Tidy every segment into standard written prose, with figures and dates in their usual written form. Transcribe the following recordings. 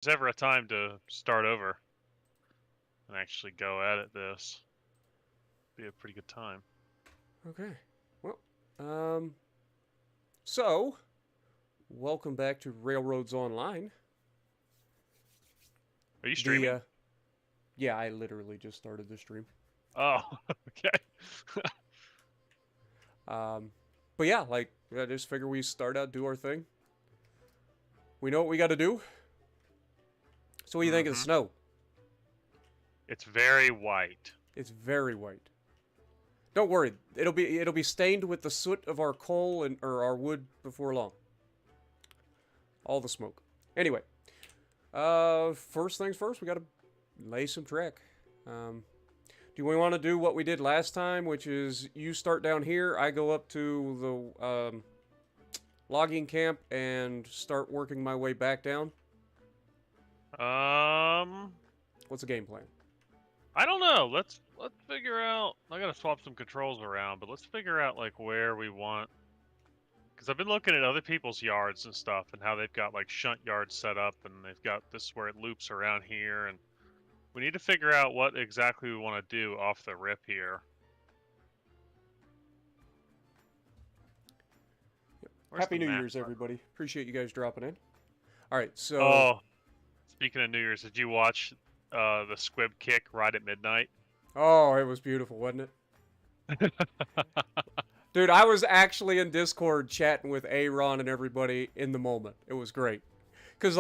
there's ever a time to start over and actually go at it, this be a pretty good time. Okay. Well, so welcome back to Railroads Online. Are you The streaming? Yeah, I literally just started the stream. Oh, okay. Um, but yeah, like I just figure we start out, do our thing. We know what we got to do. So what do you think of the Mm-hmm. snow? It's very white. It's very white. Don't worry, it'll be stained with the soot of our coal and or our wood before long. All the smoke. Anyway, first things first, we gotta lay some track. Do we want to do what we did last time, which is you start down here, I go up to the logging camp and start working my way back down? Um, What's the game plan? I don't know. Let's figure out. I gotta swap some controls around, but let's figure out like where we want. Because I've been looking at other people's yards and stuff, and how they've got like shunt yards set up, and they've got this where it loops around here, and we need to figure out what exactly we want to do off the rip here. Where's Happy the New map? Year's, everybody. Appreciate you guys dropping in. All right, so Oh, speaking of New Year's, did you watch the squib kick right at midnight? oh, it was beautiful, wasn't it? Dude, I was actually in Discord chatting with Aaron and everybody in the moment. It was great. Cause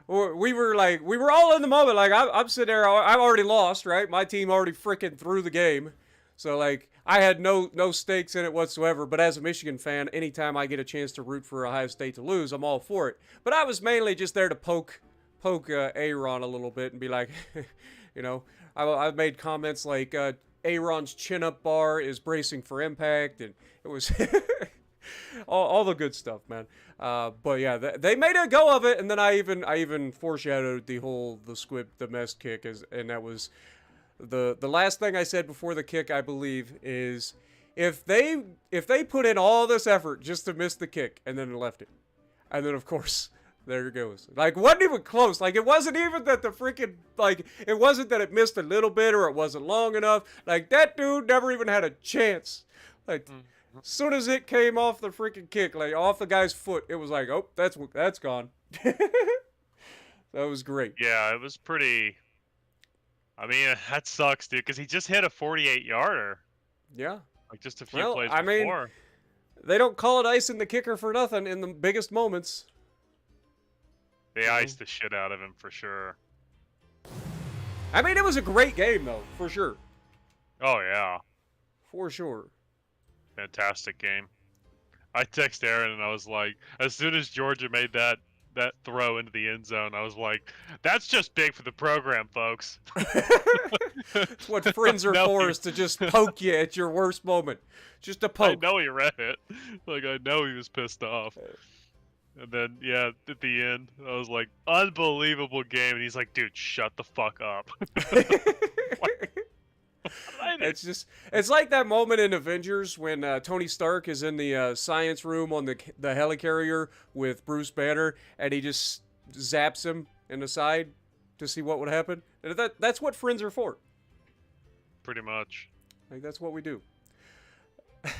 we were all in the moment. Like I'm sitting there, I've already lost, right? My team already freaking threw the game, so like I had no stakes in it whatsoever. But as a Michigan fan, anytime I get a chance to root for Ohio State to lose, I'm all for it. But I was mainly just there to poke Aaron a little bit and be like, you know, I made comments like Aaron's chin up bar is bracing for impact, and it was all the good stuff, man. But yeah, they made a go of it, and then I even foreshadowed the mess kick, and that was the last thing I said before the kick. I believe is if they put in all this effort just to miss the kick and then left it, and then of course there it goes. Like, wasn't even close. Like, it wasn't even that the freaking, like, it wasn't that it missed a little bit or it wasn't long enough. Like, that dude never even had a chance. Like, as soon as it came off the freaking kick, like, off the guy's foot, it was like, oh, that's gone. That was great. Yeah, it was pretty. I mean, that sucks, dude, because he just hit a 48-yarder, Yeah. like just a few Well, plays I mean, before. they don't call it icing the kicker for nothing in the biggest moments. They iced the shit out of him for sure. I mean, it was a great game, though, for sure. Oh yeah, For sure. fantastic game. I text Aaron and I was like, as soon as Georgia made that throw into the end zone, I was like, that's just big for the program, folks. It's what friends are for, is to just poke you at your worst moment. Just a I poke. know he read it. Like, I know he was pissed off. And then, yeah, at the end, I was like, unbelievable game. And he's like, dude, shut the fuck up. It's like that moment in Avengers when Tony Stark is in the science room on the helicarrier with Bruce Banner, and he just zaps him in the side to see what would happen. And that's what friends are for. Pretty much. Like, that's what we do.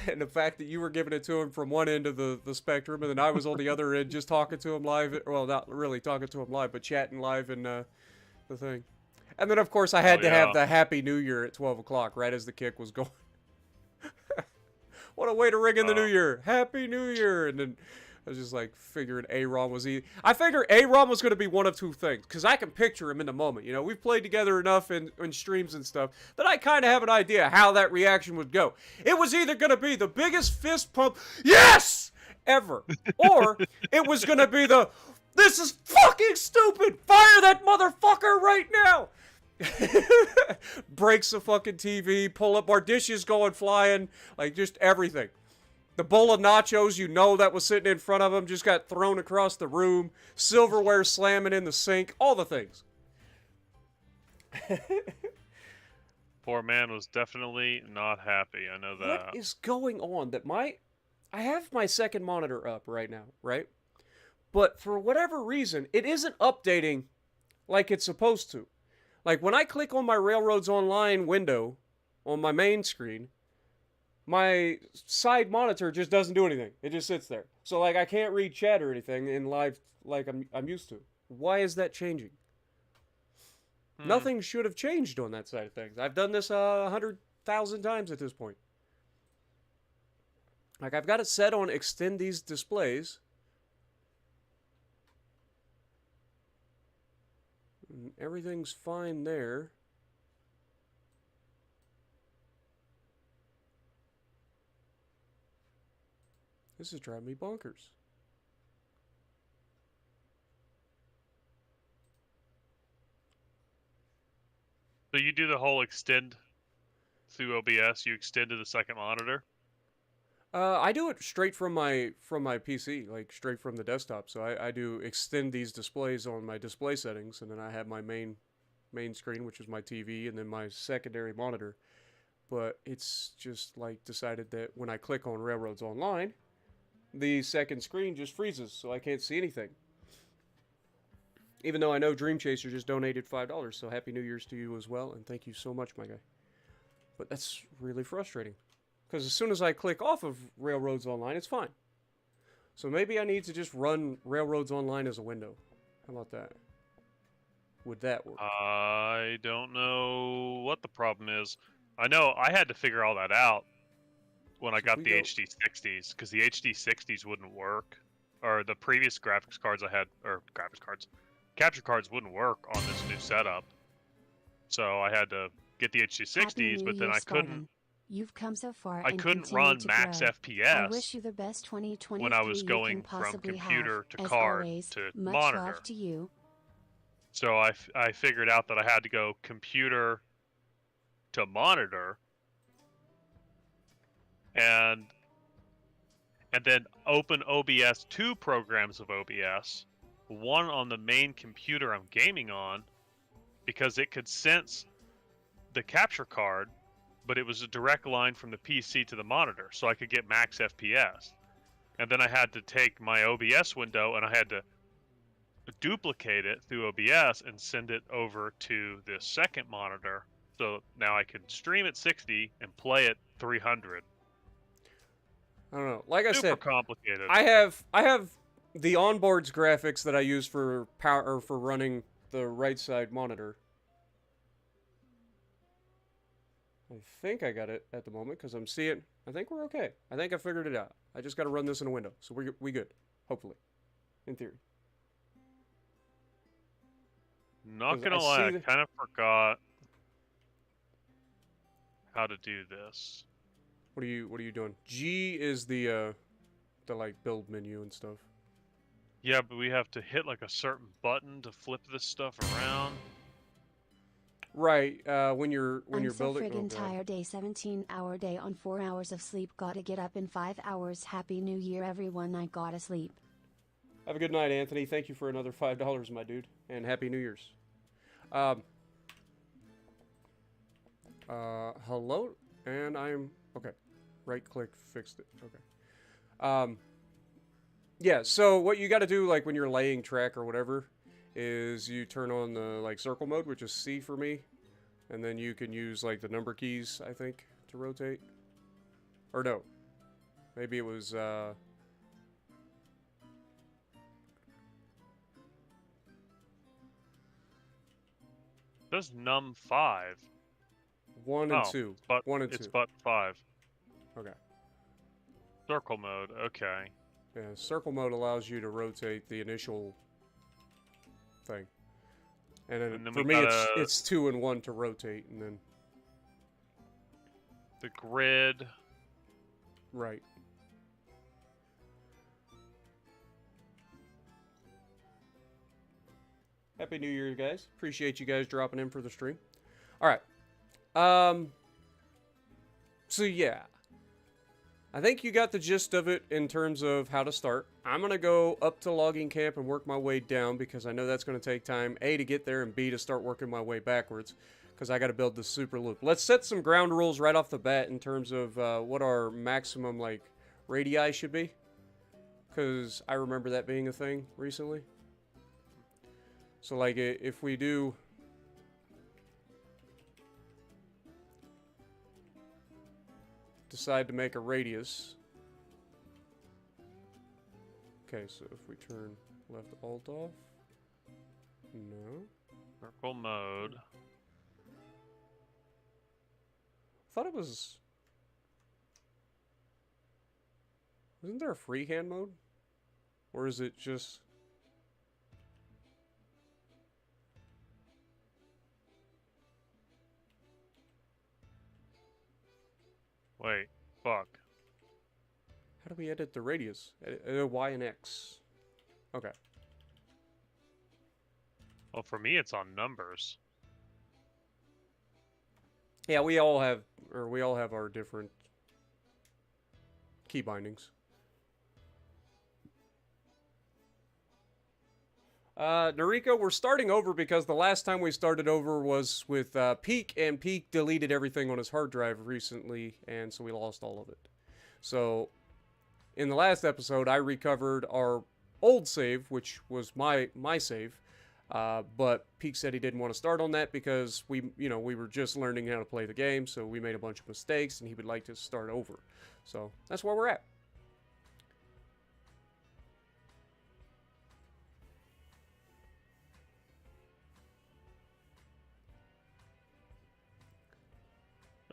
And the fact that you were giving it to him from one end of the spectrum, and then I was on the other end just talking to him live. Well, not really talking to him live, but chatting live in the thing. And then, of course, I had to have the Happy New Year at 12 o'clock, right as the kick was going. What a way to ring in the New Year. Happy New Year. And then I was just like figuring A-Ron was I figured A-Ron was going to be one of two things, because I can picture him in the moment. You know, we've played together enough in streams and stuff that I kind of have an idea how that reaction would go. It was either going to be the biggest fist pump, yes, ever, or it was going to be this is fucking stupid, fire that motherfucker right now. Breaks the fucking TV, pull up our dishes going flying, like just everything. The bowl of nachos, you know, that was sitting in front of him just got thrown across the room. Silverware slamming in the sink. All the things. Poor man was definitely not happy. I know that. What is going on? I have my second monitor up right now, right? But for whatever reason, it isn't updating like it's supposed to. Like when I click on my Railroads Online window on my main screen, my side monitor just doesn't do anything. It just sits there. So like I can't read chat or anything in live like I'm used to. Why is that changing? Hmm. Nothing should have changed on that side of things. I've done this 100,000 times at this point. Like I've got it set on extend these displays. And everything's fine there. This is driving me bonkers. So you do the whole extend through OBS. You extend to the second monitor. I do it straight from my PC, like straight from the desktop. So I do extend these displays on my display settings, and then I have my main screen, which is my TV, and then my secondary monitor. But it's just like decided that when I click on Railroads Online, the second screen just freezes, so I can't see anything. Even though I know Dream Chaser just donated $5, so Happy New Year's to you as well, and thank you so much, my guy. But that's really frustrating. Because as soon as I click off of Railroads Online, it's fine. So maybe I need to just run Railroads Online as a window. How about that? Would that work? I don't know what the problem is. I know I had to figure all that out when I So if got we the go- HD60s, because the HD60s wouldn't work, or the previous graphics cards I had, or graphics cards, capture cards wouldn't work on this new setup. So I had to get the Happy HD60s, New but then Year, I couldn't. Spartan. You've come so far I and couldn't continue run to max grow. I FPS wish you the best 2023 when I was you going can from possibly computer have. to As card always, to much monitor. love to you. So I figured out that I had to go computer to monitor, and then open OBS, two programs of OBS, one on the main computer I'm gaming on, because it could sense the capture card, but it was a direct line from the PC to the monitor, so I could get max FPS. And then I had to take my OBS window and I had to duplicate it through OBS and send it over to this second monitor. So now I can stream at 60 and play at 300. I don't know. Like I Super said, complicated. I have the onboards graphics that I use for power or for running the right side monitor. I think I got it at the moment because I'm seeing. I think we're okay. I think I figured it out. I just got to run this in a window, so we good. Hopefully, in theory. Not 'Cause gonna I lie, see I the- kind of forgot how to do this. What are you doing? G is the like build menu and stuff. Yeah, but we have to hit like a certain button to flip this stuff around. Right. When you're I'm so building. friggin' God. tired. 17-hour day on 4 hours of sleep. Gotta get up in 5 hours. Happy New Year, everyone. I gotta sleep. Have a good night, Anthony. Thank you for another $5, my dude, and Happy New Year's. Hello, and I'm okay. Right click, fixed it. Okay. Yeah. So what you got to do, like when you're laying track or whatever, is you turn on the like circle mode, which is C for me, and then you can use like the number keys, I think, to rotate. Or no, maybe it was. Does num 5? 1 and 2. But 1 and 2. it's button 5. Okay. Circle mode. Okay. Yeah, circle mode allows you to rotate the initial thing, and then And then for we me gotta- it's 2 and 1 to rotate, and then The grid. right. Happy New Year, guys! Appreciate you guys dropping in for the stream. All right. So yeah, I think you got the gist of it in terms of how to start. I'm going to go up to logging camp and work my way down because I know that's going to take time, A, to get there, and B, to start working my way backwards because I got to build the super loop. Let's set some ground rules right off the bat in terms of what our maximum, like, radii should be because I remember that being a thing recently. So, like, if we do... decide to make a radius... Okay, so if we turn left alt off... No. Circle mode. I thought it was... Isn't there a freehand mode? Or is it just... Wait, fuck. How do we edit the radius? Y and X. Okay. Well, for me, it's on numbers. Yeah, we all have our different key bindings. Noriko, we're starting over because the last time we started over was with Peak, and Peak deleted everything on his hard drive recently, and so we lost all of it. So, in the last episode, I recovered our old save, which was my save, but Peak said he didn't want to start on that because we were just learning how to play the game, so we made a bunch of mistakes, and he would like to start over. So, that's where we're at.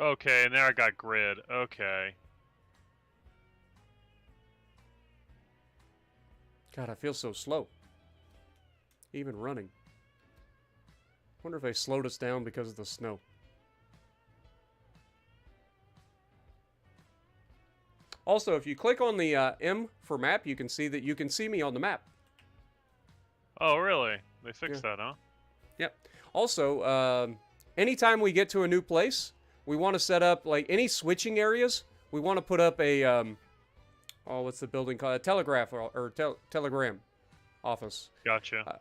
Okay, and there I got grid. Okay. God, I feel so slow. Even running. Wonder if they slowed us down because of the snow. Also, if you click on the M for map, you can see that you can see me on the map. Oh, really? They fixed that, huh? Yep. Also, anytime we get to a new place, we want to set up, like, any switching areas. We want to put up a, oh, what's the building called? A telegraph or telegram office. Gotcha.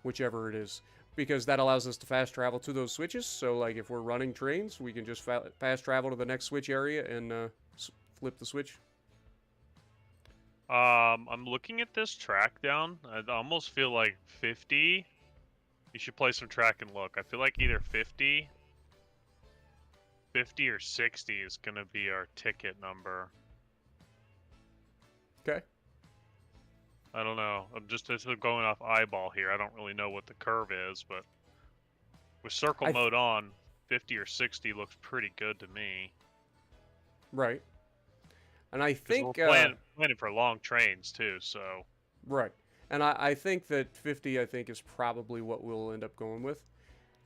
Whichever it is. Because that allows us to fast travel to those switches. So, like, if we're running trains, we can just fast travel to the next switch area and flip the switch. I'm looking at this track down. I almost feel like 50. You should play some track and look. I feel like either 50 or 60 is going to be our ticket number. Okay. I don't know. I'm just going off eyeball here. I don't really know what the curve is, but with circle mode on, 50 or 60 looks pretty good to me. Right. And I think... we're planning for long trains, too, so... Right. And I think that 50, I think, is probably what we'll end up going with.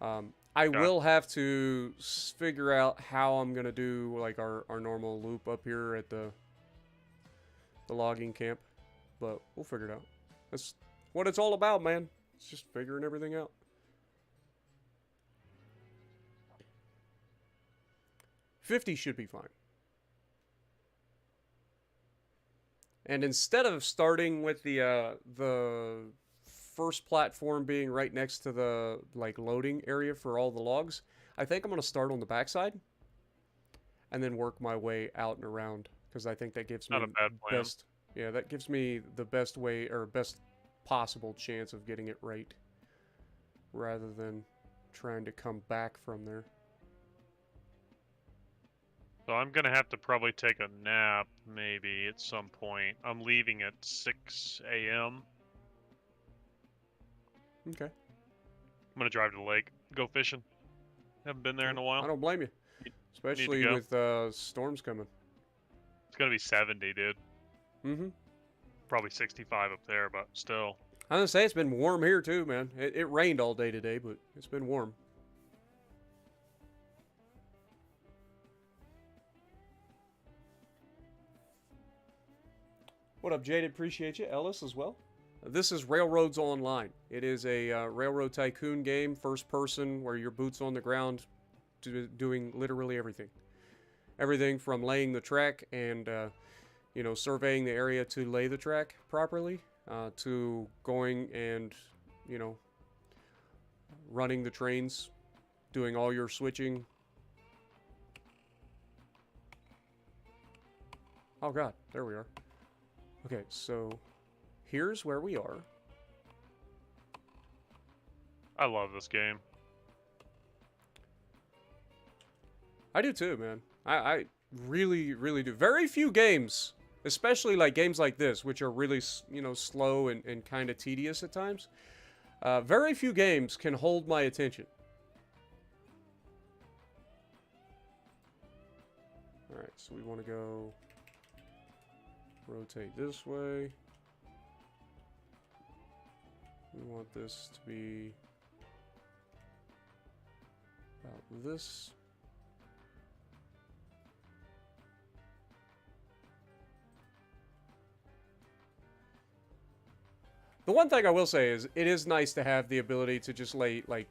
I will have to figure out how I'm going to do, like, our normal loop up here at the logging camp. But we'll figure it out. That's what it's all about, man. It's just figuring everything out. $50 should be fine. And instead of starting with the first platform being right next to the, like, loading area for all the logs, I think I'm going to start on the backside and then work my way out and around, because I think that gives me the best... Yeah, that gives me the best way, or best possible chance of getting it right, rather than trying to come back from there. So I'm going to have to probably take a nap, maybe, at some point. I'm leaving at 6 a.m. Okay. I'm going to drive to the lake, go fishing. Haven't been there in a while. I don't blame you. Especially with storms coming. It's going to be 70, dude. Mm-hmm. Probably 65 up there, but still. I was gonna say, it's been warm here too, man. It rained all day today, but it's been warm. What up, Jade? Appreciate you. Ellis as well. This is Railroads Online. It is a Railroad Tycoon game, first person, where your boots on the ground, doing literally everything. Everything from laying the track and surveying the area to lay the track properly, to going and, running the trains, doing all your switching. Oh god, there we are. Okay, so here's where we are. I love this game. I do too, man. I really, really do. Very few games, especially like games like this, which are really, slow and kind of tedious at times. Very few games can hold my attention. Alright, so we want to go rotate this way. We want this to be about this. The one thing I will say is it is nice to have the ability to just lay like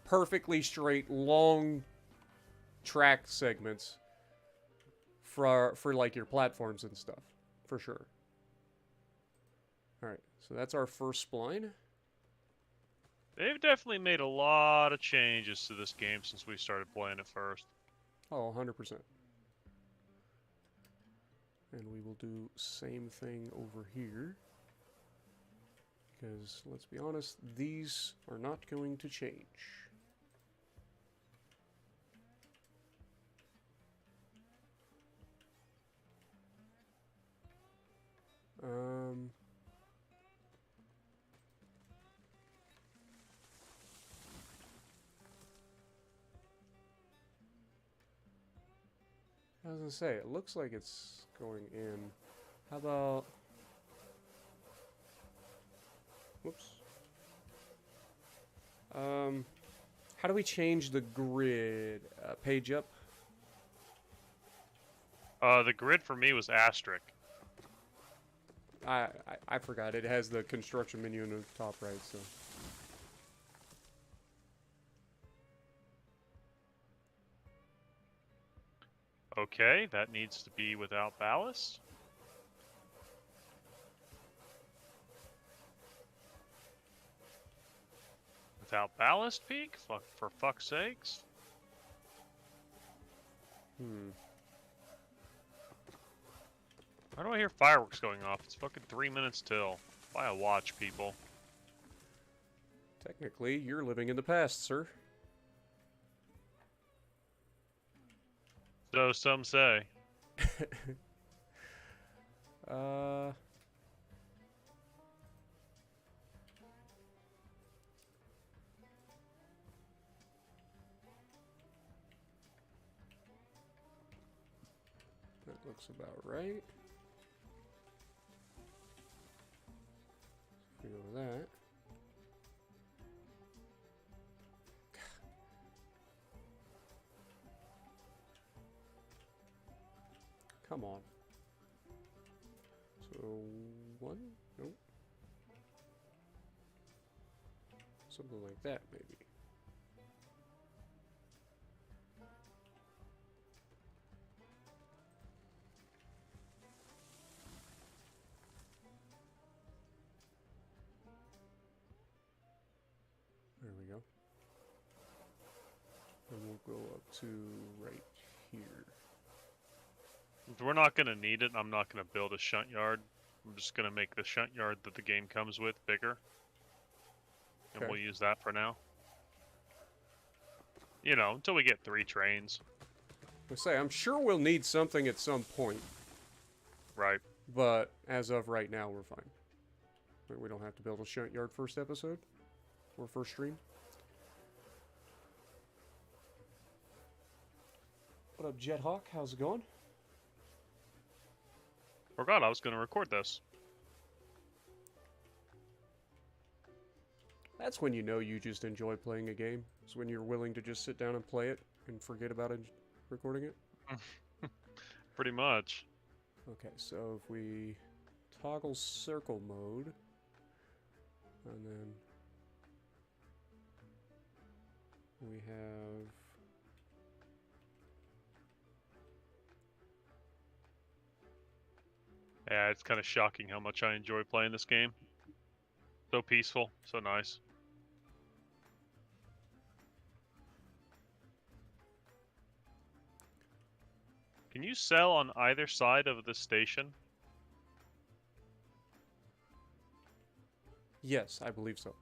perfectly straight long track segments for like your platforms and stuff, for sure. All right, so that's our first spline. They've definitely made a lot of changes to this game since we started playing it first. Oh, 100%. And we will do same thing over here. Because, let's be honest, these are not going to change. I was gonna say, it looks like it's going in. How about... Whoops. How do we change the grid? Page up? The grid for me was asterisk. I forgot. It has the construction menu in the top right, so... Okay, that needs to be without ballast. Without ballast peak? For fuck's sakes. Why do I hear fireworks going off? It's fucking 3 minutes till. Buy a watch, people. Technically, you're living in the past, sir. So some say. That looks about right. We go with that. Come on. So, one? Nope. Something like that, maybe. There we go. And we'll go up to right here. If we're not going to need it, I'm not going to build a shunt yard. I'm just going to make the shunt yard that the game comes with bigger. And Okay. we'll use that for now. You know, until we get 3 trains. I say, I'm sure we'll need something at some point. Right. But as of right now, we're fine. We don't have to build a shunt yard first episode. Or first stream. What up, Jethawk? How's it going? Forgot I was going to record this. That's when you know you just enjoy playing a game. It's when you're willing to just sit down and play it and forget about it, recording it. Pretty much. Okay, so if we toggle circle mode, and then we have Yeah, it's kind of shocking how much I enjoy playing this game. So peaceful, so nice. Can you sell on either side of the station? yes, I believe so.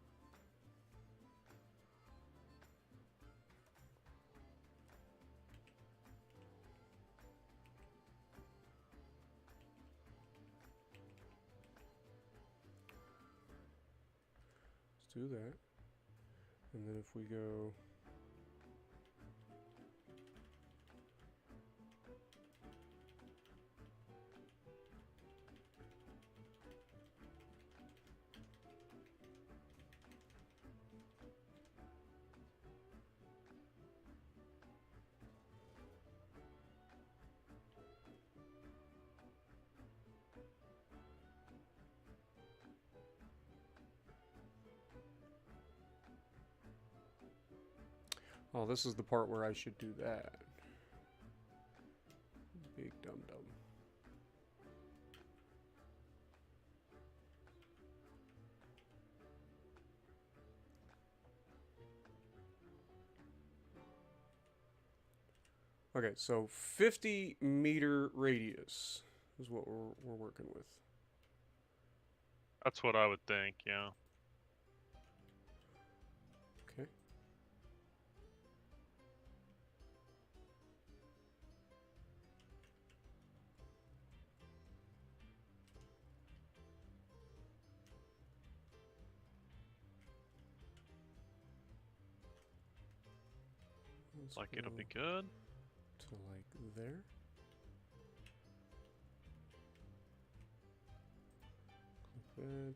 do that. And then if we go... Oh, this is the part where I should do that. Big dum-dum. Okay, so 50-meter radius is what we're working with. That's what I would think, yeah. Okay. Let's Like it'll go be good. to like there. Click that.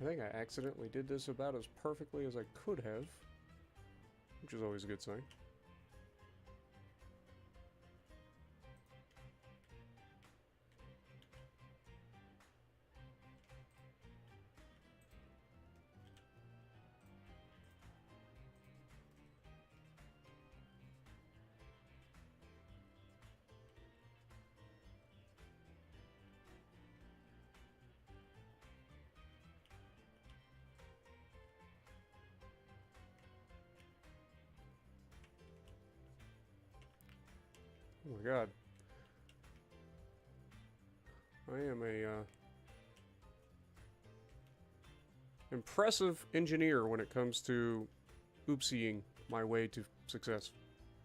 I think I accidentally did this about as perfectly as I could have, which is always a good sign. Oh my god. I am a impressive engineer when it comes to oopsieing my way to success.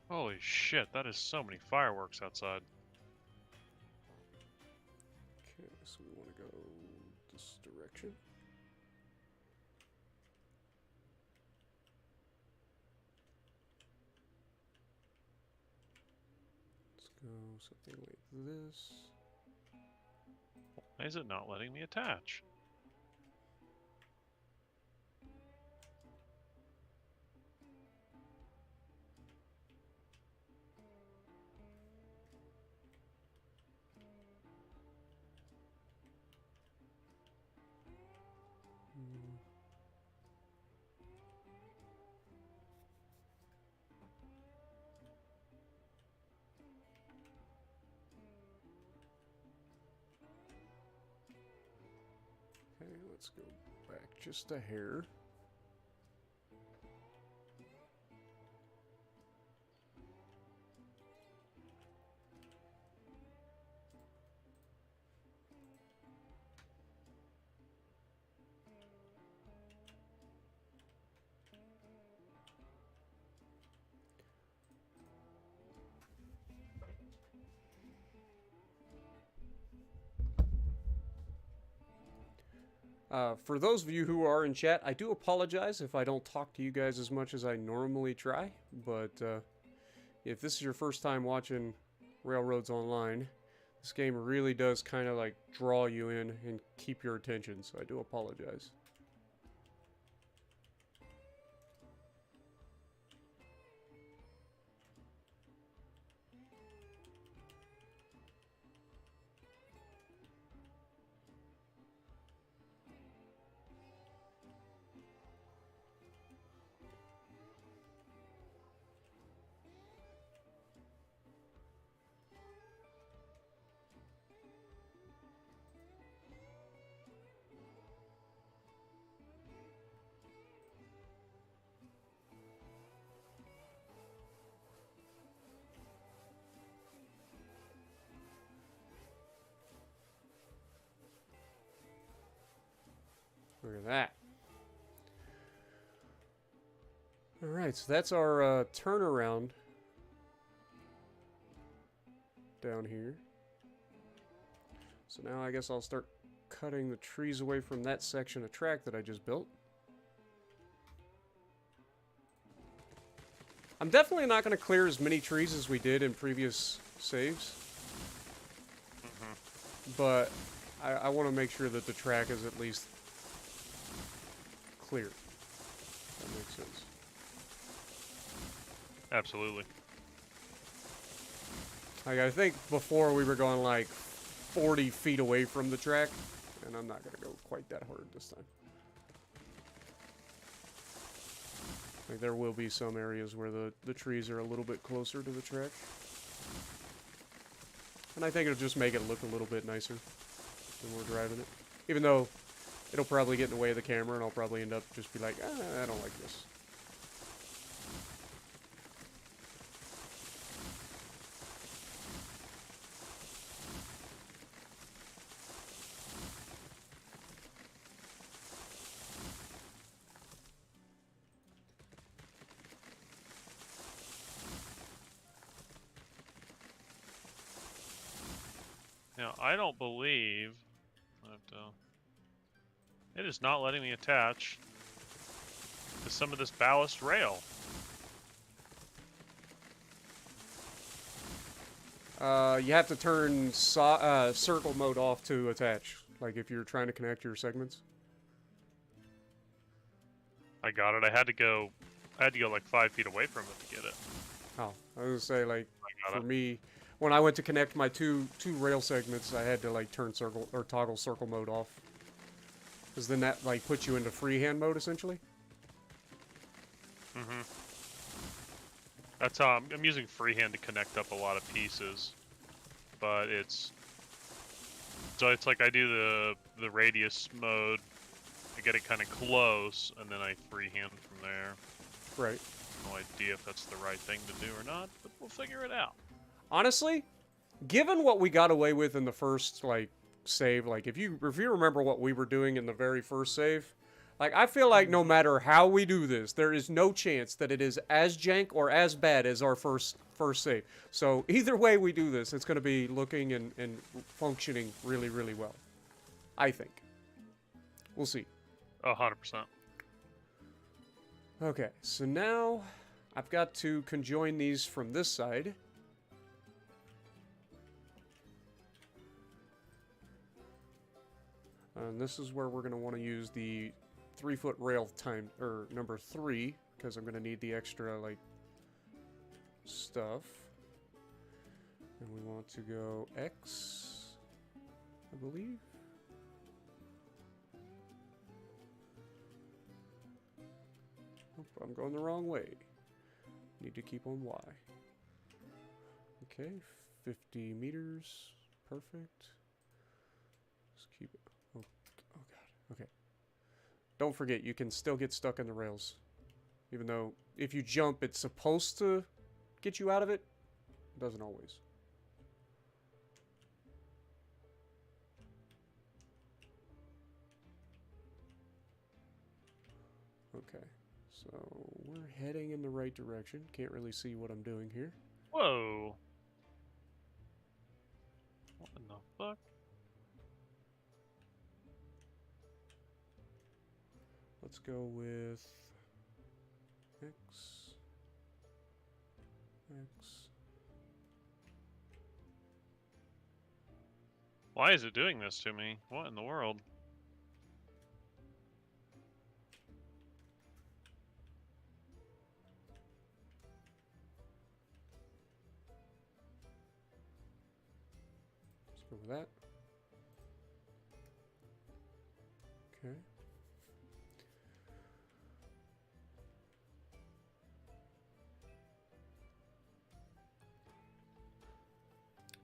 Holy shit, that is so many fireworks outside. Okay, so we want to go this direction. Let's go something like this. Why is it not letting me attach? Okay, let's go back just a hair. For those of you who are in chat, I do apologize if I don't talk to you guys as much as I normally try, but if this is your first time watching Railroads Online, this game really does kind of like draw you in and keep your attention, so I do apologize. Look at that. Alright, so that's our turnaround down here. So now I guess I'll start cutting the trees away from that section of track that I just built. I'm definitely not going to clear as many trees as we did in previous saves. But I want to make sure that the track is at least clear. That makes sense. Absolutely. Like, I think before we were going like 40 feet away from the track, and I'm not going to go quite that hard this time. Like, there will be some areas where the trees are a little bit closer to the track. And I think it'll just make it look a little bit nicer when we're driving it. Even though it'll probably get in the way of the camera, and I'll probably end up just be like, I don't like this. Now, I don't believe that it is not letting me attach to some of this ballast rail. You have to turn circle mode off to attach, like if you're trying to connect your segments. I got it. I had to go like 5 feet away from it to get it. Oh, I was gonna say, like, I got for it. me, when I went to connect my two rail segments, I had to like turn circle or toggle circle mode off, because then that like puts you into freehand mode essentially. Mm-hmm. That's how I'm using freehand to connect up a lot of pieces, but it's like I do the radius mode. I get it kind of close, and then I freehand from there. Right. No idea if that's the right thing to do or not, but we'll figure it out. Honestly, given what we got away with in the first like save, like if you remember what we were doing in the very first save, like I feel like no matter how we do this, there is no chance that it is as jank or as bad as our first save. So either way we do this, it's going to be looking and functioning really, really well. I think. We'll see. 100%. Okay, so now I've got to conjoin these from this side. And this is where we're going to want to use the 3-foot rail time, or number 3, because I'm going to need the extra, like, stuff. And we want to go X, I believe. Oop, I'm going the wrong way. Need to keep on Y. Okay, 50 meters. Perfect. Just keep it. Oh god. Okay. Don't forget, you can still get stuck in the rails. Even though if you jump, it's supposed to get you out of it. It doesn't always. Okay. So we're heading in the right direction. Can't really see what I'm doing here. Whoa. What in the fuck? Let's go with X. Why is it doing this to me? What in the world? Let's go with that. Okay.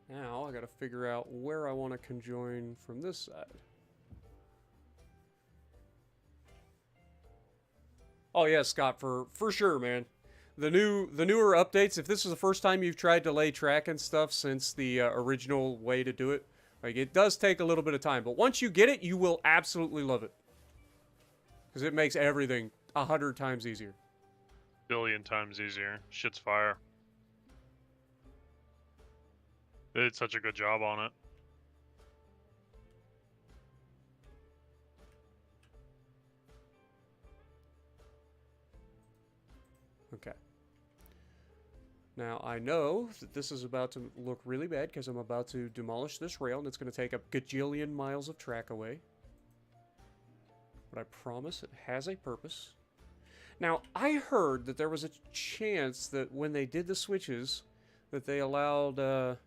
Now I gotta figure out where I want to conjoin from this side. Oh yeah, Scott, for sure, man. The newer updates, if this is the first time you've tried to lay track and stuff since the original way to do it, like it does take a little bit of time, but once you get it, you will absolutely love it. Because it makes everything 100 times easier. Billion times easier. Shit's fire. They did such a good job on it. Okay. Now, I know that this is about to look really bad because I'm about to demolish this rail and it's going to take a gajillion miles of track away. But I promise it has a purpose. Now, I heard that there was a chance that when they did the switches, that they allowed... Okay,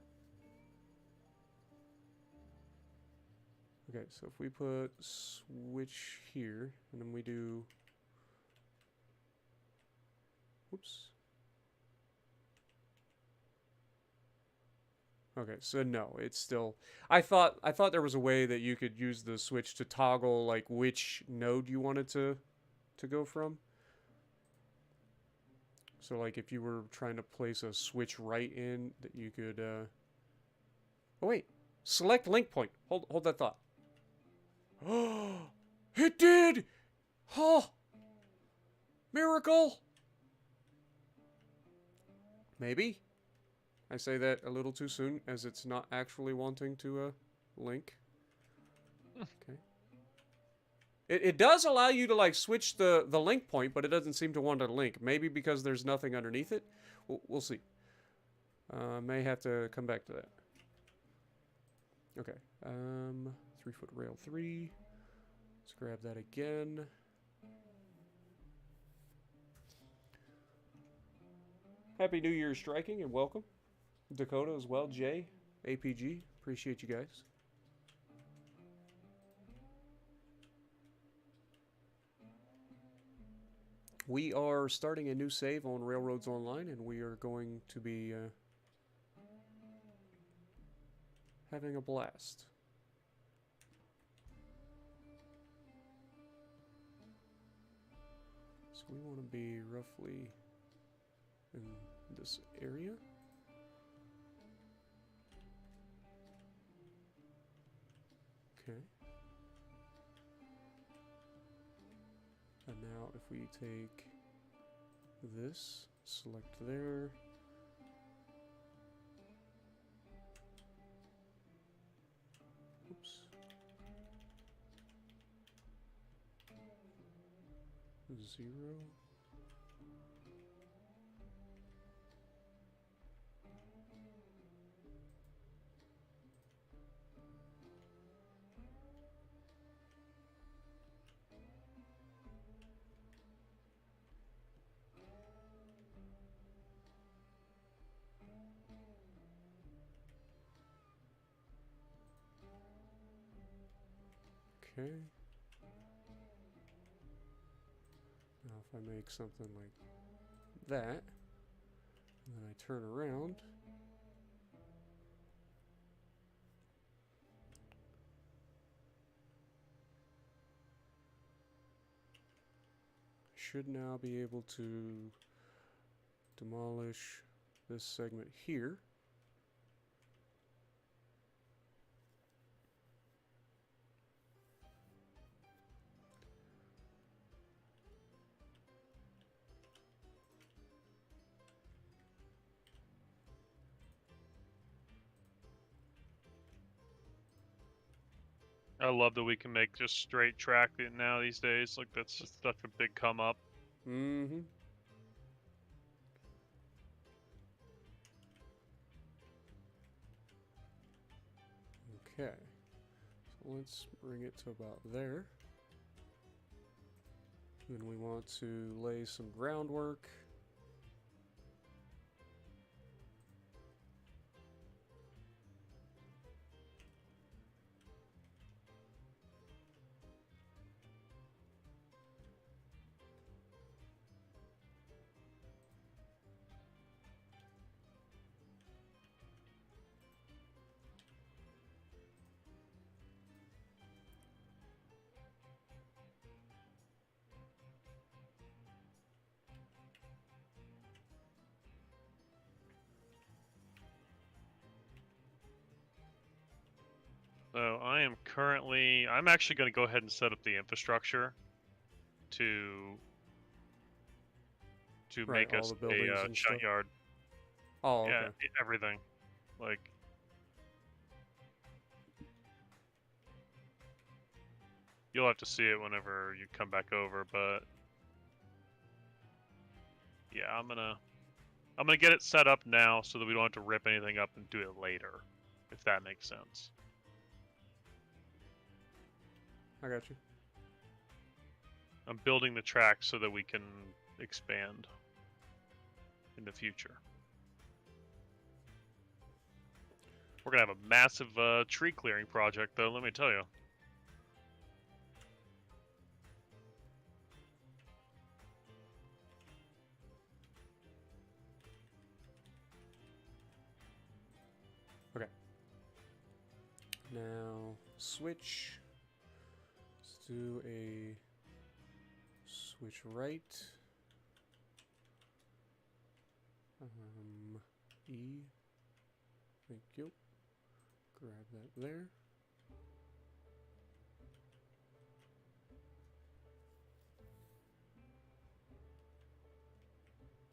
so if we put switch here, and then we do... Whoops. Okay, so no, it's still... I thought there was a way that you could use the switch to toggle, like, which node you wanted to go from. So, like, if you were trying to place a switch right in, that you could, Oh, wait. Select link point. Hold that thought. Oh, it did! Oh! Miracle! Maybe. I say that a little too soon, as it's not actually wanting to, link. Okay. It does allow you to, like, switch the link point, but it doesn't seem to want to link. Maybe because there's nothing underneath it? We'll see. May have to come back to that. Okay. 3-foot rail 3. Let's grab that again. Happy New Year striking and welcome. Dakota as well, Jay, APG. Appreciate you guys. We are starting a new save on Railroads Online, and we are going to be having a blast. So we want to be roughly in this area. Okay. And now if we take this, select there. Oops. 0. Okay. Now if I make something like that, and then I turn around, I should now be able to demolish this segment here. I love that we can make just straight track now these days. Like, that's just such a big come up. Mm-hmm. Okay. So let's bring it to about there. Then we want to lay some groundwork. So I'm actually going to go ahead and set up the infrastructure. to Right, make all us the buildings a and shunt stuff. yard. Oh, Yeah, okay. everything. Like, you'll have to see it whenever you come back over, but yeah, I'm gonna get it set up now so that we don't have to rip anything up and do it later, if that makes sense. I got you. I'm building the track so that we can expand in the future. We're gonna have a massive tree clearing project, though. Let me tell you. Okay. Now switch. Let's do a switch right. E. Thank you. Grab that there.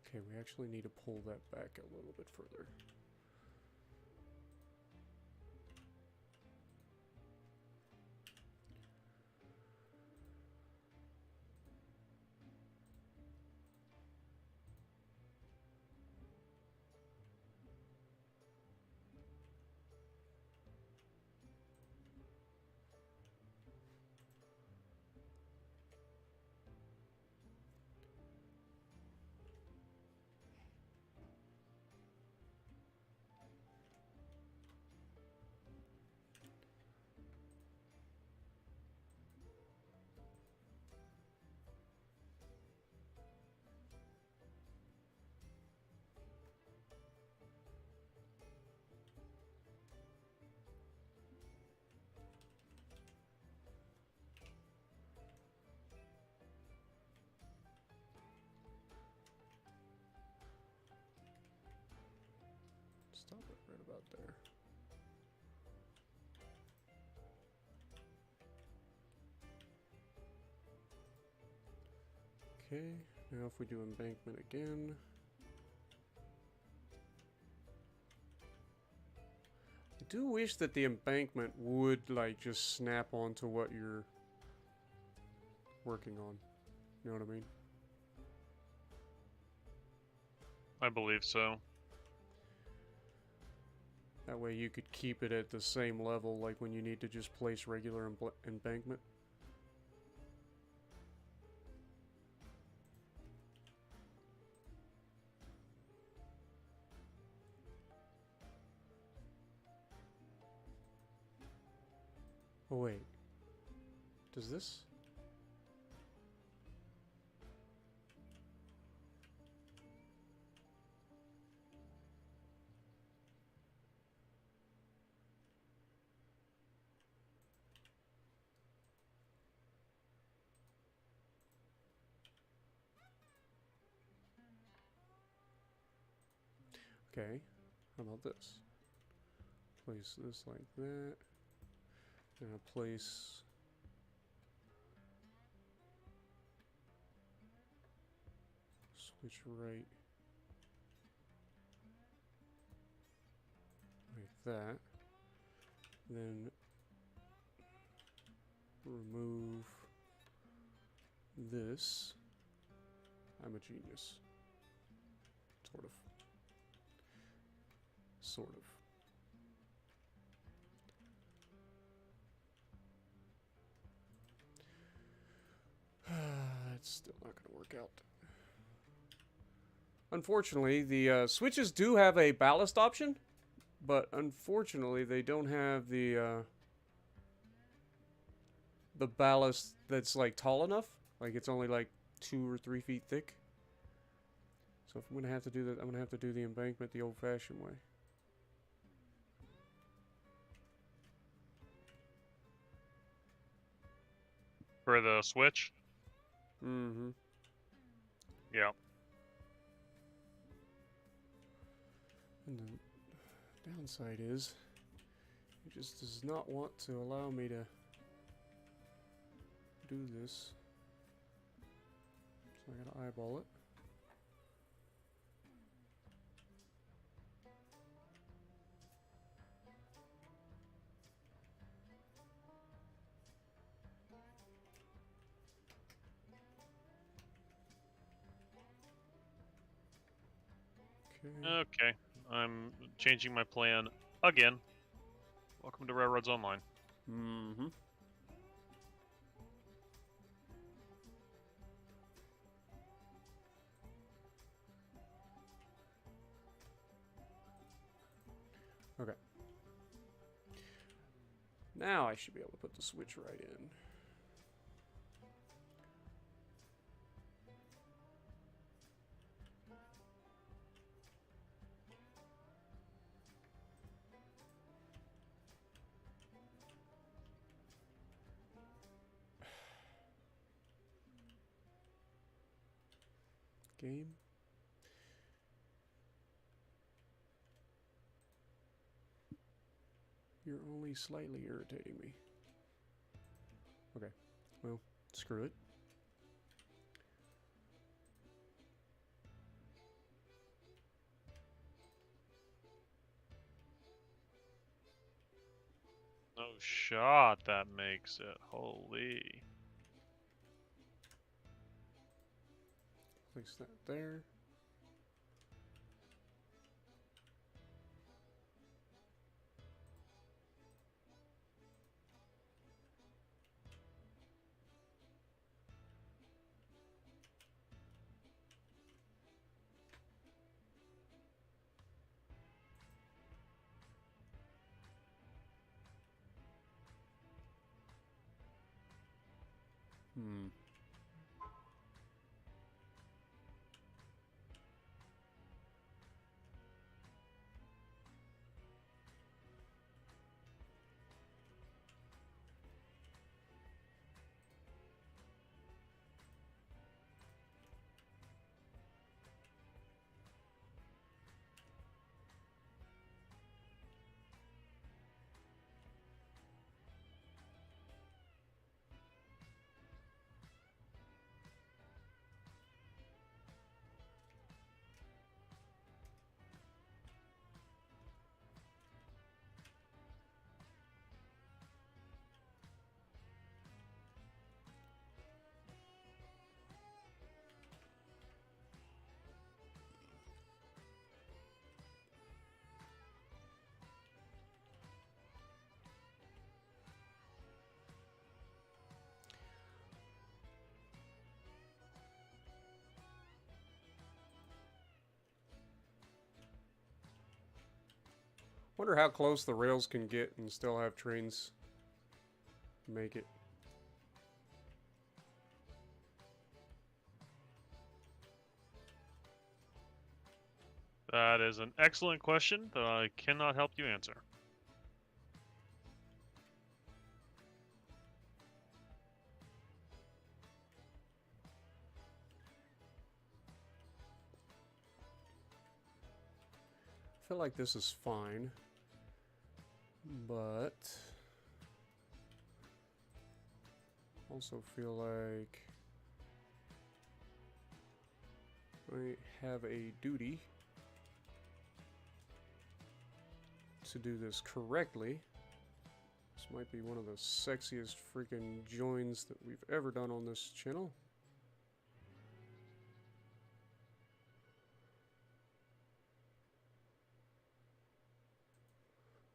Okay, we actually need to pull that back a little bit further. Stop it right about there. Okay, now if we do embankment again. I do wish that the embankment would, like, just snap onto what you're working on. You know what I mean? I believe so. That way you could keep it at the same level, like when you need to just place regular embankment. Oh wait, does this? Okay, how about this? Place this like that. And I'll place switch right like that. Then remove this. I'm a genius. Sort of. Sort of. It's still not going to work out. Unfortunately, the switches do have a ballast option, but unfortunately, they don't have the ballast that's like tall enough. Like it's only like 2 or 3 feet thick. So if I'm gonna have to do that, I'm gonna have to do the embankment the old-fashioned way. For the switch? Mm-hmm. Yeah. And the downside is, it just does not want to allow me to do this. So I gotta eyeball it. Okay. Okay, I'm changing my plan again. Welcome to Railroads Online. Mm-hmm. Okay. Now I should be able to put the switch right in. Game. You're only slightly irritating me. Okay. Well, screw it. No shot that makes it. Holy. Place that there. Hmm. Wonder how close the rails can get and still have trains make it. That is an excellent question that I cannot help you answer. I feel like this is fine, but also feel like I have a duty to do this correctly. This might be one of the sexiest freaking joins that we've ever done on this channel.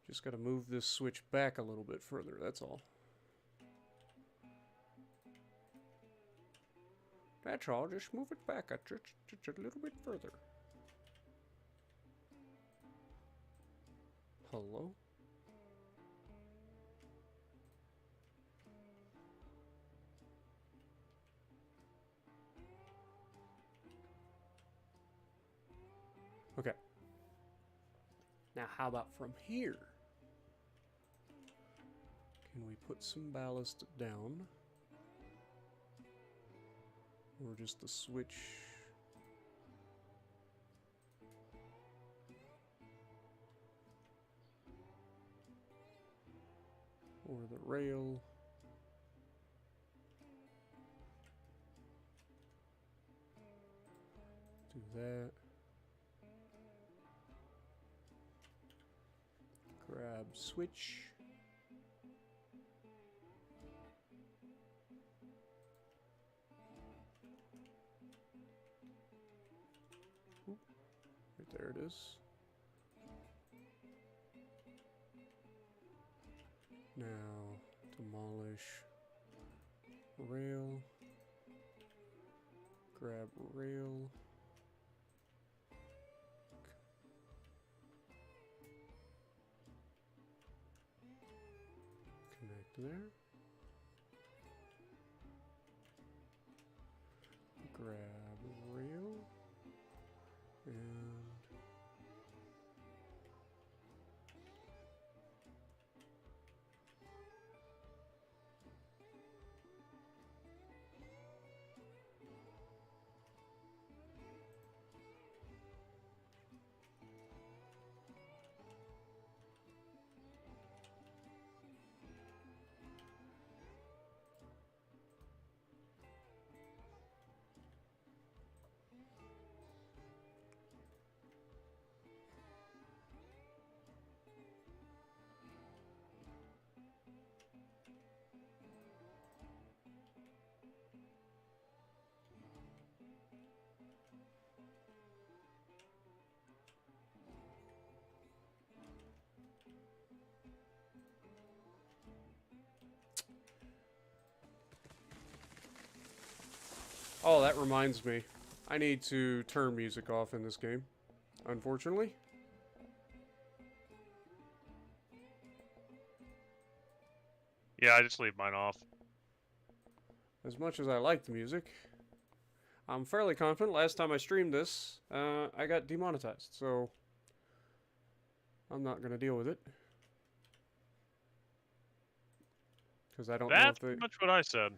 Just got to move this switch back a little bit further, that's all. That's all, just move it back just a little bit further. Hello? Okay. Now how about from here? Can we put some ballast down? Or just the switch? Or the rail? that. Grab switch. Oop, right there it is. Now, demolish rail. Grab rail. Connect there. Grab rail. And oh, that reminds me. I need to turn music off in this game, unfortunately. Yeah, I just leave mine off. As much as I like the music, I'm fairly confident last time I streamed this, I got demonetized, so I'm not going to deal with it. Because I don't know if That's they... pretty much what I said.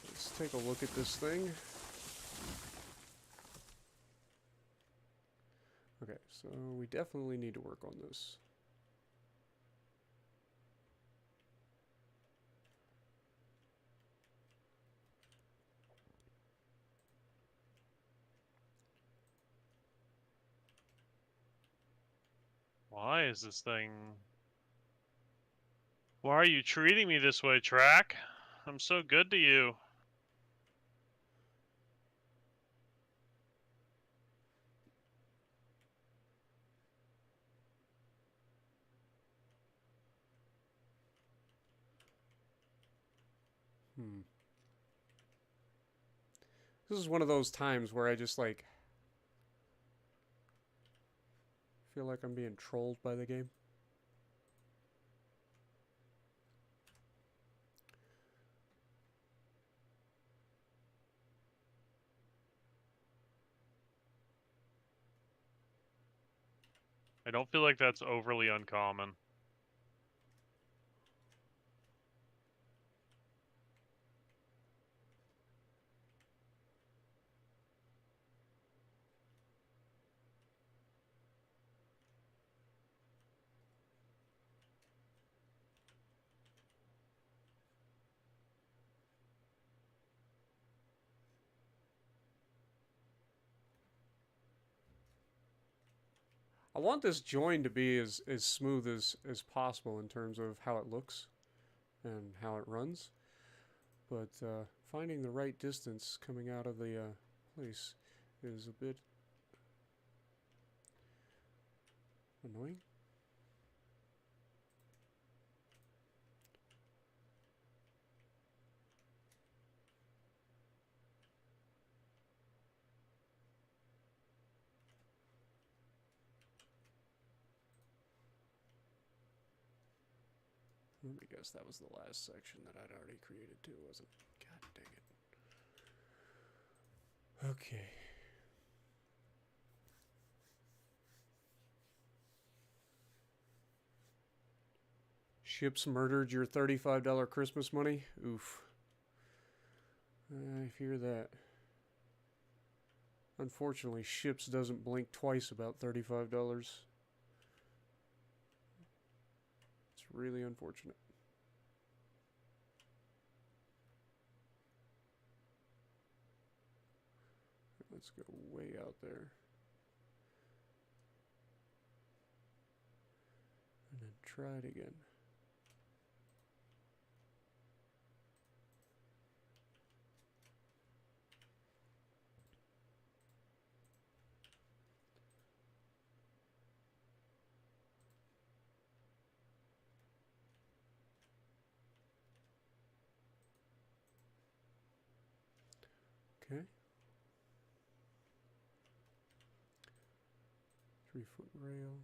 Let's take a look at this thing. Okay, so we definitely need to work on this. Why is this thing... Why are you treating me this way, Track? I'm so good to you. This is one of those times where I just, like, feel like I'm being trolled by the game. I don't feel like that's overly uncommon. I want this join to be as smooth as possible in terms of how it looks and how it runs. But finding the right distance coming out of the place is a bit annoying. Let me guess, that was the last section that I'd already created too, wasn't it? God dang it. Okay. Ships murdered your $35 Christmas money? Oof. I fear that. Unfortunately, Ships doesn't blink twice about $35. It's really unfortunate. Let's go way out there. And then try it again. Okay. 3-foot rail.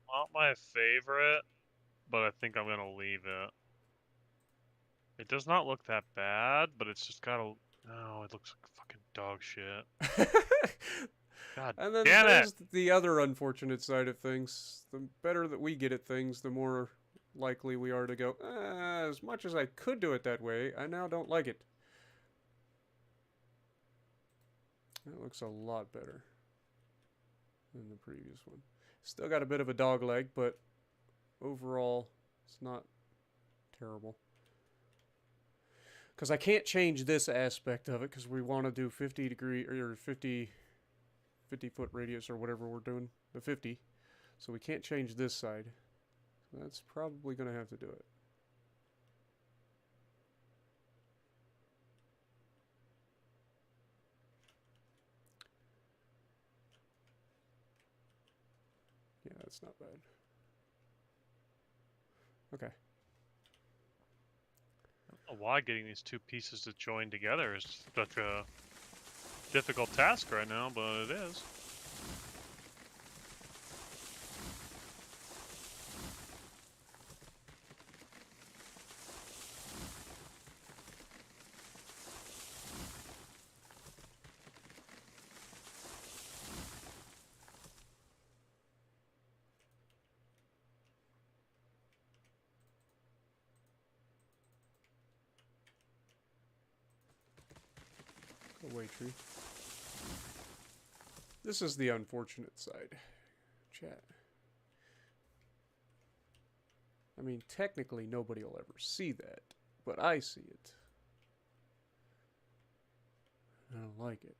Not my favorite, but I think I'm gonna leave it. It does not look that bad, but it's just got a... No, it looks like fucking dog shit. God And then damn it! there's the other unfortunate side of things. The better that we get at things, the more likely we are to go, as much as I could do it that way, I now don't like it. That looks a lot better than the previous one. Still got a bit of a dog leg, but overall, it's not terrible. Because I can't change this aspect of it because we want to do 50 degree or 50 foot radius or whatever we're doing, the 50. So we can't change this side. So that's probably going to have to do it. Yeah, that's not bad. Okay. I don't know why getting these two pieces to join together is such a difficult task right now, but it is. Go away, tree. This is the unfortunate side. Chat. I mean, technically nobody will ever see that, but I see it. I don't like it.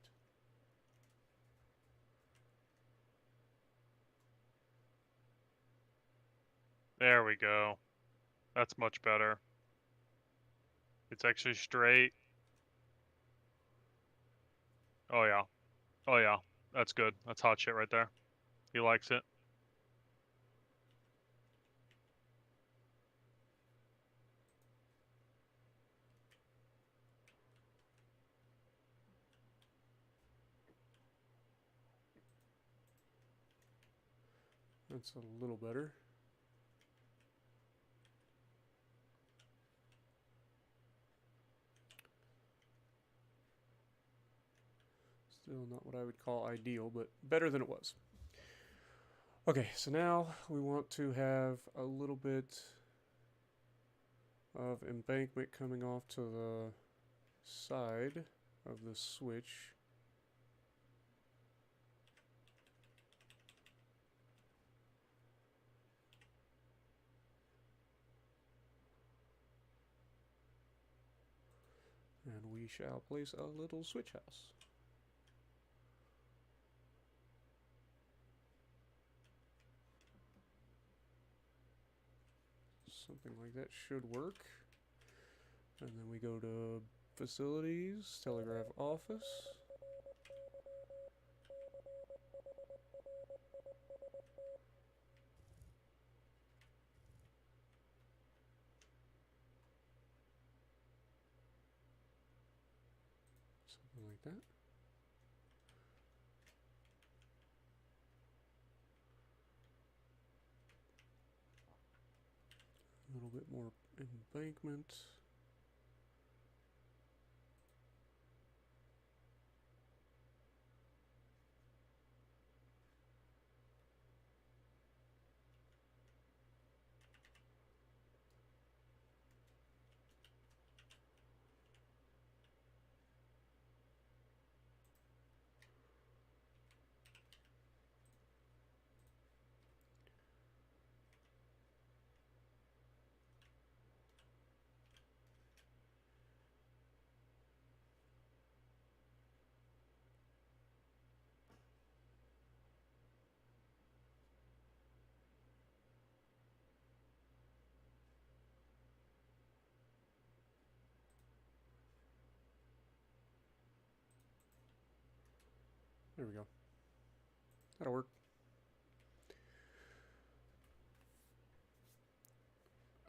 There we go. That's much better. It's actually straight. Oh yeah. Oh yeah. That's good. That's hot shit right there. He likes it. That's a little better. Still not what I would call ideal, but better than it was. Okay, so now we want to have a little bit of embankment coming off to the side of the switch. And we shall place a little switch house. Something like that should work. And then we go to facilities, telegraph office. Something like that. A little bit more embankment. There we go. That'll work.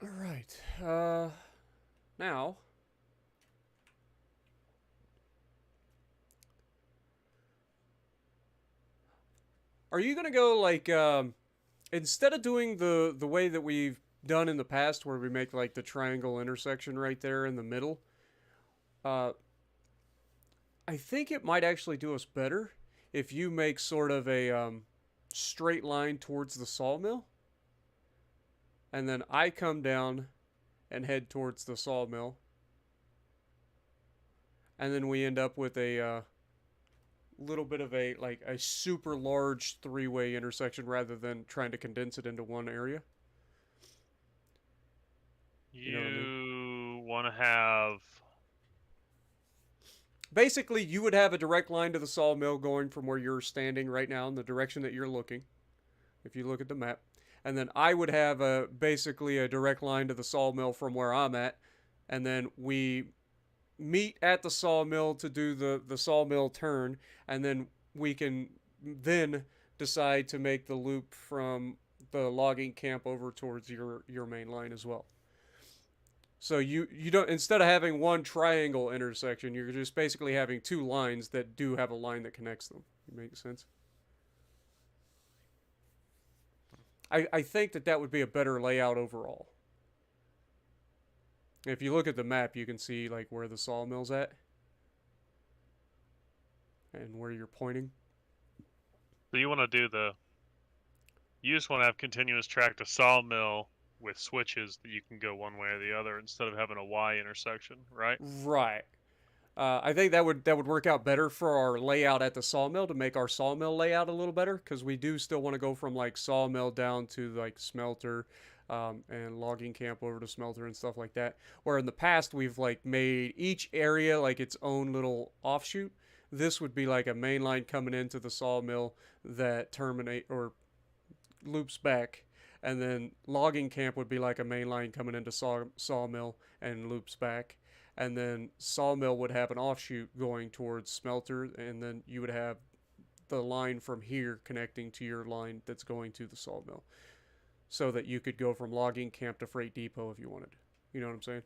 All right. Now, are you gonna go like instead of doing the way that we've done in the past, where we make like the triangle intersection right there in the middle? Uh, I think it might actually do us better if you make sort of a straight line towards the sawmill, and then I come down and head towards the sawmill, and then we end up with a little bit of a like a super large three-way intersection rather than trying to condense it into one area. You know what I mean? You want to have. Basically, you would have a direct line to the sawmill going from where you're standing right now in the direction that you're looking, if you look at the map. And then I would have basically a direct line to the sawmill from where I'm at. And then we meet at the sawmill to do the sawmill turn. And then we can then decide to make the loop from the logging camp over towards your main line as well. So you don't, instead of having one triangle intersection, you're just basically having two lines that do have a line that connects them. Makes sense? I think that would be a better layout overall. If you look at the map, you can see like where the sawmill's at and where you're pointing. So you want to do the. You just want to have continuous track to sawmill with switches that you can go one way or the other instead of having a Y intersection, right? Right. I think that would work out better for our layout at the sawmill, to make our sawmill layout a little better, because we do still want to go from like sawmill down to like smelter, and logging camp over to smelter and stuff like that. Where in the past we've like made each area like its own little offshoot. This would be like a main line coming into the sawmill that terminate or loops back, and then logging camp would be like a main line coming into sawmill and loops back, and then sawmill would have an offshoot going towards smelter, and then you would have the line from here connecting to your line that's going to the sawmill, so that you could go from logging camp to freight depot if you wanted. You know what I'm saying?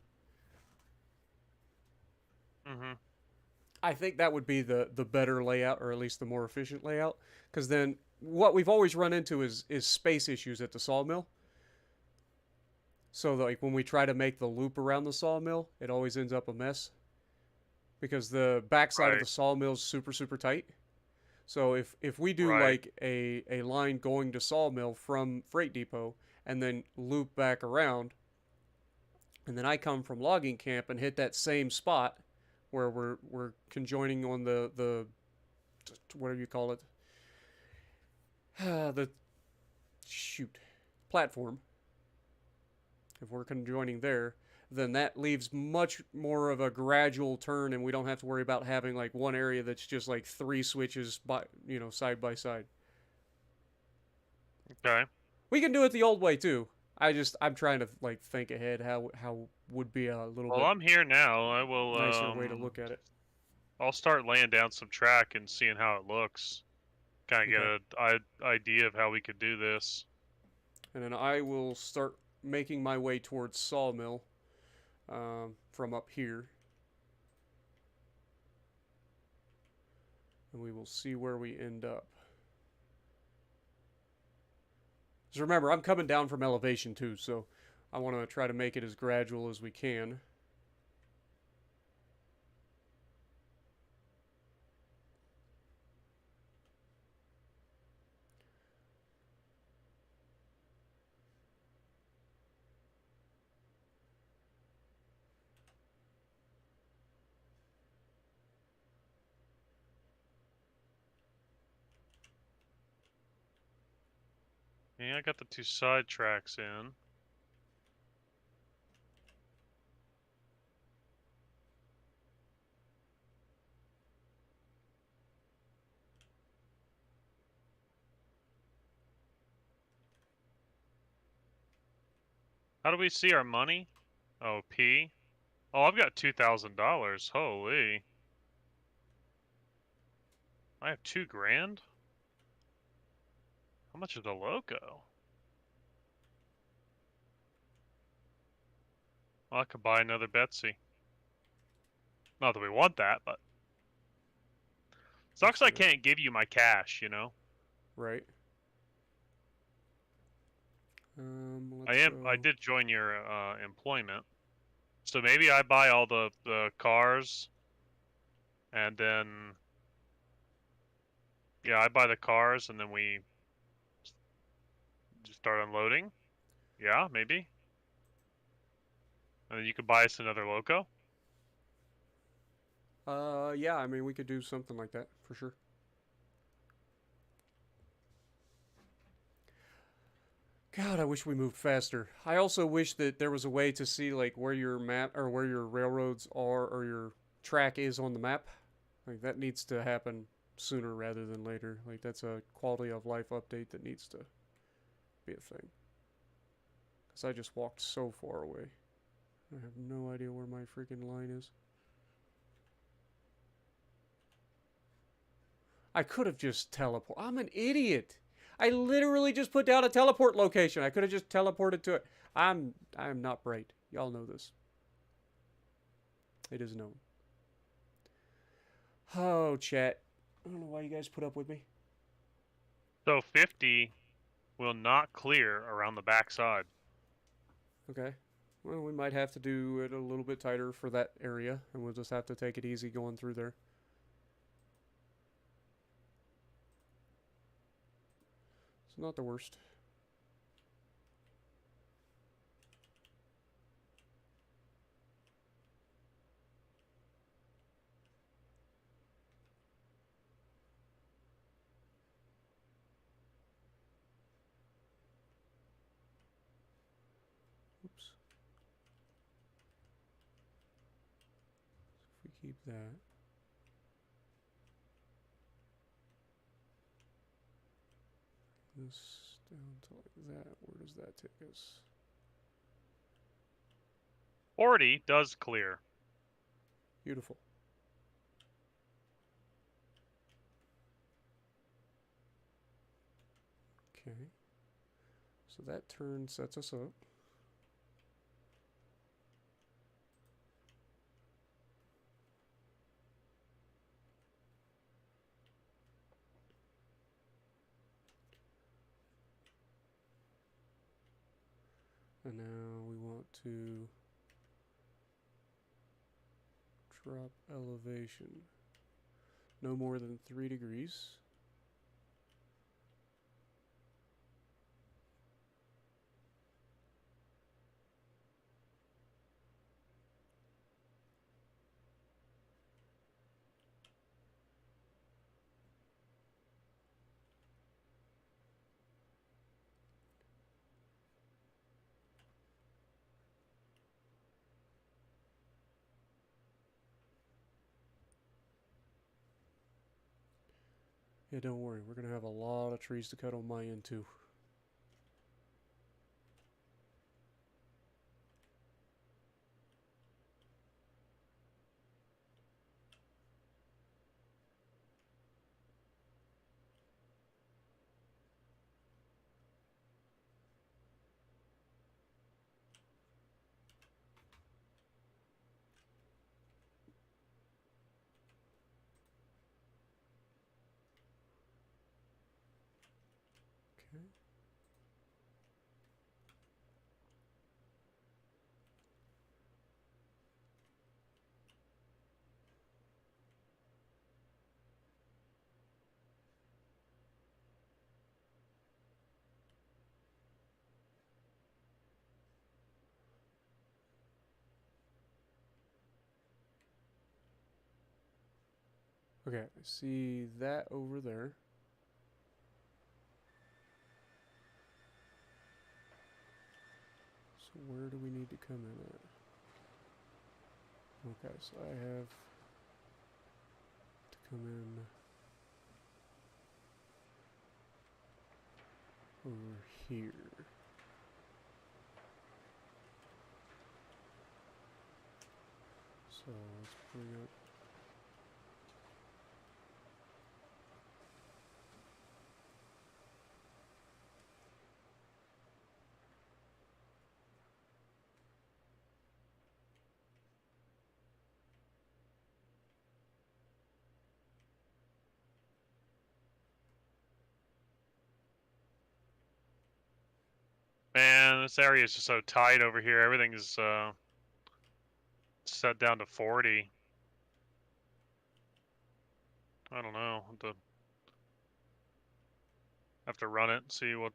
Mm-hmm. I think that would be the better layout, or at least the more efficient layout, because then what we've always run into is space issues at the sawmill. So like when we try to make the loop around the sawmill, it always ends up a mess, because the backside of the sawmill is super tight. So if we do like a line going to sawmill from freight depot and then loop back around, and then I come from logging camp and hit that same spot where we're conjoining on the whatever you call it, the platform. If we're conjoining there, then that leaves much more of a gradual turn, and we don't have to worry about having like one area that's just like three switches by, side by side. Okay. We can do it the old way too. I'm trying to like think ahead how would be a little Well, bit I'm here now. I will. nicer way to look at it. I'll start laying down some track and seeing how it looks. Kind of get an idea of how we could do this. And then I will start making my way towards sawmill from up here. And we will see where we end up. Just remember, I'm coming down from elevation too, so I want to try to make it as gradual as we can. Yeah, I got the two side tracks in. How do we see our money? Oh, P. Oh, I've got $2,000. Holy. I have 2 grand? How much is a loco? Well, I could buy another Betsy. Not that we want that, but... Sucks I can't give you my cash, you know? Right. I did join your employment. So maybe I buy all the cars, and then... Yeah, I buy the cars, and then we just start unloading. Yeah, maybe. And then you could buy us another loco. Yeah, I mean, we could do something like that, for sure. God, I wish we moved faster. I also wish that there was a way to see, like, where your map, or where your railroads are, or your track is on the map. Like, that needs to happen sooner rather than later. Like, that's a quality of life update that needs to be a thing. Because I just walked so far away. I have no idea where my freaking line is. I could have just teleported. I'm an idiot. I literally just put down a teleport location. I could have just teleported to it. I'm not bright. Y'all know this. It is known. Oh, chat. I don't know why you guys put up with me. So 50 will not clear around the backside. Okay. Well, we might have to do it a little bit tighter for that area, and we'll just have to take it easy going through there. It's not the worst. Oops. So if we keep that. This down to like that. Where does that take us? 40 does clear. Beautiful. Okay. So that turn sets us up. And now we want to drop elevation no more than 3 degrees. Yeah, don't worry. We're going to have a lot of trees to cut on my end, too. Okay. Okay, I see that over there. So where do we need to come in at? Okay, so I have to come in over here. So let's bring up this area is just so tight over here. Everything's set down to 40. I don't know. Have to run it and see what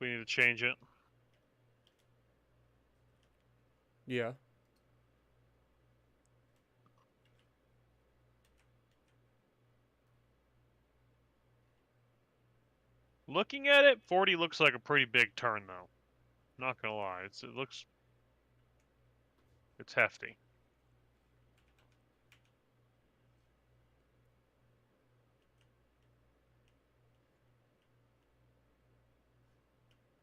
we need to change it. Yeah. Looking at it, 40 looks like a pretty big turn, though. Not gonna lie, it's hefty.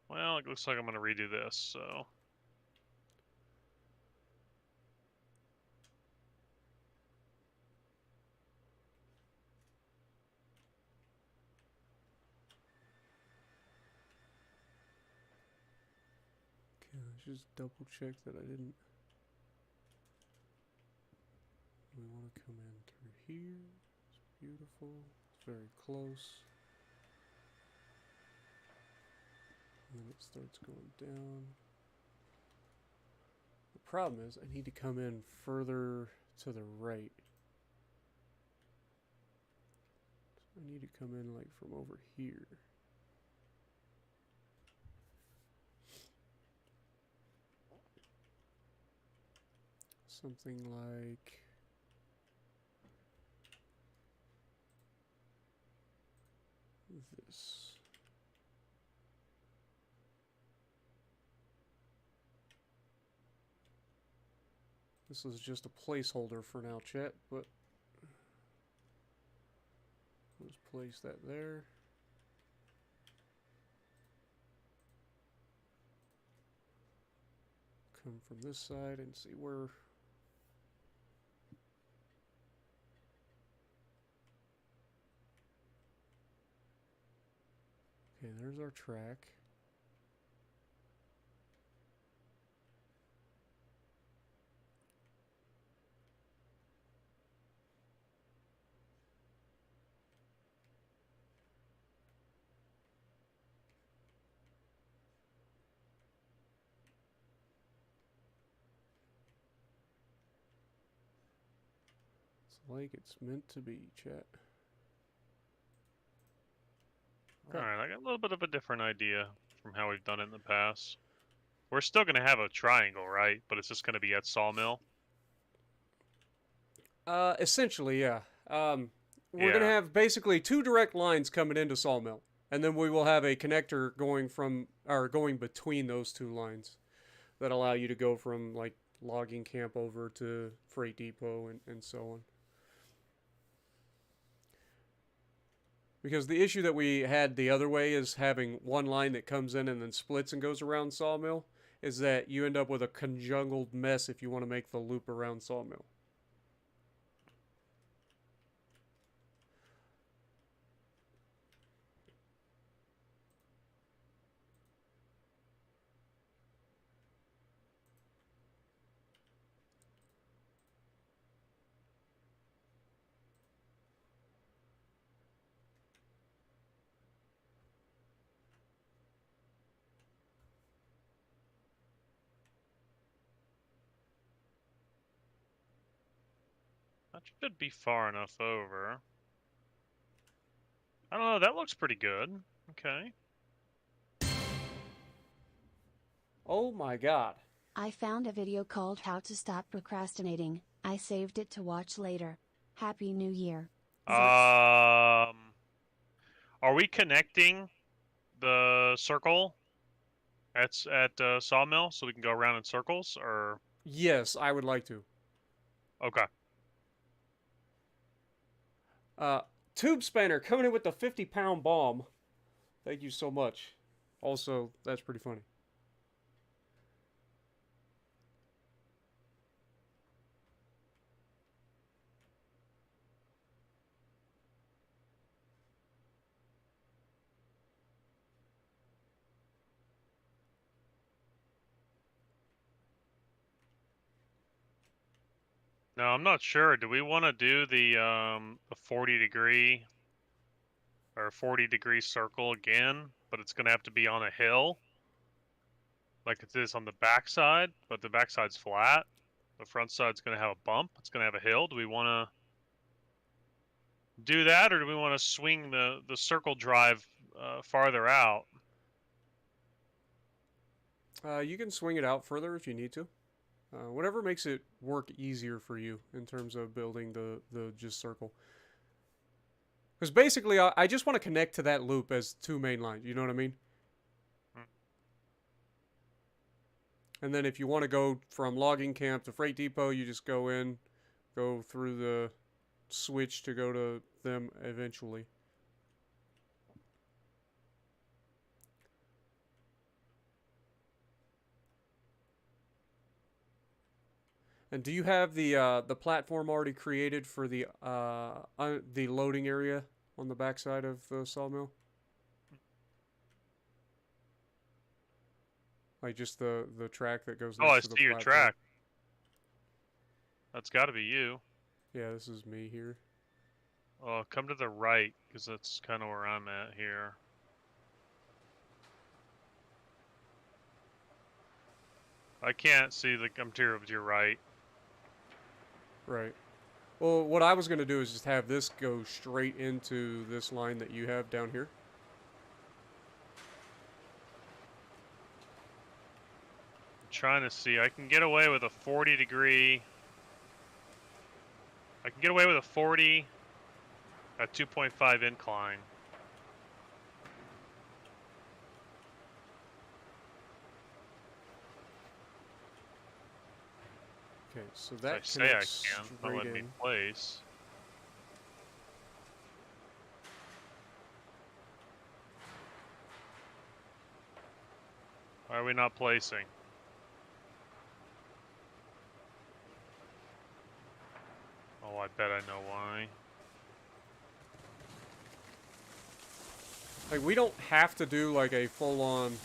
Well, it looks like I'm gonna redo this, so. Okay, let's just double check that I didn't. We want to come in through here. It's beautiful. It's very close. And then it starts going down. The problem is I need to come in further to the right. So I need to come in like from over here. Something like this. This is just a placeholder for now, chat, but let's place that there. Come from this side and see where. Okay, there's our track. It's like it's meant to be, chat. Alright, I got a little bit of a different idea from how we've done it in the past. We're still gonna have a triangle, right? But it's just gonna be at Sawmill. Essentially, yeah. We're Yeah. gonna have basically two direct lines coming into Sawmill, and then we will have a connector going between those two lines that allow you to go from like logging camp over to freight depot and so on. Because the issue that we had the other way is having one line that comes in and then splits and goes around Sawmill, is that you end up with a conjungled mess if you want to make the loop around Sawmill. That should be far enough over. I don't know, that looks pretty good. Okay. Oh my god. I found a video called How to Stop Procrastinating. I saved it to watch later. Happy New Year. Are we connecting the circle at Sawmill so we can go around in circles, or? Yes, I would like to. Okay. Tube Spanner coming in with the 50-pound bomb. Thank you so much. Also, that's pretty funny. No, I'm not sure. Do we want to do the 40-degree or 40-degree circle again? But it's gonna have to be on a hill. like it is on the backside, but the backside's flat. The front side's going to have a bump. It's going to have a hill. Do we want to do that, or do we want to swing the circle drive farther out? You can swing it out further if you need to. Whatever makes it work easier for you in terms of building the just circle. Because basically, I just want to connect to that loop as two main lines. You know what I mean? Hmm. And then if you want to go from logging camp to freight depot, you just go through the switch to go to them eventually. And do you have the platform already created for the loading area on the backside of the sawmill? Like just the track that goes Oh, I next to the see your platform? track. That's got to be you. Yeah, this is me here. Oh, come to the right, because that's kind of where I'm at here. I can't see the material to your right. Right. Well, what I was going to do is just have this go straight into this line that you have down here. I'm trying to see. I can get away with a 40-degree. I can get away with a 40 at 2.5 incline. Okay, so that I say I connects can. Not straight letting me in. place. Why are we not placing? Oh, I bet I know why. Like, we don't have to do, like, a full-on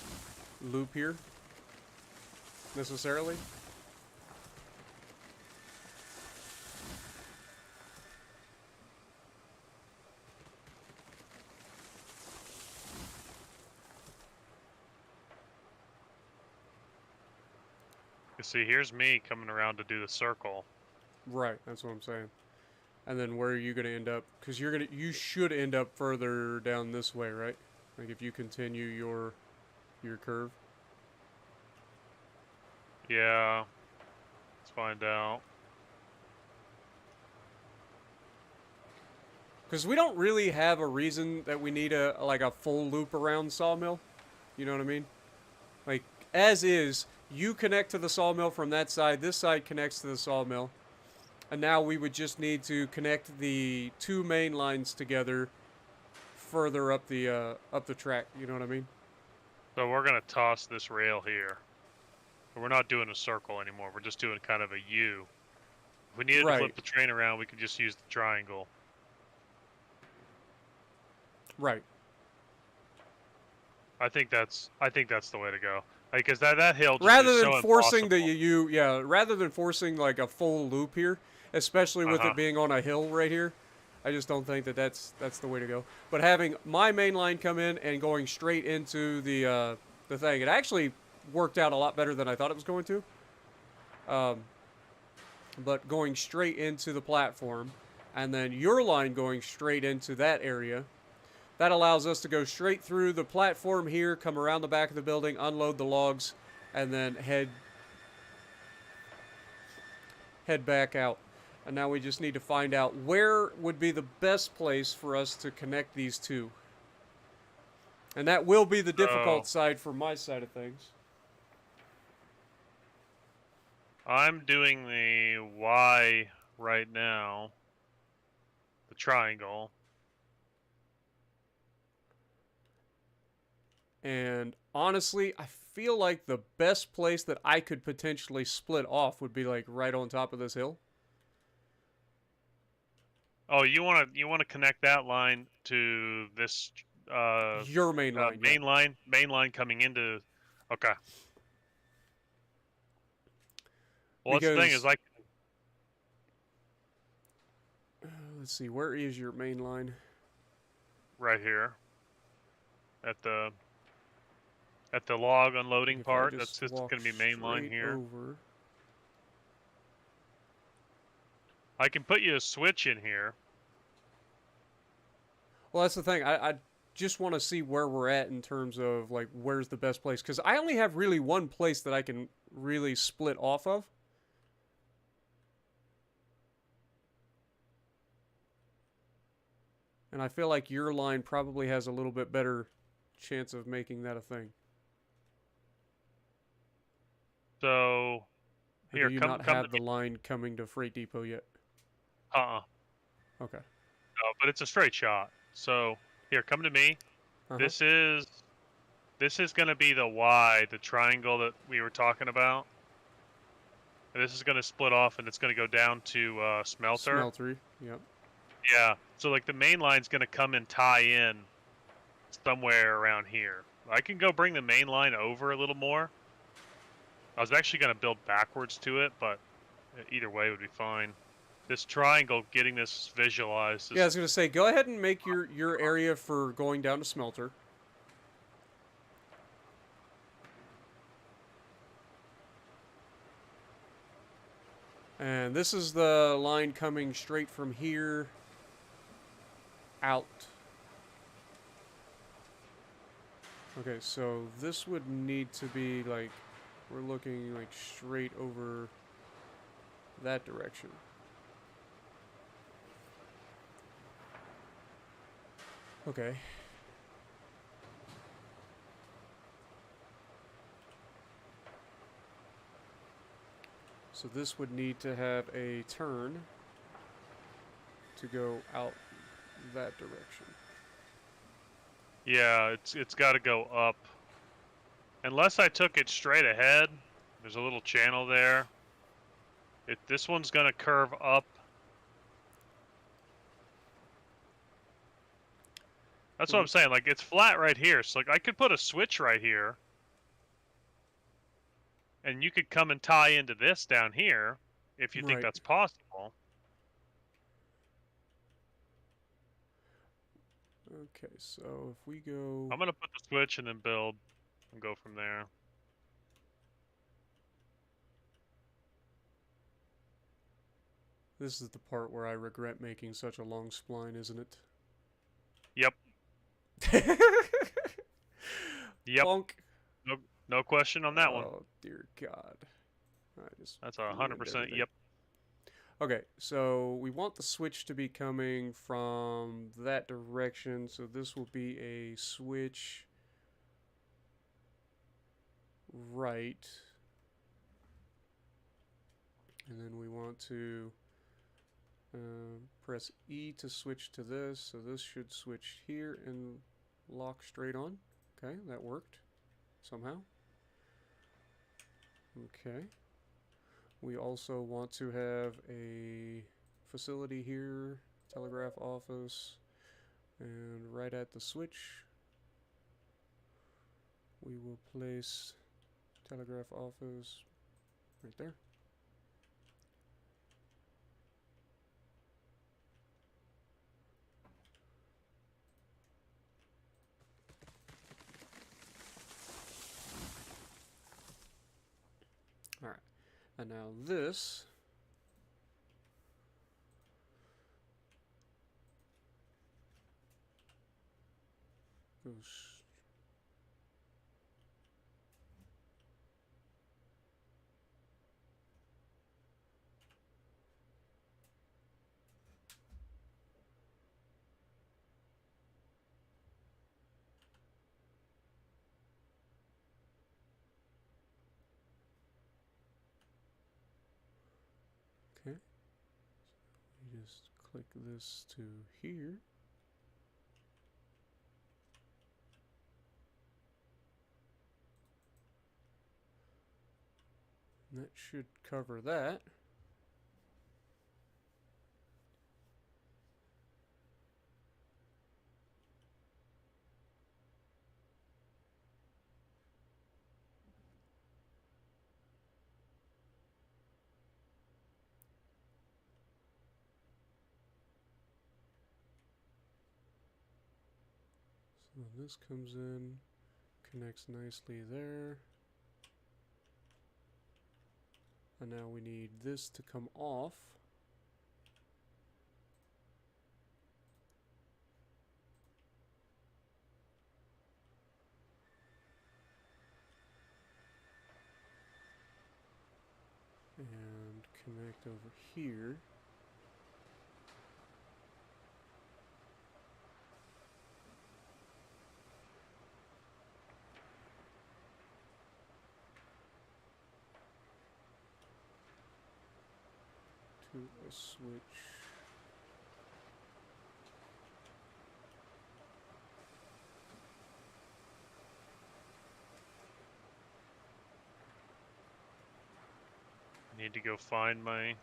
loop here, necessarily. You see, here's me coming around to do the circle. Right, that's what I'm saying. And then where are you going to end up? Because you should end up further down this way, right? Like, if you continue your curve. Yeah. Let's find out. Because we don't really have a reason that we need a full loop around Sawmill. You know what I mean? Like, as is, you connect to the sawmill from that side, this side connects to the sawmill. And now we would just need to connect the two main lines together further up the track, you know what I mean? So we're going to toss this rail here. We're not doing a circle anymore. We're just doing kind of a U. If we needed to Right. flip the train around, we could just use the triangle. Right. I think that's the way to go. Because that hill just Rather is than so forcing impossible. rather than forcing like a full loop here, especially with it being on a hill right here, I just don't think that's the way to go. But having my main line come in and going straight into the thing, it actually worked out a lot better than I thought it was going to. But going straight into the platform, and then your line going straight into that area, that allows us to go straight through the platform here, come around the back of the building, unload the logs, and then head back out. And now we just need to find out where would be the best place for us to connect these two. And that will be the difficult side for my side of things. I'm doing the Y right now. The triangle. And honestly, I feel like the best place that I could potentially split off would be like right on top of this hill. Oh, you want to connect that line to this Your main line, yeah. main line coming into. Okay. Well, that's the thing is like. Let's see, where is your main line? Right here. at the log unloading If I part. just That's walk going to be main line straight here. over. I can put you a switch in here. Well, that's the thing. I just want to see where we're at in terms of, like, where's the best place. Because I only have really one place that I can really split off of. And I feel like your line probably has a little bit better chance of making that a thing. So, Or here, do you come not to have the me. line coming to Freight Depot yet? Okay. No, but it's a straight shot. So, here, come to me. Uh-huh. This is going to be the Y, the triangle that we were talking about. And this is going to split off, and it's going to go down to smelter. Smeltery, yep. Yeah. So, like, the main line's going to come and tie in somewhere around here. I can go bring the main line over a little more. I was actually going to build backwards to it, but either way would be fine. This triangle, getting this visualized. Yeah, I was going to say, go ahead and make your area for going down to smelter. And this is the line coming straight from here out. Okay, so this would need to be, like, we're looking, like, straight over that direction. Okay. So this would need to have a turn to go out that direction. Yeah, it's got to go up. Unless I took it straight ahead, there's a little channel there. This one's gonna curve up. That's what I'm saying. Like, it's flat right here, so like I could put a switch right here, and you could come and tie into this down here if you think that's possible. Okay, so if we go... I'm gonna put the switch and then build and go from there. This is the part where I regret making such a long spline, isn't it? Yep. Yep. Bonk. No question on that one. Oh, dear God. That's 100% yep. Okay, so we want the switch to be coming from that direction, so this will be a switch right. And then we want to press E to switch to this, so this should switch here and lock straight on. Okay, that worked somehow. Okay. We also want to have a facility here, telegraph office, and right at the switch, we will place telegraph office right there. Alright, and now this goes okay. You just click this to here. And that should cover that. So this comes in, connects nicely there. And now we need this to come off. And connect over here. To a switch. Need to go find my...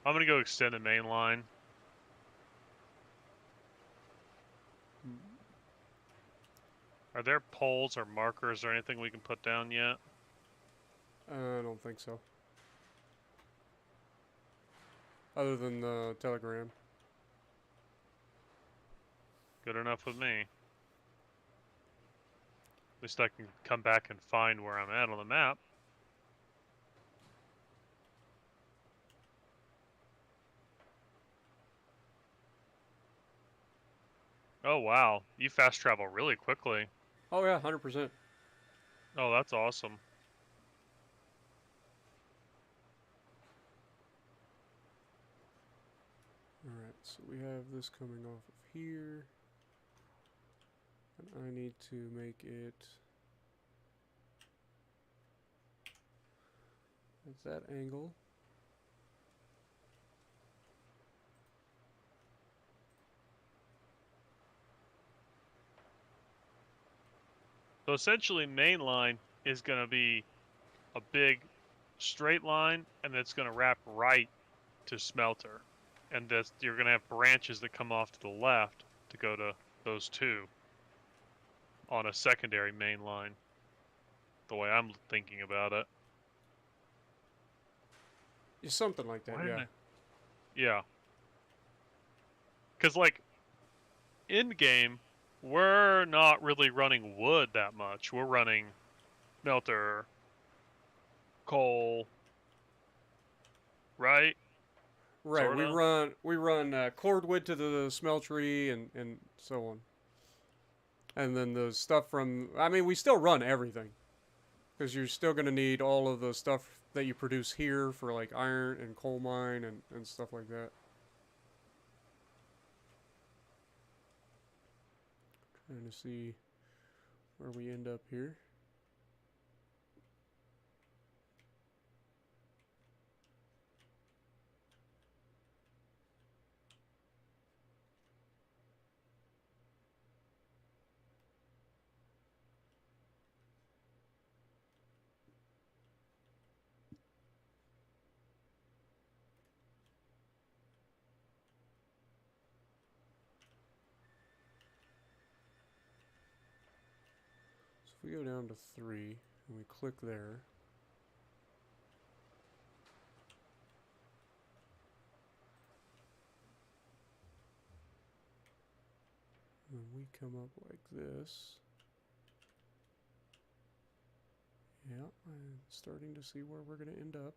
I'm gonna go extend the main line. Are there poles or markers or anything we can put down yet? I don't think so. Other than the telegram. Good enough with me. At least I can come back and find where I'm at on the map. Oh wow, you fast travel really quickly. Oh yeah, 100%. Oh, that's awesome. Alright, so we have this coming off of here. And I need to make it at that angle. So essentially, main line is going to be a big straight line, and it's going to wrap right to smelter. And this, you're going to have branches that come off to the left to go to those two on a secondary main line, the way I'm thinking about it. It's something like that, yeah. Yeah. Because, like, in-game, we're not really running wood that much. We're running smelter, coal, right? Right, Sorta. we run cordwood to the smeltery and so on. And then the stuff from, I mean, we still run everything. Because you're still going to need all of the stuff that you produce here for like iron and coal mine and stuff like that. Trying to see where we end up here. So if we go down to 3 and we click there. And we come up like this. Yeah, I'm starting to see where we're going to end up.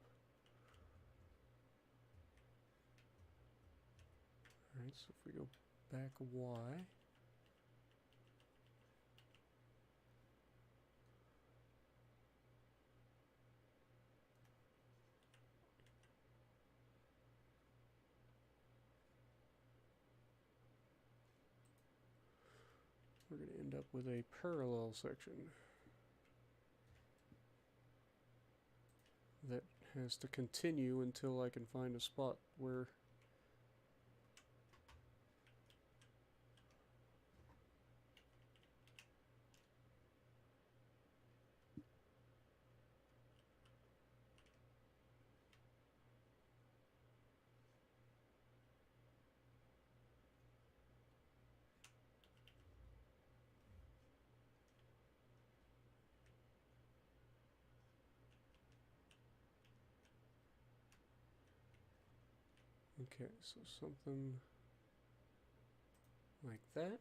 Alright, so if we go back Y. We're going to end up with a parallel section that has to continue until I can find a spot where okay, so something like that.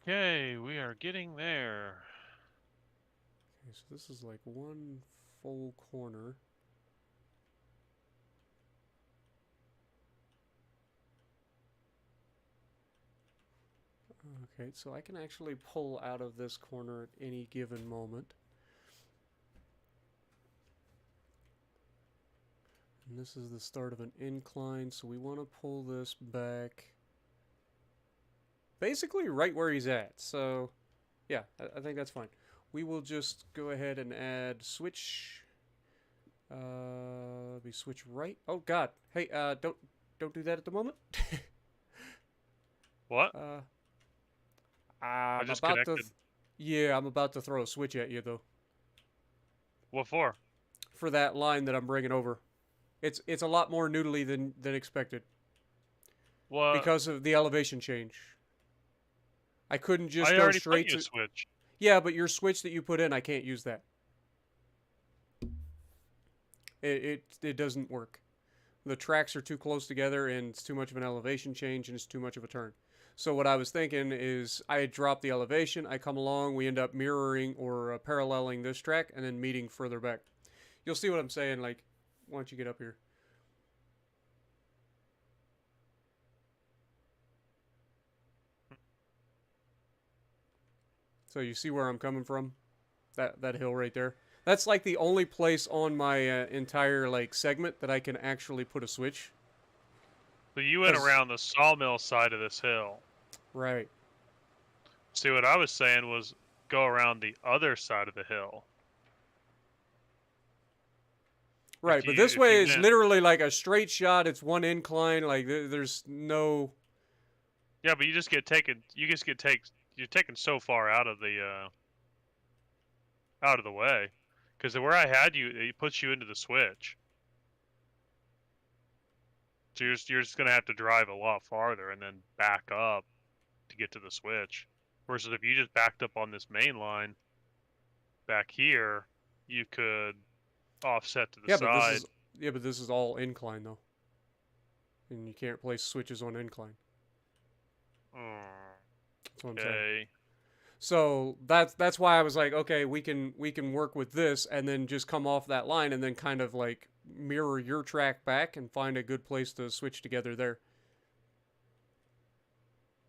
Okay, we are getting there. Okay, so this is like one full corner. Okay, so I can actually pull out of this corner at any given moment. And this is the start of an incline, so we want to pull this back basically right where he's at. So, yeah, I think that's fine. We will just go ahead and add switch. We switch right. Oh God! Hey, don't do that at the moment. What? I I'm just about to. connected. Yeah, I'm about to throw a switch at you though. What for? For that line that I'm bringing over. It's a lot more noodly than expected What? because of the elevation change. I couldn't just I go already put straight you a to. switch. Yeah, but your switch that you put in, I can't use that. It doesn't work. The tracks are too close together, and it's too much of an elevation change, and it's too much of a turn. So what I was thinking is I drop the elevation, I come along, we end up mirroring or paralleling this track, and then meeting further back. You'll see what I'm saying, like, once you get up here. So you see where I'm coming from? That hill right there. That's like the only place on my entire like segment that I can actually put a switch. So you went around the sawmill side of this hill. Right. See, what I was saying was go around the other side of the hill. Right, but this way is literally like a straight shot. It's one incline. Like there's no. Yeah, but you just get taken. You just get You're taken so far out of the way, because where I had you, it puts you into the switch. So you're just gonna have to drive a lot farther and then back up to get to the switch. Versus if you just backed up on this main line back here, you could offset to the Yeah, but this side. is but this is all incline though, and you can't place switches on incline. That's what I'm saying. So that's why I was like, okay, we can work with this and then just come off that line and then kind of like mirror your track back and find a good place to switch together there.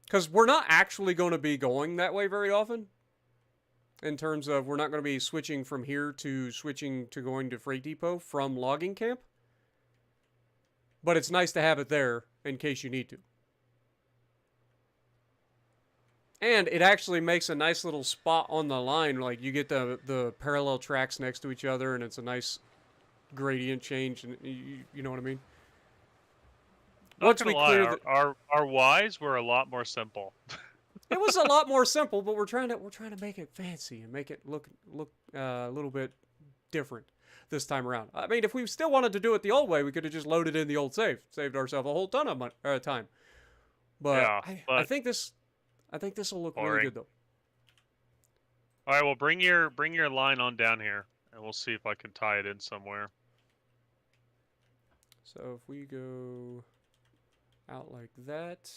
Because we're not actually going to be going that way very often. In terms of we're not going to be switching from here to switching to going to freight depot from logging camp. But it's nice to have it there in case you need to. And it actually makes a nice little spot on the line. Like you get the parallel tracks next to each other, and it's a nice gradient change. And you know what I mean. Not gonna lie, our Ys were a lot more simple. It was a lot more simple, but we're trying to make it fancy and make it look a little bit different this time around. I mean, if we still wanted to do it the old way, we could have just loaded in the old save, saved ourselves a whole ton of time. But, yeah, I think this will look really good though. All right, well bring your line on down here, and we'll see if I can tie it in somewhere. So if we go out like that.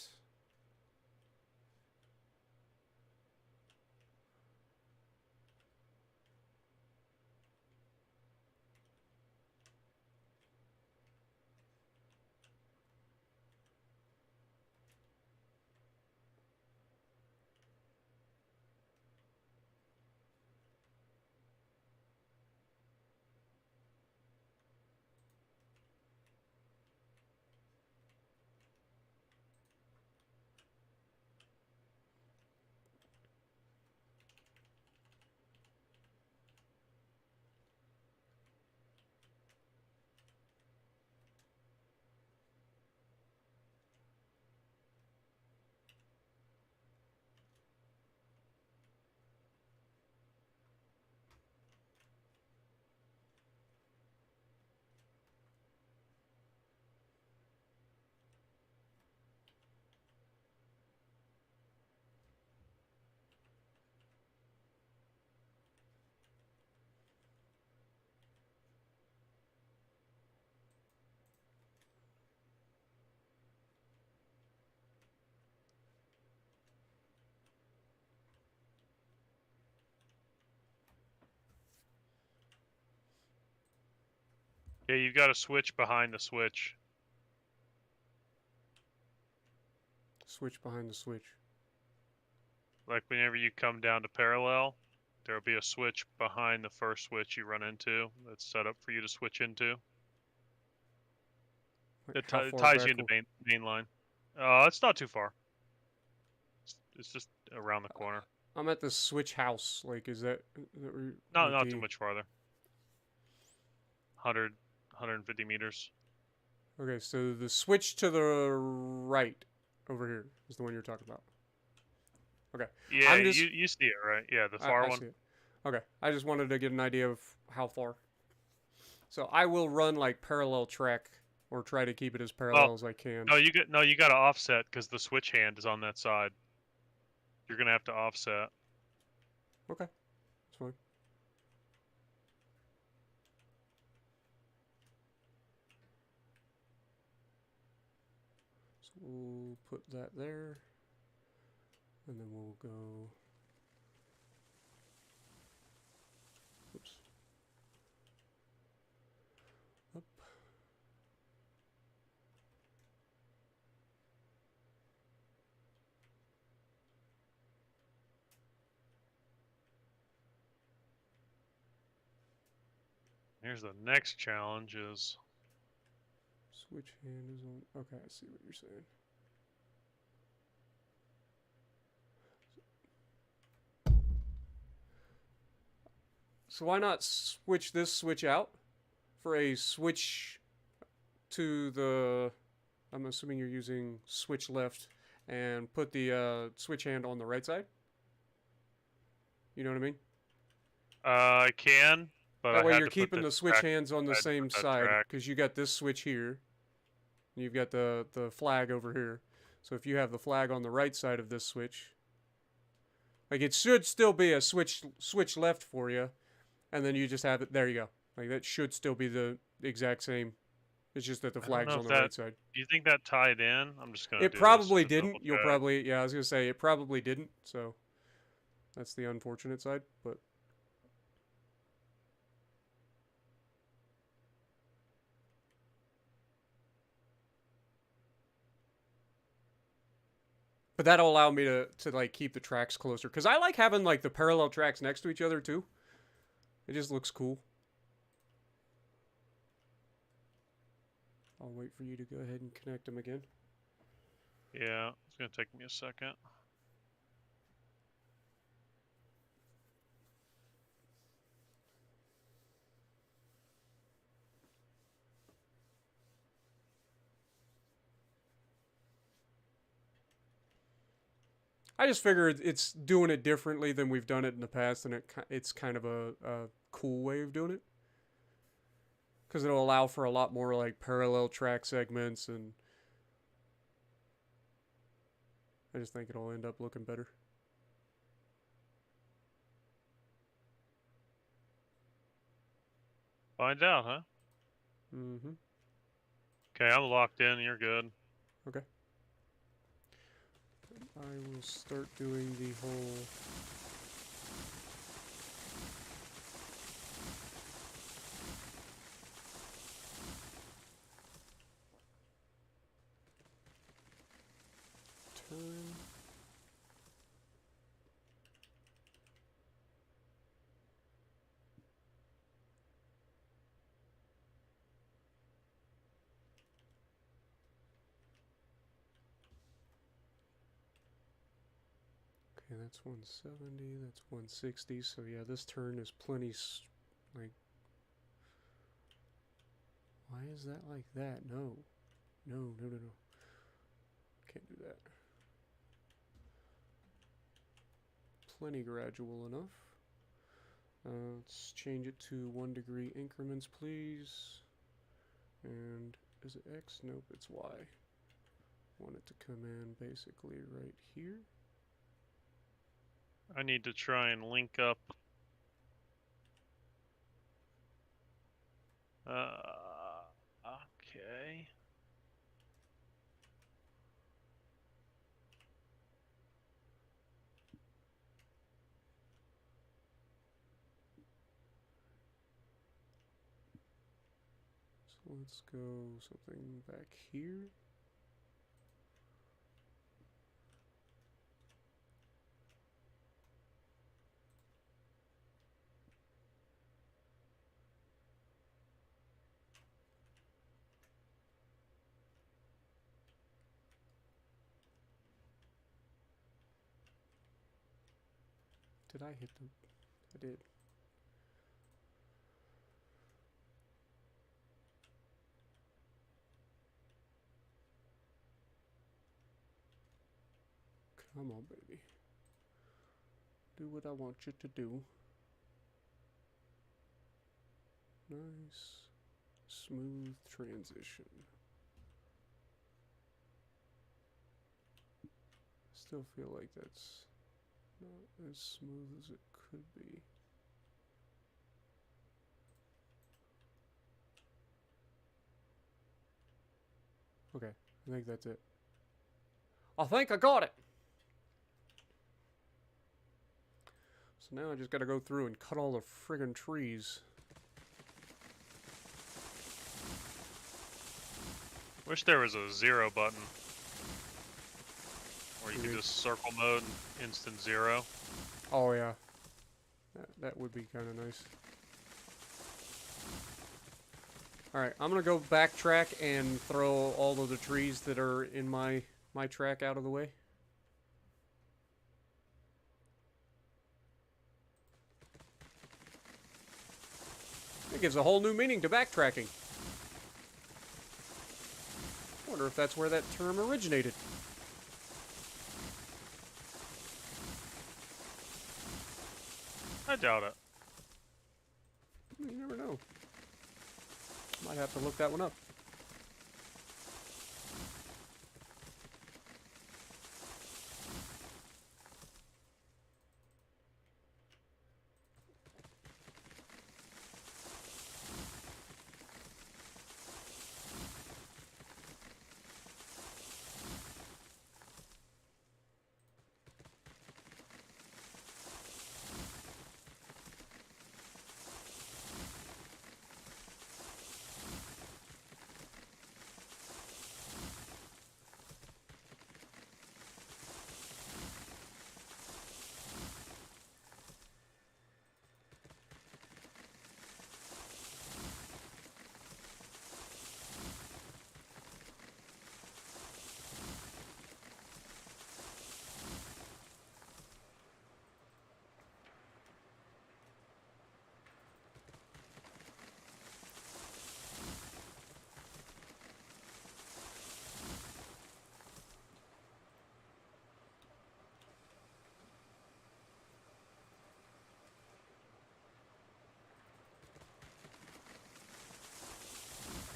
Yeah, you've got a switch behind the switch. Switch behind the switch. Like whenever you come down to parallel, there'll be a switch behind the first switch you run into that's set up for you to switch into. Like, It, how it far ties back? you into main line. It's not too far. It's just around the corner. I'm at the switch house. Like, is that No, like not too much farther. 100, 150 meters. Okay, so the switch to the right over here is the one you're talking about. Okay. Yeah, I'm just, you see it, right? Yeah, the far I one. see it. Okay, I just wanted to get an idea of how far. So I will run like parallel track, or try to keep it as parallel as I can. No, you got to offset because the switch hand is on that side. You're gonna have to offset. Okay, that's fine. So we'll put that there, and then we'll go. Oops. Up. Here's the next challenge is Switch hand is on. Okay, I see what you're saying. So why not switch this switch out for a switch to the. I'm assuming you're using switch left, and put the switch hand on the right side? You know what I mean? I can, but That I way had you're to put keeping the the switch track. hands on I the had to same put that side, track. because you got this switch here, and you've got the flag over here. So if you have the flag on the right side of this switch, like, it should still be a switch left for you, and then you just have it. There you go. Like, that should still be the exact same. It's just that the I don't flag's know on if the that. right side. Do you think that tied in? I'm just gonna It do this probably to double didn't. You'll check. probably, yeah, I was gonna say it probably didn't. So that's the unfortunate side. But that'll allow me to like keep the tracks closer, because I like having like the parallel tracks next to each other too. It just looks cool. I'll wait for you to go ahead and connect them again. Yeah, it's gonna take me a second. I just figured it's doing it differently than we've done it in the past, and it's kind of a cool way of doing it, because it'll allow for a lot more like parallel track segments, and I just think it'll end up looking better. Find out, huh? Mm-hmm. Okay, I'm locked in. You're good. Okay. I will start doing the whole. Turn. Okay, that's 170, that's 160, so yeah, this turn is plenty, like... Why is that like that? No. No. Can't do that. Plenty gradual enough. Let's change it to 1 degree increments, please. And is it X? Nope, it's Y. Want it to come in basically right here. I need to try and link up. Okay. So let's go something back here. Did I hit them? I did. Come on, baby. Do what I want you to do. Nice, smooth transition. Still feel like that's not as smooth as it could be. Okay, I think that's it. I think I got it! So now I just gotta go through and cut all the friggin' trees. Wish there was a 0 button. Or you could just circle mode and instant 0. Oh yeah. That would be kinda nice. Alright, I'm gonna go backtrack and throw all of the trees that are in my track out of the way. It gives a whole new meaning to backtracking. I wonder if that's where that term originated. I doubt it. You never know. Might have to look that one up.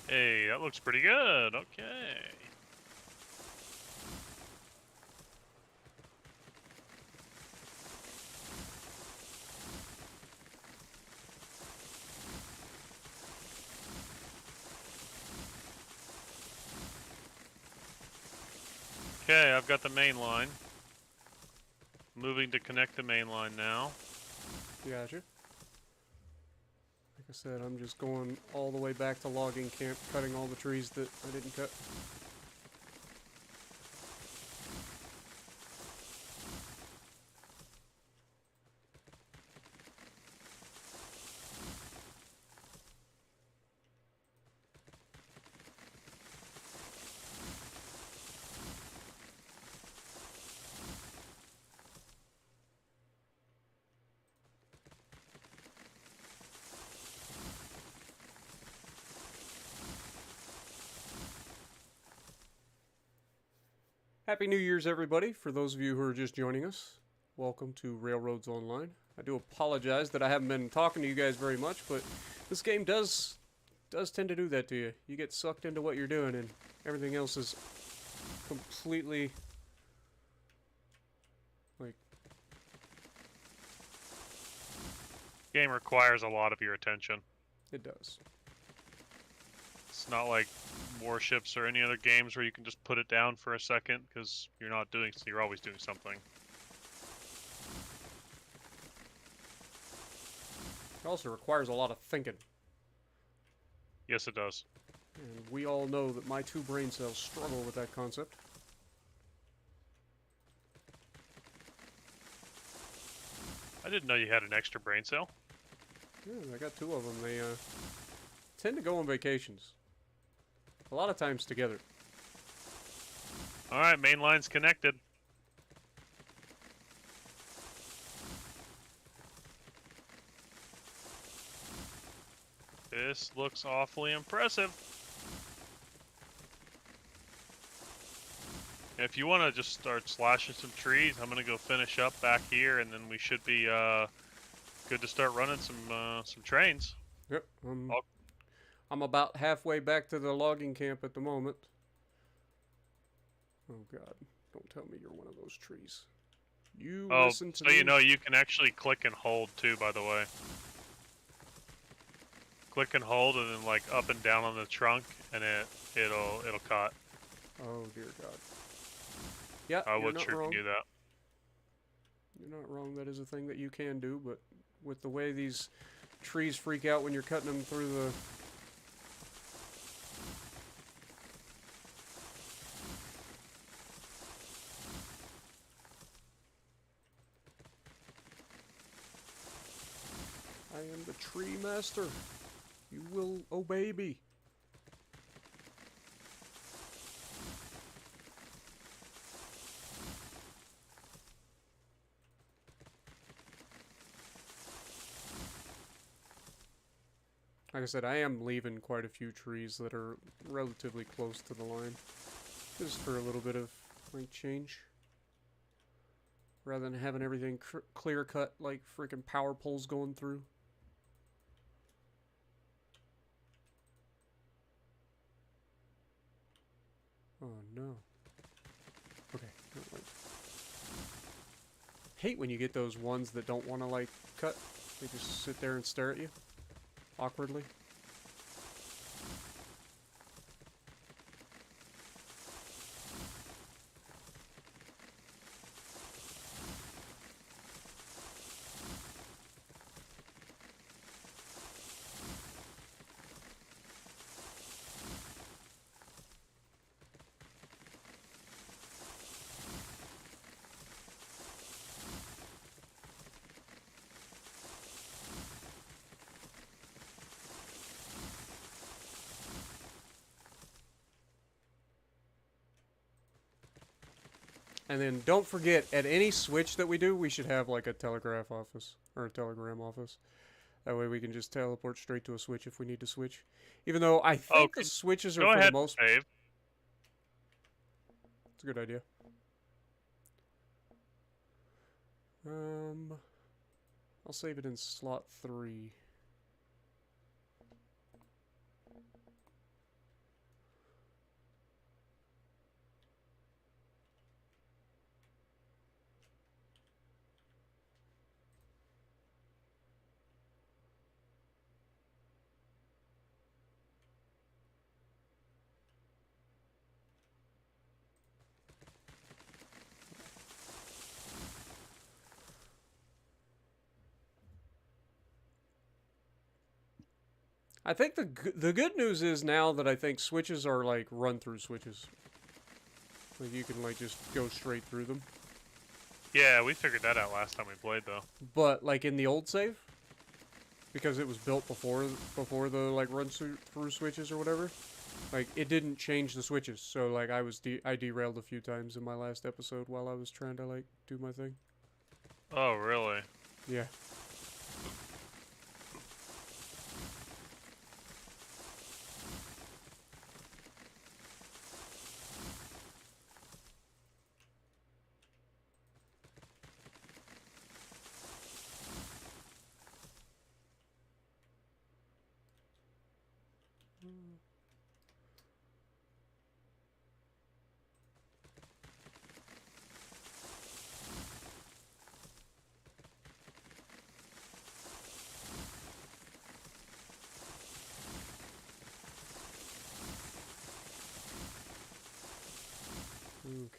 Hey, that looks pretty good. Okay. Okay, I've got the main line. Moving to connect the main line now. Gotcha. Like I said, I'm just going all the way back to logging camp, cutting all the trees that I didn't cut. Happy New Year's, everybody. For those of you who are just joining us, welcome to Railroads Online. I do apologize that I haven't been talking to you guys very much, but this game does tend to do that to you. You get sucked into what you're doing, and everything else is completely, like... Game requires a lot of your attention. It does. It's not like Warships or any other games where you can just put it down for a second because you're not doing, you're always doing something. It also requires a lot of thinking. Yes, it does. And we all know that my 2 brain cells struggle with that concept. I didn't know you had an extra brain cell. Yeah, I got 2 of them. They tend to go on vacations. A lot of times together. Alright, main line's connected. This looks awfully impressive. If you want to just start slashing some trees, I'm going to go finish up back here, and then we should be good to start running some trains. Yep. I'm about halfway back to the logging camp at the moment. Oh God! Don't tell me you're one of those trees. You listen to so me. you know you can actually click and hold too, by the way. Click and hold, and then like up and down on the trunk, and it'll cut. Oh dear God. Yeah, I you're would not sure wrong. do that. You're not wrong. That is a thing that you can do, but with the way these trees freak out when you're cutting them through the... I am the tree master. You will obey me. Like I said, I am leaving quite a few trees that are relatively close to the line. Just for a little bit of, like, change. Rather than having everything clear cut like freaking power poles going through. Oh no. Okay. Hate when you get those ones that don't want to like cut. They just sit there and stare at you. Awkwardly. And then don't forget, at any switch that we do, we should have like a telegraph office. Or a telegram office. That way we can just teleport straight to a switch if we need to switch. Even though I think the switches are Go for the ahead most... and save. It's a good idea. I'll save it in slot 3. I think the good news is now that I think switches are like run-through switches. Like you can like just go straight through them. Yeah, we figured that out last time we played, though. But like in the old save, because it was built before the like run-through switches or whatever, like it didn't change the switches. So like I derailed a few times in my last episode while I was trying to like do my thing. Oh, really? Yeah.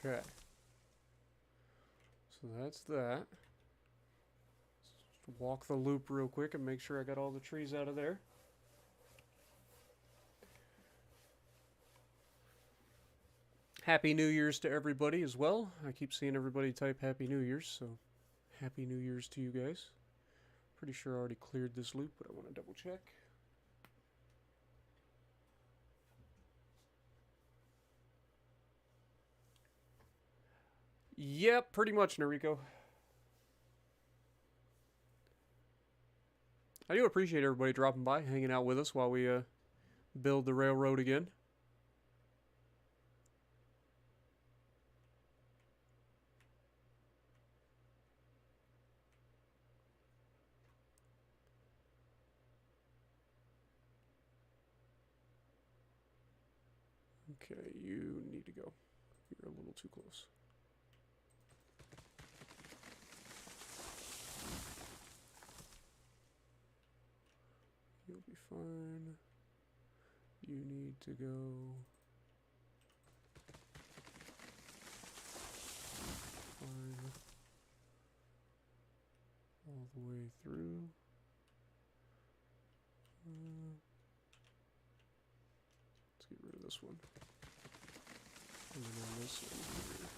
Okay. So that's that. Just walk the loop real quick and make sure I got all the trees out of there. Happy New Year's to everybody as well. I keep seeing everybody type Happy New Year's, so Happy New Year's to you guys. Pretty sure I already cleared this loop, but I want to double check. Yep, pretty much, Noriko. I do appreciate everybody dropping by, hanging out with us while we build the railroad again. Okay, you need to go. You're a little too close. You'll be fine. You need to go. Fine. All the way through. Let's get rid of this one. And then on this one here.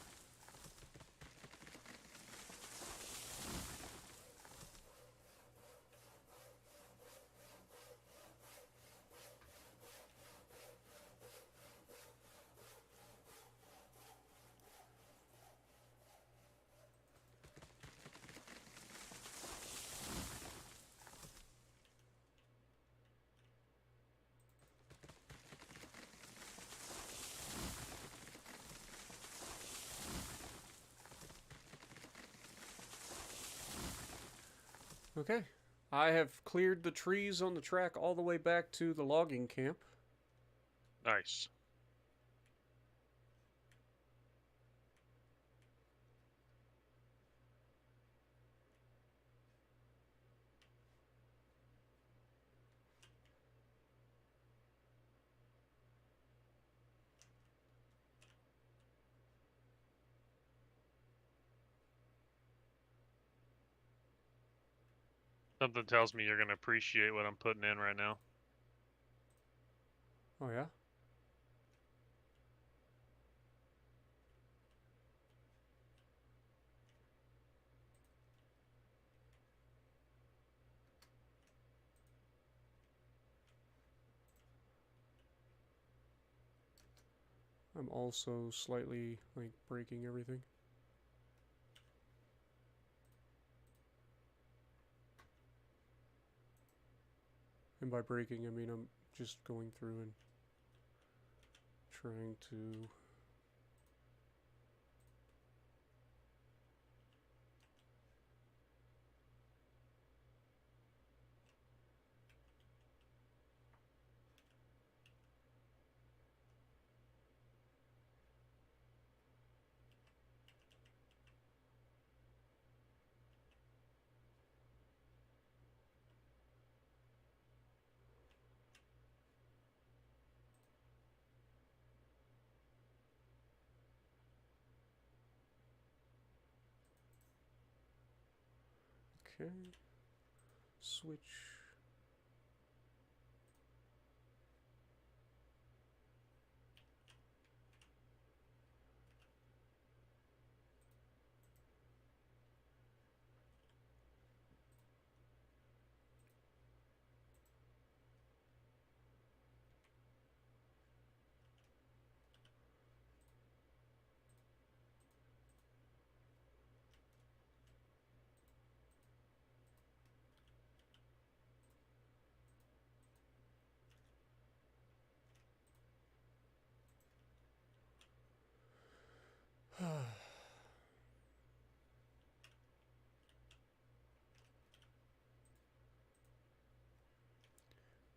Okay, I have cleared the trees on the track all the way back to the logging camp. Nice. Something tells me you're going to appreciate what I'm putting in right now. Oh yeah? I'm also slightly, like, breaking everything. And by breaking, I mean I'm just going through and trying to... Okay. Switch.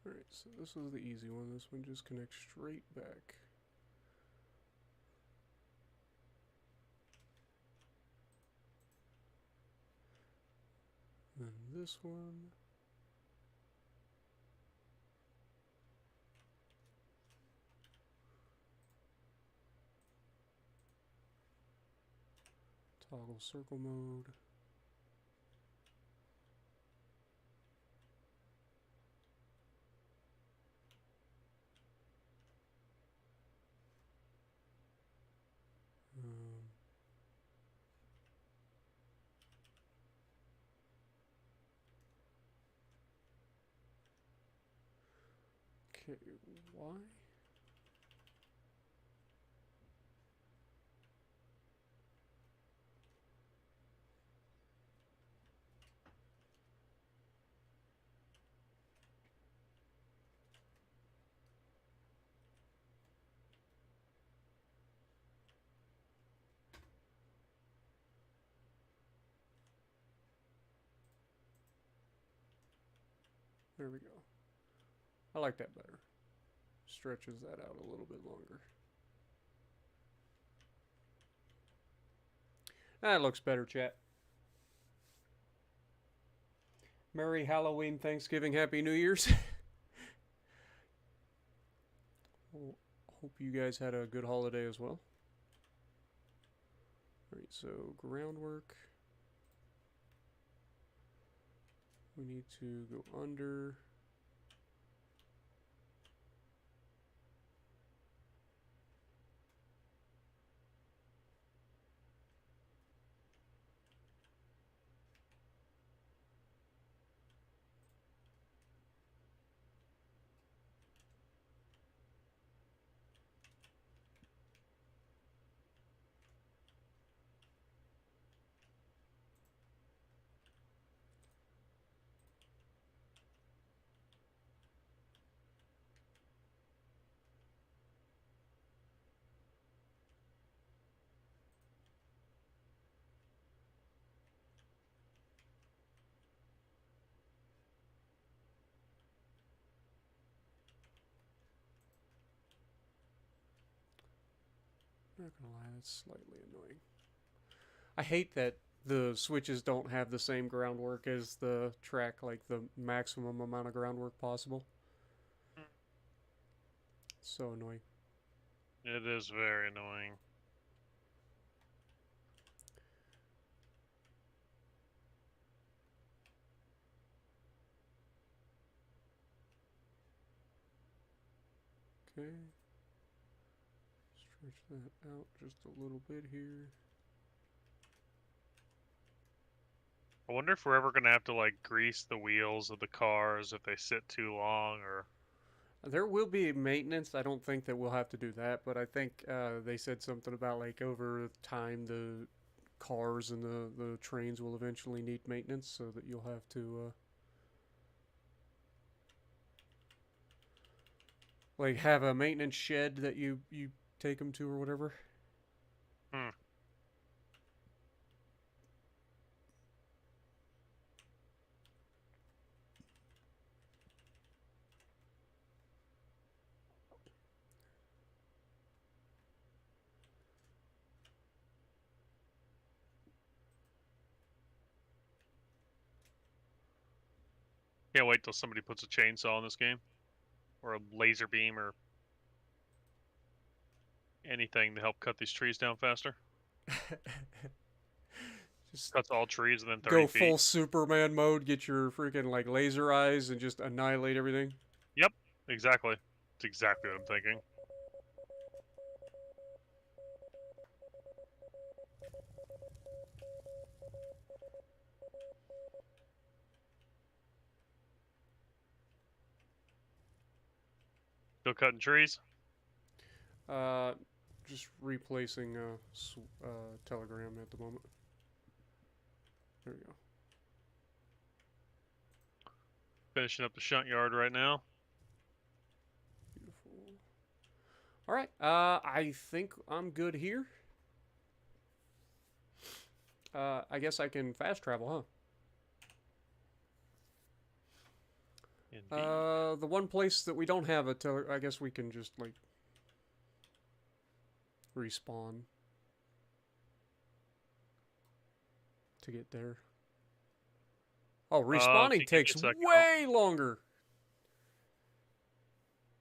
Alright, so this is the easy one. This one just connects straight back. Then this one. Toggle circle mode. Okay, why? There we go. I like that better. Stretches that out a little bit longer. That looks better, chat. Merry Halloween, Thanksgiving, Happy New Year's. Well, hope you guys had a good holiday as well. Alright, so groundwork. We need to go under. Not gonna lie, that's slightly annoying. I hate that the switches don't have the same groundwork as the track, like the maximum amount of groundwork possible. So annoying. It is very annoying. Okay. Stretch that out just a little bit here. I wonder if we're ever gonna have to like grease the wheels of the cars if they sit too long, or There will be maintenance. I don't think that we'll have to do that, but I think they said something about like over time the cars and the trains will eventually need maintenance, so that you'll have to like have a maintenance shed that you take them to or whatever. hmm. Can't wait till somebody puts a chainsaw in this game, or a laser beam, or anything to help cut these trees down faster. Just Cuts all trees within 30 go feet. full Superman mode, get your freaking like laser eyes, and just annihilate everything. Yep, exactly. It's exactly what I'm thinking. Still cutting trees? Uh, just replacing telegram at the moment. There we go. Finishing up the shunt yard right now. Beautiful. All right. I think I'm good here. I guess I can fast travel, huh? Indeed. The one place that we don't have a I guess we can just like respawn to get there. Oh, respawning takes way longer.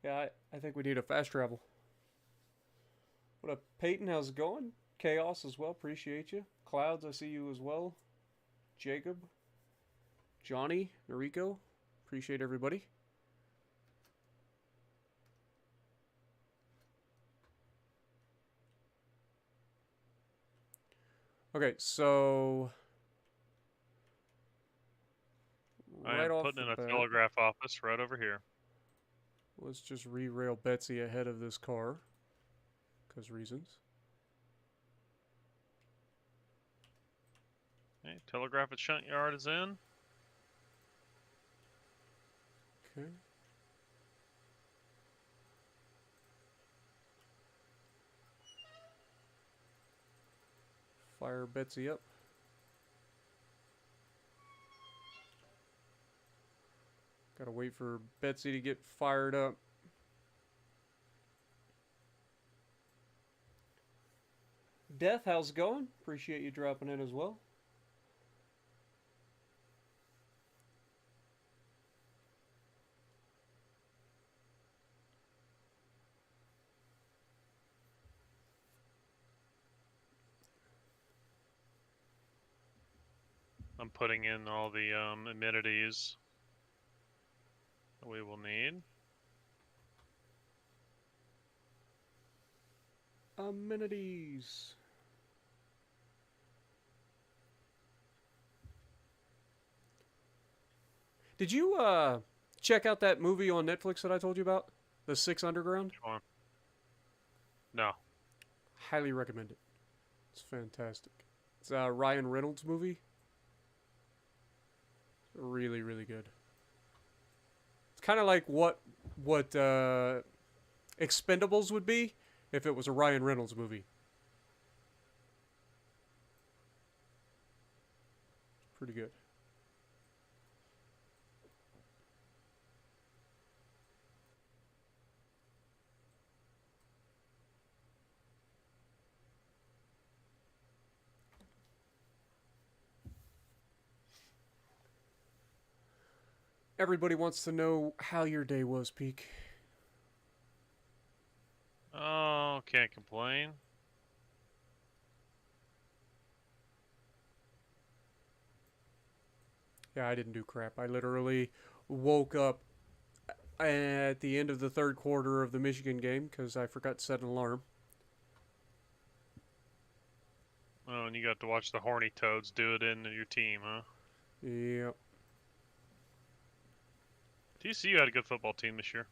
Yeah, I think we need a fast travel. What up, Peyton? How's it going? Chaos as well. Appreciate you. Clouds, I see you as well. Jacob, Johnny, Noriko. Appreciate everybody. Okay, so I right am off putting the in a bat, telegraph office right over here. Let's just re-rail Betsy ahead of this car. Because reasons. Okay, telegraph at shunt yard is in. Okay. Fire Betsy up. Gotta wait for Betsy to get fired up. Death, how's it going? Appreciate you dropping in as well. I'm putting in all the amenities that we will need. Amenities. Did you check out that movie on Netflix that I told you about? The Six Underground? Which one? No. Highly recommend it. It's fantastic. It's a Ryan Reynolds movie. Really, really good. It's kind of like what Expendables would be if it was a Ryan Reynolds movie. Pretty good. Everybody wants to know how your day was, Peak. Oh, can't complain. Yeah, I didn't do crap. I literally woke up at the end of the third quarter of the Michigan game because I forgot to set an alarm. Oh, and you got to watch the Horny Toads do it in your team, huh? Yep. TCU had a good football team this year.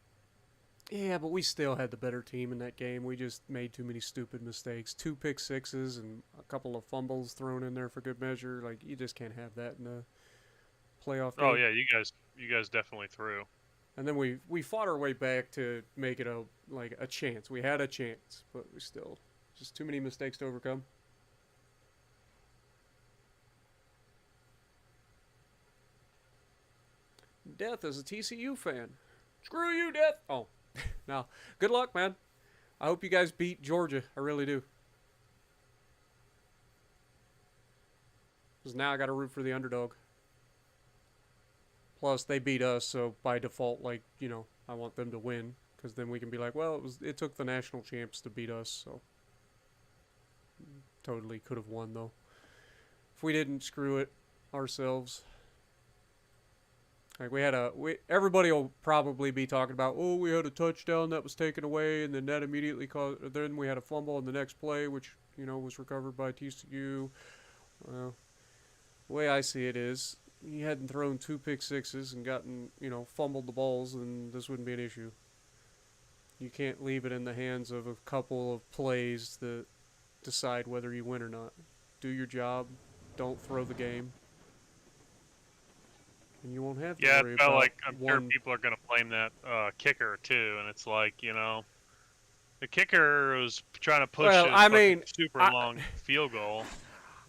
Yeah, but we still had the better team in that game. We just made too many stupid mistakes. 2 pick sixes and a couple of fumbles thrown in there for good measure. Like, you just can't have that in a playoff game. Oh yeah, you guys definitely threw. And then we fought our way back to make it a chance. We had a chance, but we still just too many mistakes to overcome. Death is a TCU fan. Screw you, Death. Oh, now good luck, man. I hope you guys beat Georgia. I really do. Because now I got to root for the underdog. Plus, they beat us, so by default, like, you know, I want them to win. Because then we can be like, well, it took the national champs to beat us, so. Totally could have won, though. If we didn't, screw it ourselves. Like, everybody will probably be talking about, oh, we had a touchdown that was taken away, and then that immediately caused, then we had a fumble in the next play, which, you know, was recovered by TCU. Well, the way I see it is, he hadn't thrown 2 pick sixes and gotten, you know, fumbled the balls, then this wouldn't be an issue. You can't leave it in the hands of a couple of plays that decide whether you win or not. Do your job. Don't throw the game. And you won't have to worry it felt about like I'm sure people are going to blame that kicker too, and it's like, you know, the kicker was trying to push a super long field goal.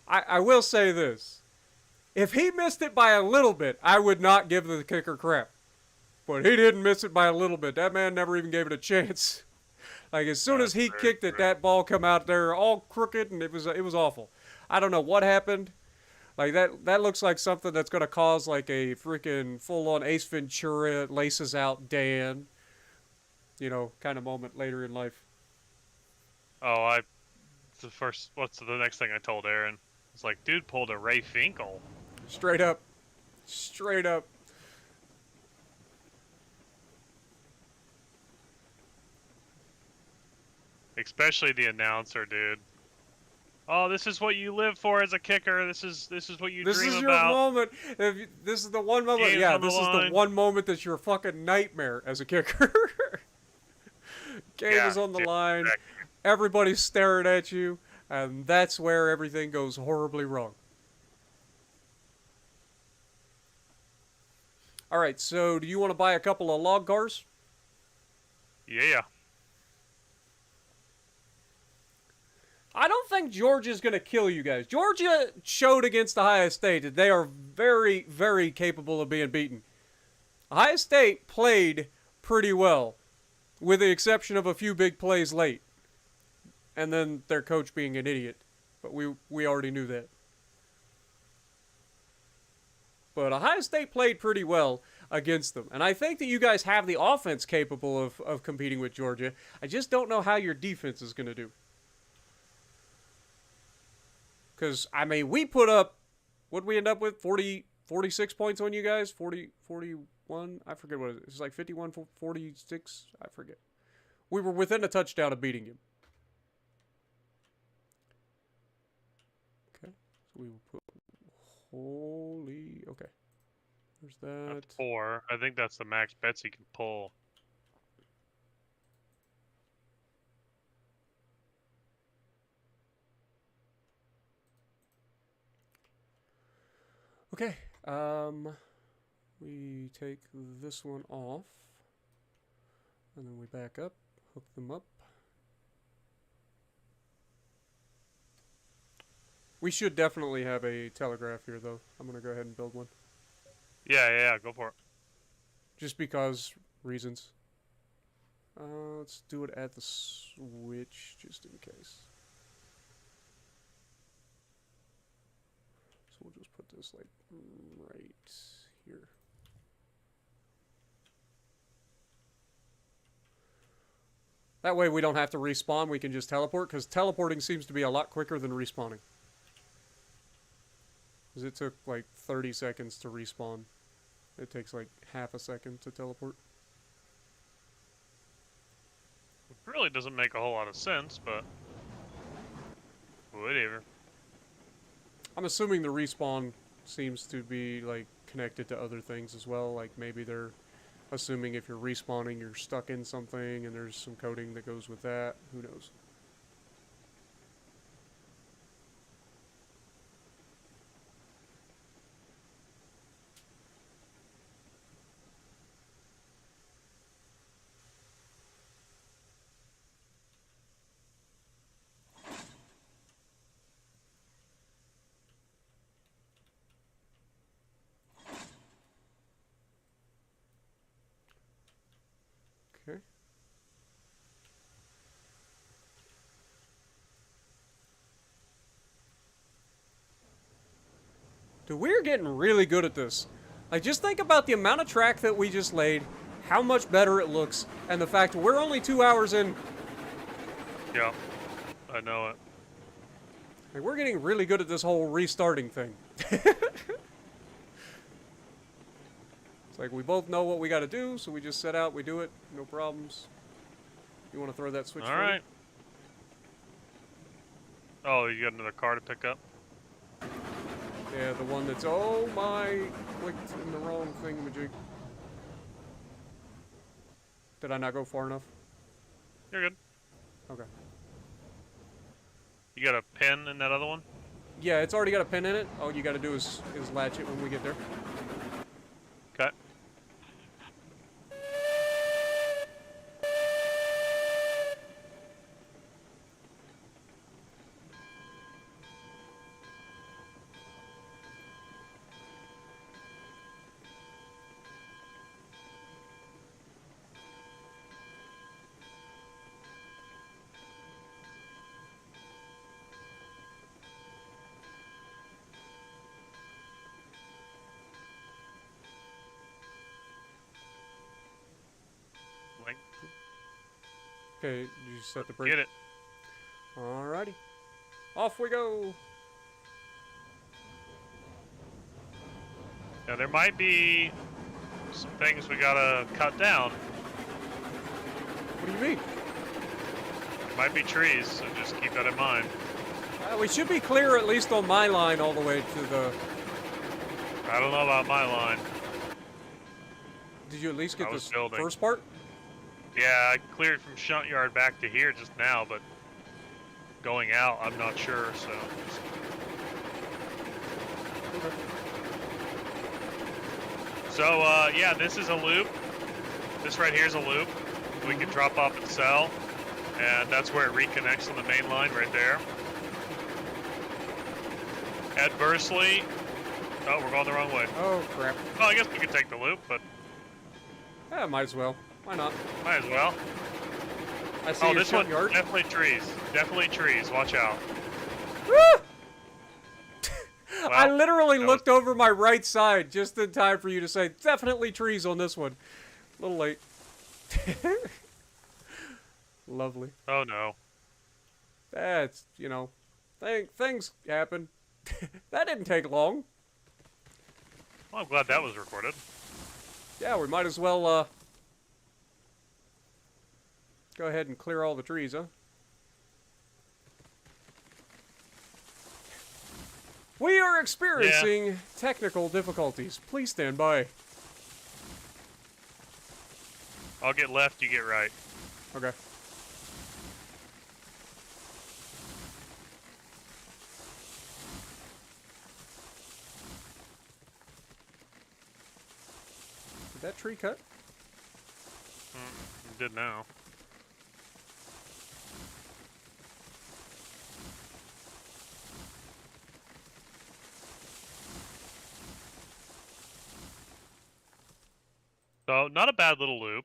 I will say this. If he missed it by a little bit, I would not give the kicker crap. But he didn't miss it by a little bit. That man never even gave it a chance. Like, as soon as he kicked it, that ball come out there all crooked, and it was awful. I don't know what happened. Like, that looks like something that's going to cause, like, a freaking full-on Ace Ventura, laces out Dan, you know, kind of moment later in life. Oh, what's the next thing I told Aaron? It's like, dude pulled a Ray Finkel. Straight up. Straight up. Especially the announcer, dude. Oh, this is what you live for as a kicker. This is what you This dream is your about. moment. This is the one moment. Game's Yeah, on the this is the line. one moment that's your fucking nightmare as a kicker. Game Yeah, is on the dude, line. exactly. Everybody's staring at you, and that's where everything goes horribly wrong. All right, so do you want to buy a couple of log cars? Yeah. I don't think Georgia's going to kill you guys. Georgia showed against Ohio State that they are very, very capable of being beaten. Ohio State played pretty well, with the exception of a few big plays late. And then their coach being an idiot. But we already knew that. But Ohio State played pretty well against them. And I think that you guys have the offense capable of competing with Georgia. I just don't know how your defense is going to do. Because, I mean, we put up, what did we end up with? 46 points on you guys? 41? I forget what it is. It's like 51, 46? I forget. We were within a touchdown of beating him. Okay. So we will put, holy, okay. There's that. That's 4. I think that's the max Betsy can pull. Okay, we take this one off, and then we back up, hook them up. We should definitely have a telegraph here, though. I'm going to go ahead and build one. Yeah, go for it. Just because reasons. Let's do it at the switch, just in case. So we'll just put this like right here. That way we don't have to respawn, we can just teleport, because teleporting seems to be a lot quicker than respawning. Because it took like 30 seconds to respawn. It takes like half a second to teleport. It really doesn't make a whole lot of sense, but whatever. I'm assuming the respawn seems to be like connected to other things as well. Like maybe they're assuming if you're respawning, you're stuck in something, and there's some coding that goes with that. Who knows? Okay. Dude, we're getting really good at this. Like, just think about the amount of track that we just laid, how much better it looks, and the fact that we're only 2 hours in. Yeah, I know it. Like, we're getting really good at this whole restarting thing. It's like we both know what we got to do, so we just set out, we do it, no problems. You want to throw that switch? All right. Oh, you got another car to pick up? Yeah, the one that's, oh my, clicked in the wrong thingamajig. Did I not go far enough? You're good. Okay. You got a pin in that other one? Yeah, it's already got a pin in it. All you got to do is latch it when we get there. Okay. Link. Okay, you set the brake. Get it. Alrighty. Off we go. Now there might be some things we gotta cut down. What do you mean? There might be trees, so just keep that in mind. We should be clear at least on my line all the way to the... I don't know about my line. Did you at least get was this building. first part? Yeah, I cleared from shunt yard back to here just now, but going out, I'm not sure, so... Okay. So, yeah, this is a loop. This right here is a loop. We can drop off and sell, and that's where it reconnects on the main line right there. Adversely... Oh, we're going the wrong way. Oh, crap. Well, I guess we could take the loop, but Yeah, might as well. Why not? might as well. I see Oh, your this one, shunt yard. definitely trees. Definitely trees. Watch out. Woo! Well, I literally that looked over my right side just in time for you to say, definitely trees on this one. A little late. Lovely. Oh, no. That's, you know, things happen. That didn't take long. Well, I'm glad that was recorded. Yeah, we might as well, go ahead and clear all the trees, huh? We are experiencing technical difficulties. Please stand by. I'll get left, you get right. Okay. Did that tree cut? It did now. So, not a bad little loop.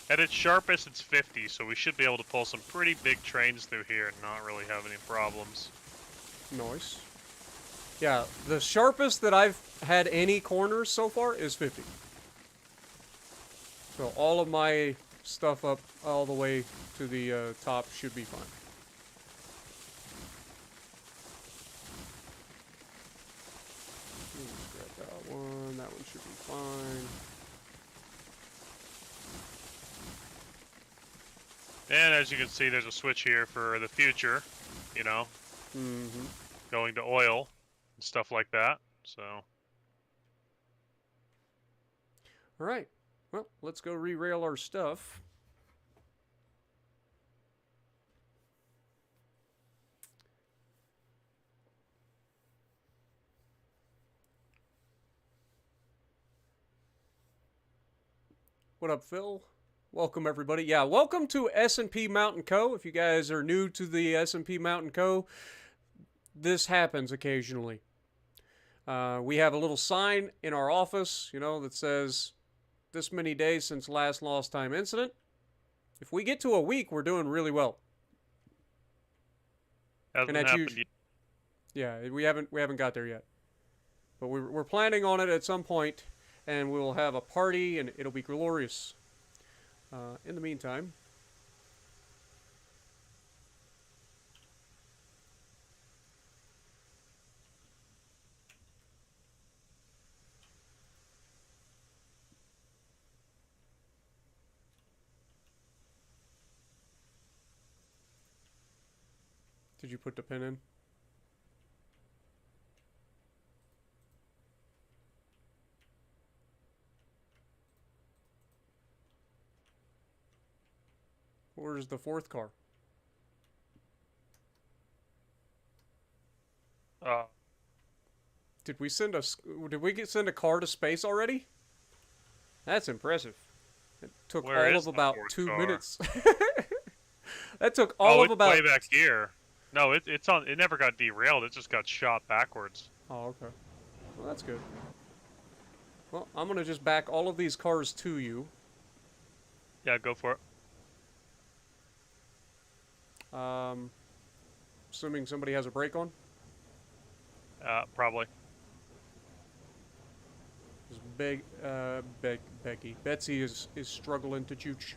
At its sharpest, it's 50, so we should be able to pull some pretty big trains through here and not really have any problems. Nice. Yeah, the sharpest that I've had any corners so far is 50. So all of my stuff up all the way to the top should be fine. Scrap that one. That one should be fine. And as you can see, there's a switch here for the future, you know, Mm-hmm. going to oil and stuff like that, so... All right. Well, let's go re-rail our stuff. What up, Phil? Welcome, everybody. Yeah, welcome to S&P Mountain Co. If you guys are new to the S&P Mountain Co., this happens occasionally. We have a little sign in our office, you know, that says, this many days since last lost time incident. If we get to a week, we're doing really well. Hasn't that's happened usually, yeah, we haven't got there yet. But we're planning on it at some point, and we'll have a party, and it'll be glorious. In the meantime, did you put the pin in? Where's the fourth car? Did we send a car to space already? That's impressive. It took Where all is of the about fourth 2 car? minutes. That took all of it's about... way back here. No, it's on. It never got derailed. It just got shot backwards. Oh, okay. Well, that's good. Well, I'm going to just back all of these cars to you. Yeah, go for it. Assuming somebody has a brake on. Probably. Becky. Betsy is struggling to chooch.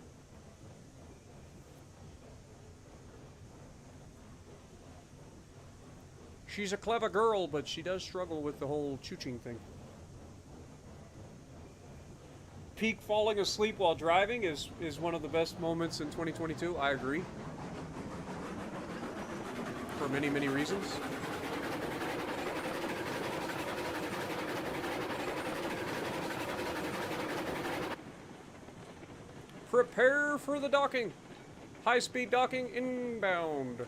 She's a clever girl, but she does struggle with the whole chooching thing. peak falling asleep while driving is one of the best moments in 2022. I agree. For many, many reasons. Prepare for the docking. High-speed docking inbound.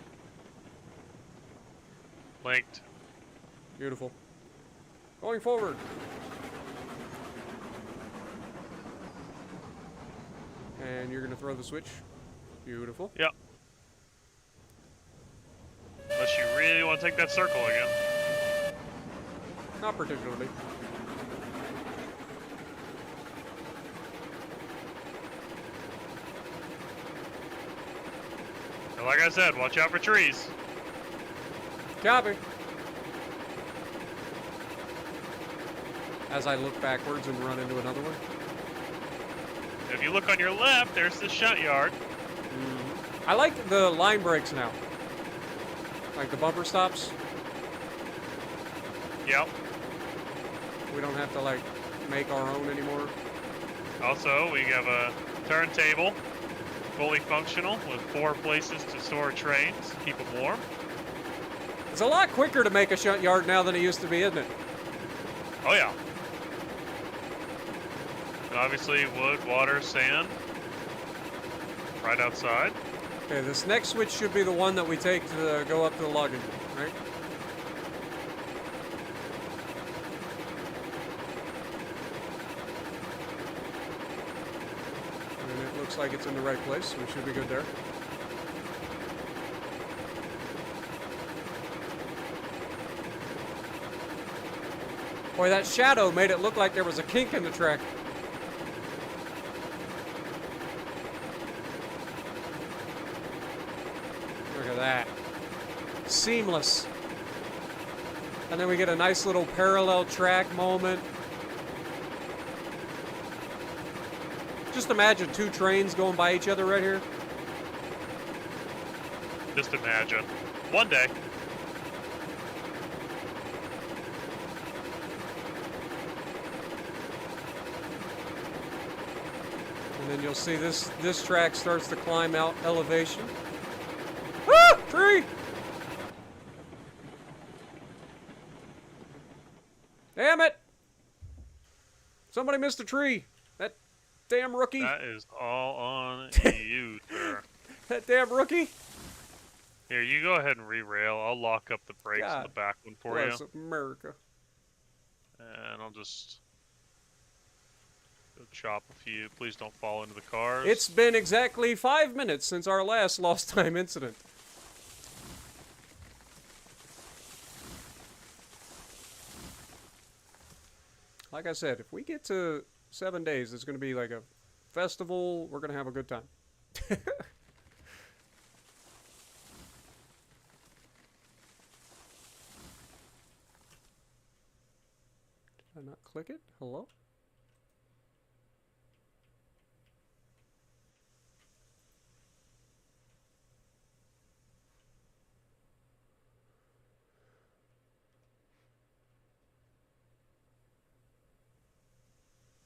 Linked. Beautiful. Going forward. And you're gonna throw the switch. Beautiful. Yep. Unless you really want to take that circle again. Not particularly. And like I said, watch out for trees. Copy. As I look backwards and run into another one. If you look on your left, there's the shunt yard. I like the line brakes now. Like the bumper stops. Yep. We don't have to like make our own anymore. Also, we have a turntable, fully functional, with 4 places to store trains, keep them warm. It's a lot quicker to make a shunt yard now than it used to be, isn't it? Oh yeah. And obviously, wood, water, sand, right outside. Okay, this next switch should be the one that we take to go up to the logging, right? And it looks like it's in the right place, so we should be good there. Boy, that shadow made it look like there was a kink in the track. Look at that. Seamless. And then we get a nice little parallel track moment. Just imagine 2 trains going by each other right here. Just imagine. One day. And then you'll see this track starts to climb out elevation. Ah! Tree! Damn it! Somebody missed a tree. That damn rookie. That is all on you, sir. That damn rookie. Here, you go ahead and re-rail. I'll lock up the brakes on the back one for you. Bless America. And I'll just go chop a few. Please don't fall into the cars. It's been exactly 5 minutes since our last lost time incident. Like I said, if we get to 7 days, it's going to be like a festival. We're going to have a good time. Did I not click it? Hello?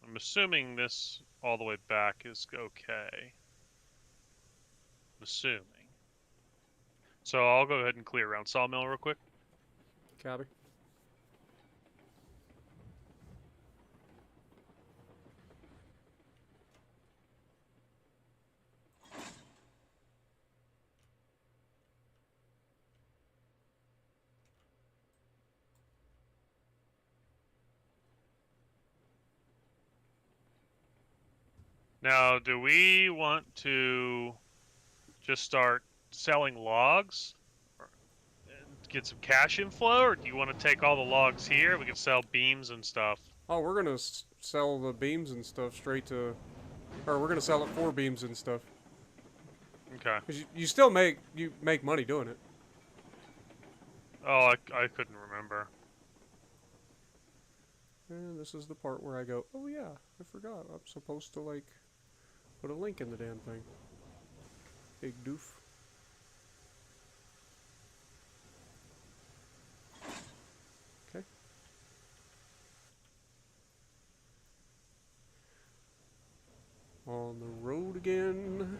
I'm assuming this all the way back is okay. I'm assuming. So I'll go ahead and clear around Sawmill real quick. Copy. Now, do we want to just start selling logs and get some cash inflow, or do you want to take all the logs here? We can sell beams and stuff. Oh, we're gonna sell the beams and stuff straight to, or we're gonna sell it for beams and stuff. Okay. 'Cause you still make money doing it. Oh, I couldn't remember. And this is the part where I go, oh yeah, I forgot. I'm supposed to like put a link in the damn thing. Big doof. Okay. again.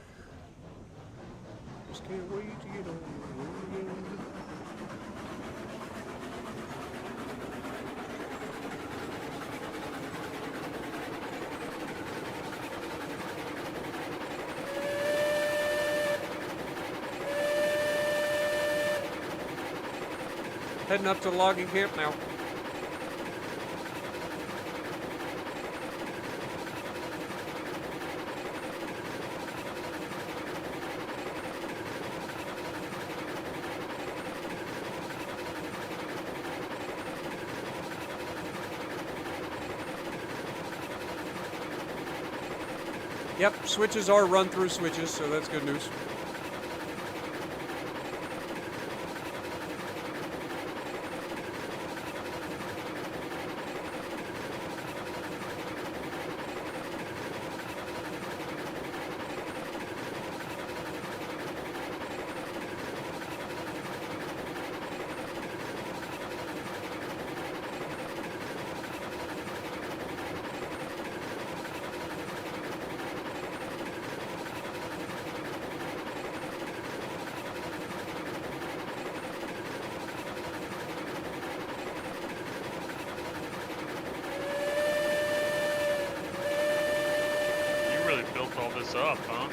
Just can't wait to get on the road again. Heading up to the logging camp now. Yep, switches are run-through switches, so that's good news. All this up, huh?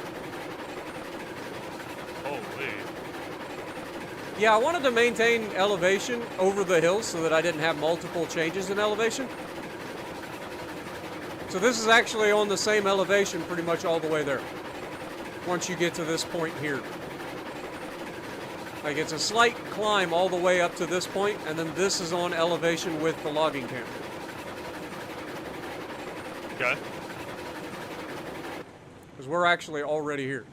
Holy. Yeah, I wanted to maintain elevation over the hills so that I didn't have multiple changes in elevation. So this is actually on the same elevation pretty much all the way there. Once you get to this point here. Like it's a slight climb all the way up to this point, and then this is on elevation with the logging camp. Okay. Because we're actually already here.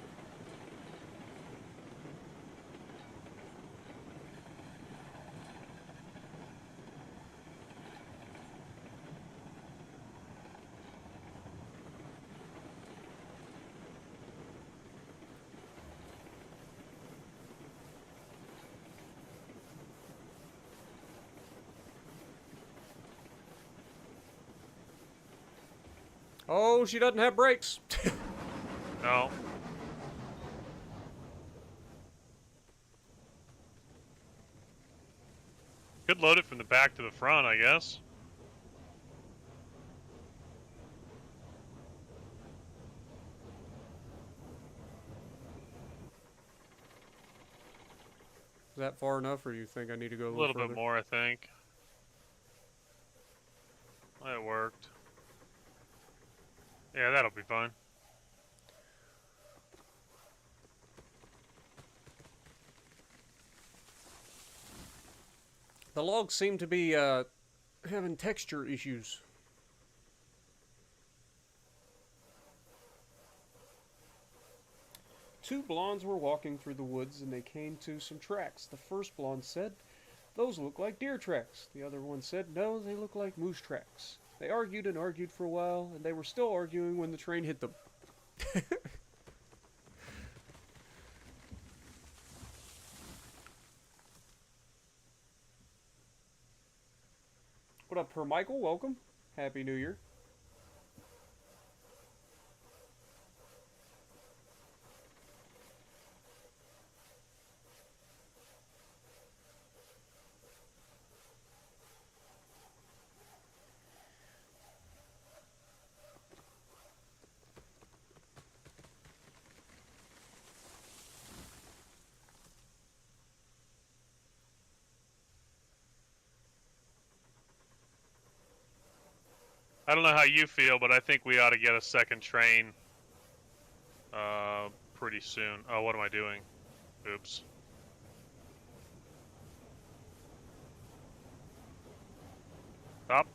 Oh, she doesn't have brakes. No. Could load it from the back to the front, I guess. Is that far enough, or you think I need to go A little further? bit more, I think. That worked. Yeah, that'll be fine. The logs seem to be having texture issues. Two blondes were walking through the woods and they came to some tracks. The first blonde said, "Those look like deer tracks." The other one said, "No, they look like moose tracks." They argued and argued for a while, and they were still arguing when the train hit them. What up, Per Michael? Welcome. Happy New Year. I don't know how you feel, but I think we ought to get a second train pretty soon. Oh, what am I doing? Oops. Stop.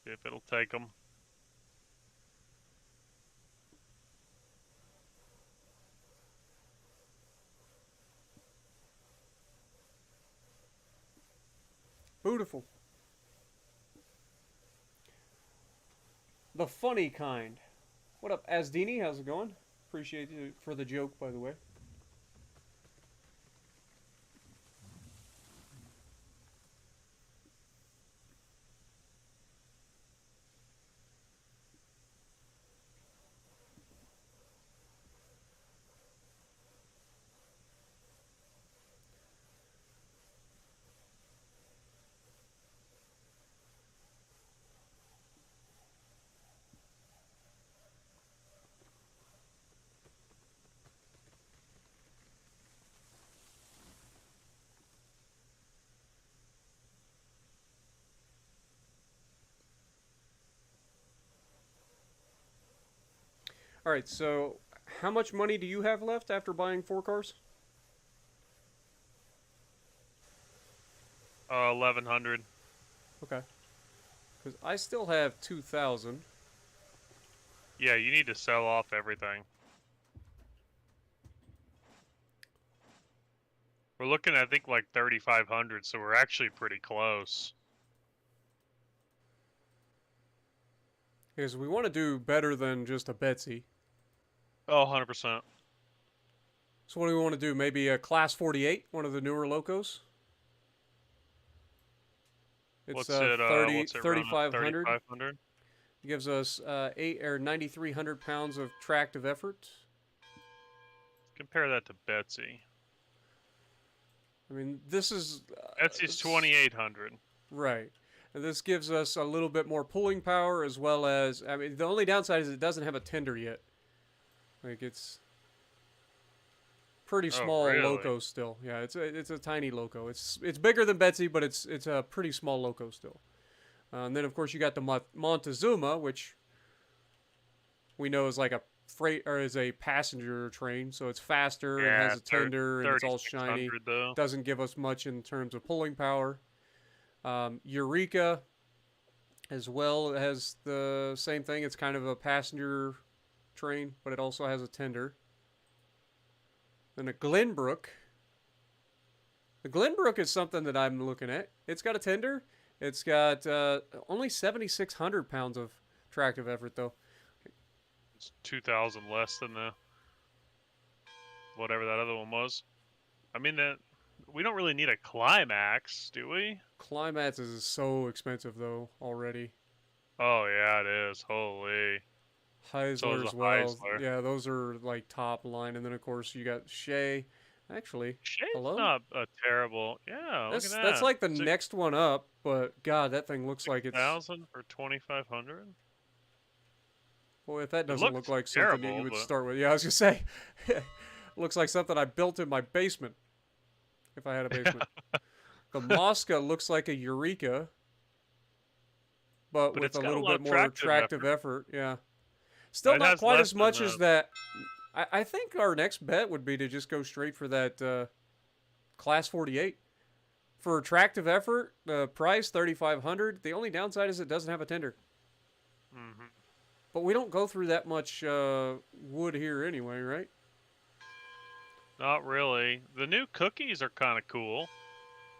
See if it'll take them. Beautiful. The funny kind. What up, Asdini? How's it going? Appreciate you for the joke, by the way. All right, so how much money do you have left after buying 4 cars? 1100. Okay. Because I still have 2,000. Yeah, you need to sell off everything. We're looking at, I think, like 3,500, so we're actually pretty close. Because we want to do better than just a Betsy. Oh, 100%. So what do we want to do? Maybe a Class 48, one of the newer locos? It's What's it run at? 3,500. 3,500? It gives us 9,300 pounds of tractive effort. Compare that to Betsy. I mean, this is... Betsy's 2,800. Right. And this gives us a little bit more pulling power as well as... I mean, the only downside is it doesn't have a tender yet. Like, it's... pretty small really? loco still. Yeah, it's a tiny loco. It's bigger than Betsy, but it's a pretty small loco still. And then of course you got the Montezuma, which we know is like a freight or is a passenger train, so it's faster and has a tender and it's all shiny. Though. Doesn't give us much in terms of pulling power. Eureka as well has the same thing. It's kind of a passenger train, but it also has a tender. Then a Glenbrook. The Glenbrook is something that I'm looking at. It's got a tender. It's got only 7,600 pounds of tractive effort, though. It's 2,000 less than the whatever that other one was. I mean, that we don't really need a climax, do we? Climax is so expensive, though, already. Oh yeah, it is. Holy. Heisler as well. Yeah, those are like top line, and then of course you got Shea. Actually, Shea's hello? not a terrible. Yeah, That's look at that. that's like the next one up, but God, that thing looks like it's 1,000 for 2,500. Boy, if that doesn't look like something terrible, that you would but... start with. Yeah, I was gonna say, looks like something I built in my basement. If I had a basement. The Mosca looks like a Eureka, but with a little bit more tractive effort. Yeah. Still not quite as much as that. I think our next bet would be to just go straight for that Class 48. For tractive effort, the price, 3,500. The only downside is it doesn't have a tender. Mm-hmm. But we don't go through that much wood here anyway, right? Not really. The new cookies are kind of cool.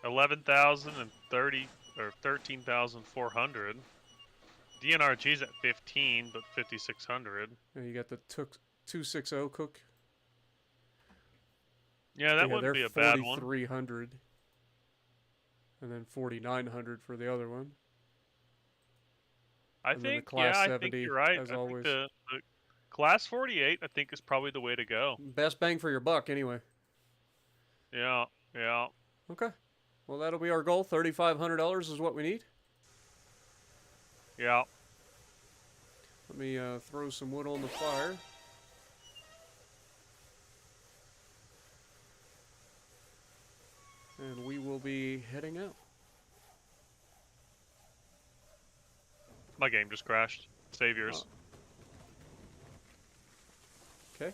11,000 and 30 or 13,400. DNRG's at 15, but 5,600. Yeah, you got the 260 cook. Yeah, that wouldn't be a bad one. 4,300. And then 4,900 for the other one. I think you're right. As always. The Class 48, I think, is probably the way to go. Best bang for your buck, anyway. Yeah, yeah. Okay. Well, that'll be our goal. $3,500 is what we need. Yeah. Let me throw some wood on the fire. And we will be heading out. My game just crashed. Save yours. Oh. Okay.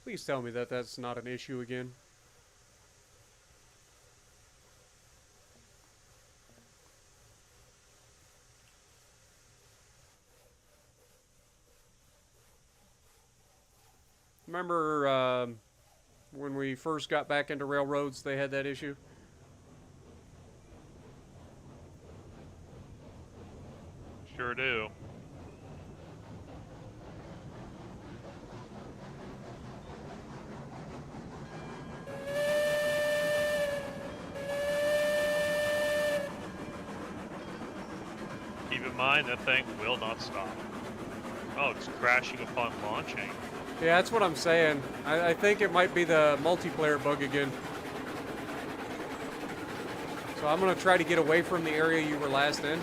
Please tell me that that's not an issue again. Remember when we first got back into railroads, they had that issue? Sure do. Keep in mind, that thing will not stop. Oh, it's crashing upon launching. Yeah, that's what I'm saying. I think it might be the multiplayer bug again. So I'm going to try to get away from the area you were last in.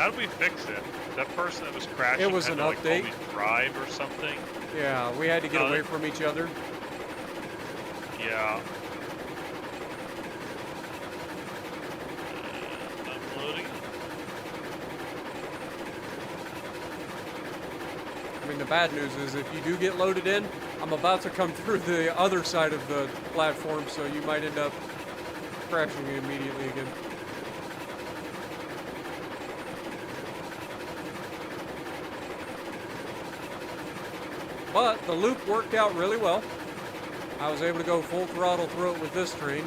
How did we fix it? That person that was crashing It was had an to, like, update. always drive or something? Yeah, we had to get Oh, away that- from each other. Yeah. I'm loading. I mean, the bad news is if you do get loaded in, I'm about to come through the other side of the platform, so you might end up crashing immediately again. But the loop worked out really well. I was able to go full throttle through it with this train.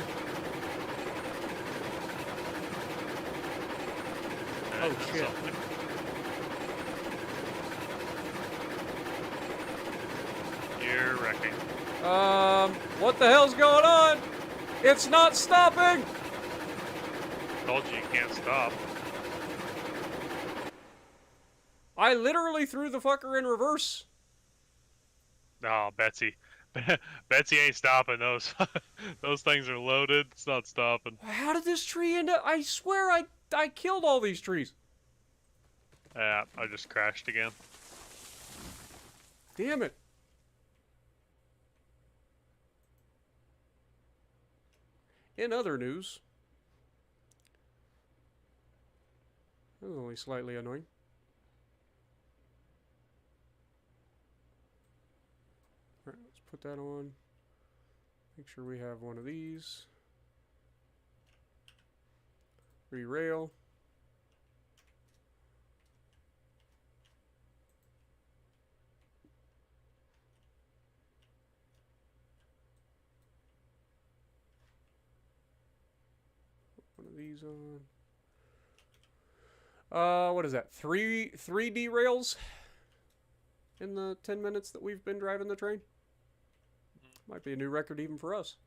Oh, shit. Something. You're wrecking. What the hell's going on? It's not stopping! Told you can't stop. I literally threw the fucker in reverse. No, Betsy. Betsy ain't stopping those. Those things are loaded. It's not stopping. How did this tree end up? I swear I killed all these trees. Yeah, I just crashed again. Damn it. In other news, that was only slightly annoying. Alright, let's put that on. Make sure we have one of these. Re-rail. One of these on. What is that? Three derails in the 10 minutes that we've been driving the train? Might be a new record even for us.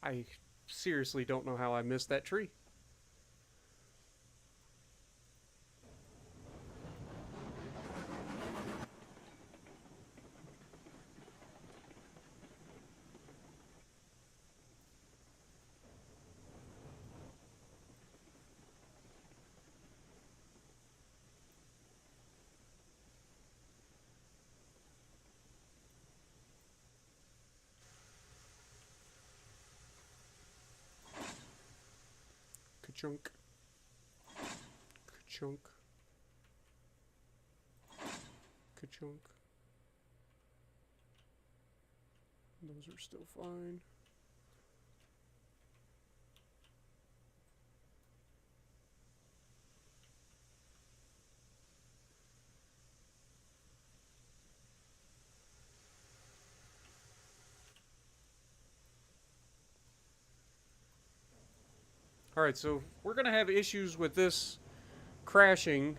I seriously don't know how I missed that tree. Ka-chunk. Ka-chunk. Ka-chunk. Those are still fine. Alright, so we're going to have issues with this crashing.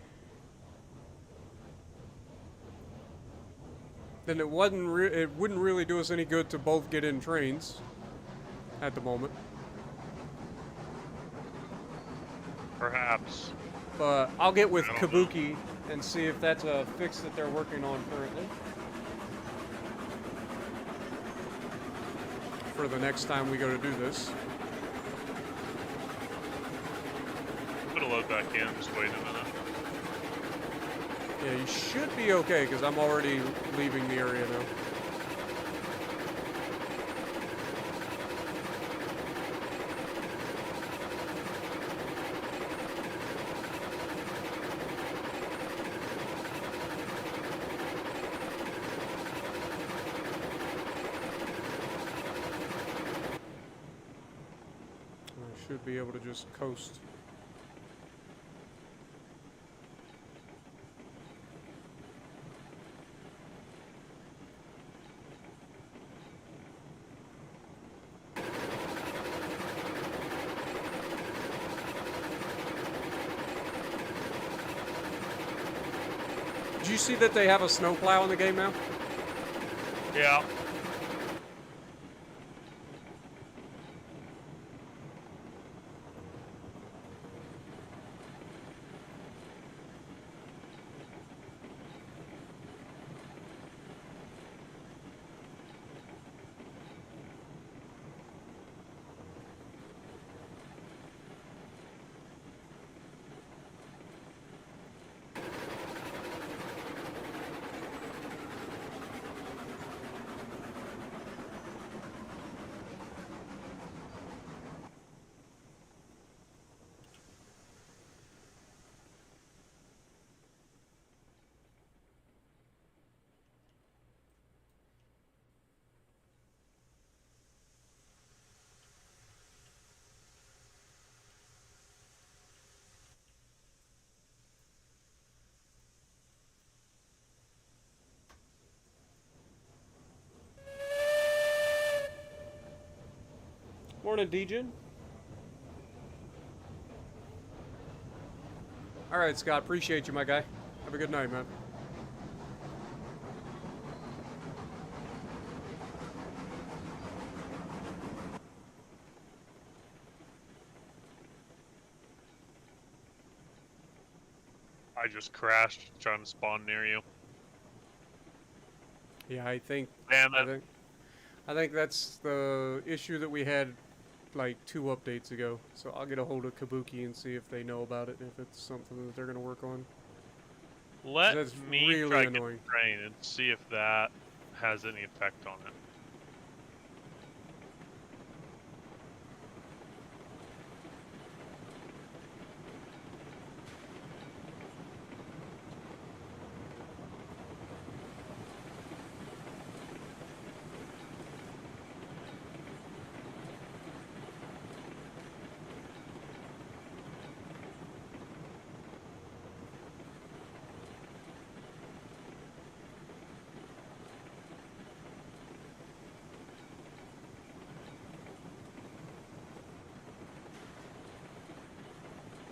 Then it wouldn't really do us any good to both get in trains at the moment. Perhaps. But I'll get with I don't know. Kabuki and see if that's a fix that they're working on currently. For the next time we go to do this. I'm gonna load back in. Just wait a minute. Yeah, you should be okay, because I'm already leaving the area now. I should be able to just coast. Did you see that they have a snowplow in the game now? Yeah. Morning, Dejin. All right, Scott. Appreciate you, my guy. Have a good night, man. I just crashed trying to spawn near you. Yeah, I think. Damn it. I think that's the issue that we had like 2 updates ago. So I'll get a hold of Kabuki and see if they know about it and if it's something that they're gonna work on. Let That's me really try annoying. get the train and see if that has any effect on it.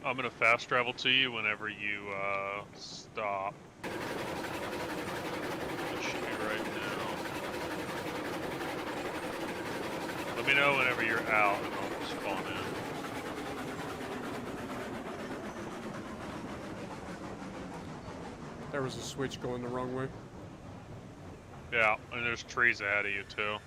I'm gonna fast travel to you whenever you stop. It should be right now. Let me know whenever you're out and I'll spawn in. There was a switch going the wrong way. Yeah, and there's trees ahead of you too.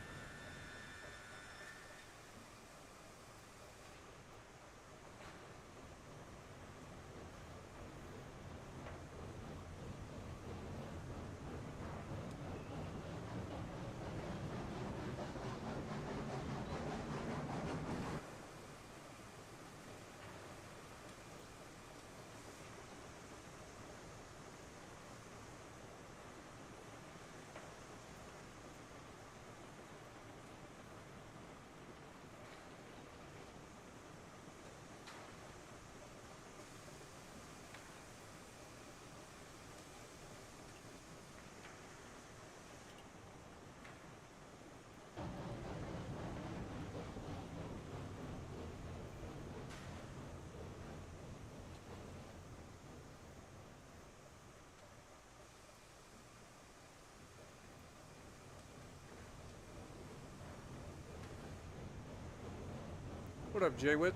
What up, Jay-Wit?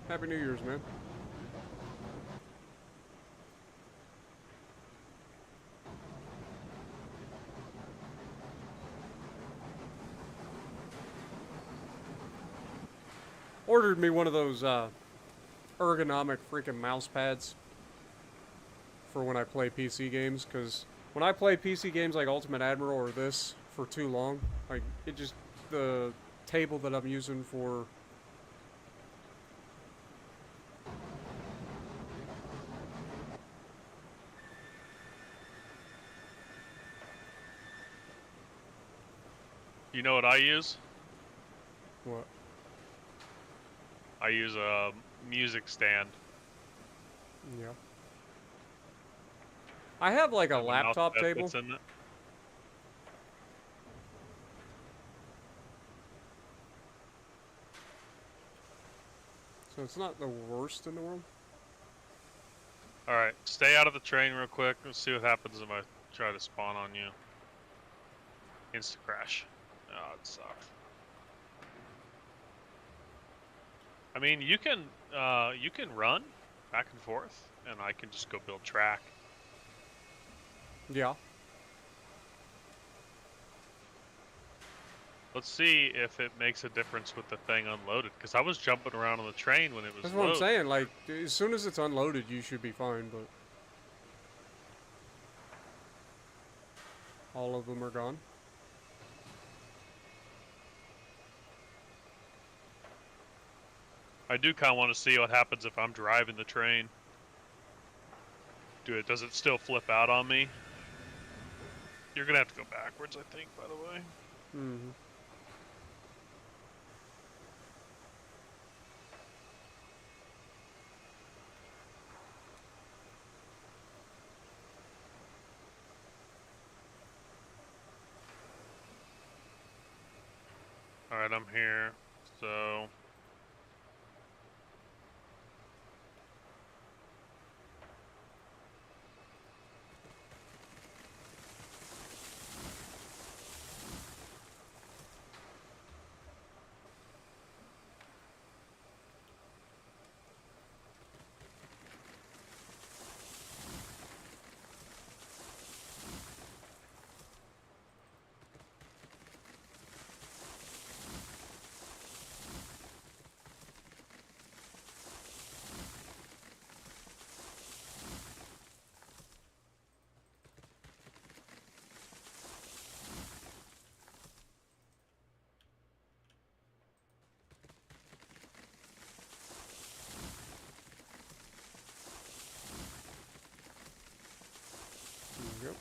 Happy New Year's, man. Ordered me one of those ergonomic freaking mouse pads for when I play PC games, because when I play PC games like Ultimate Admiral or this for too long, like it just, the table that I'm using for You know what I use? what? I use a music stand. Yeah. I have like a And the mouse laptop pad table. fits in it. So it's not the worst in the world. Alright, stay out of the train real quick. Let's see what happens if I try to spawn on you. Insta crash. Oh, it sucks. I mean, you can run back and forth, and I can just go build track. Yeah. Let's see if it makes a difference with the thing unloaded, because I was jumping around on the train when it was That's what I'm loaded. saying. Like, as soon as it's unloaded, you should be fine, but all of them are gone. I do kind of want to see what happens if I'm driving the train. Does it still flip out on me? You're gonna have to go backwards, I think, by the way. Mm-hmm. Alright, I'm here. So Yep.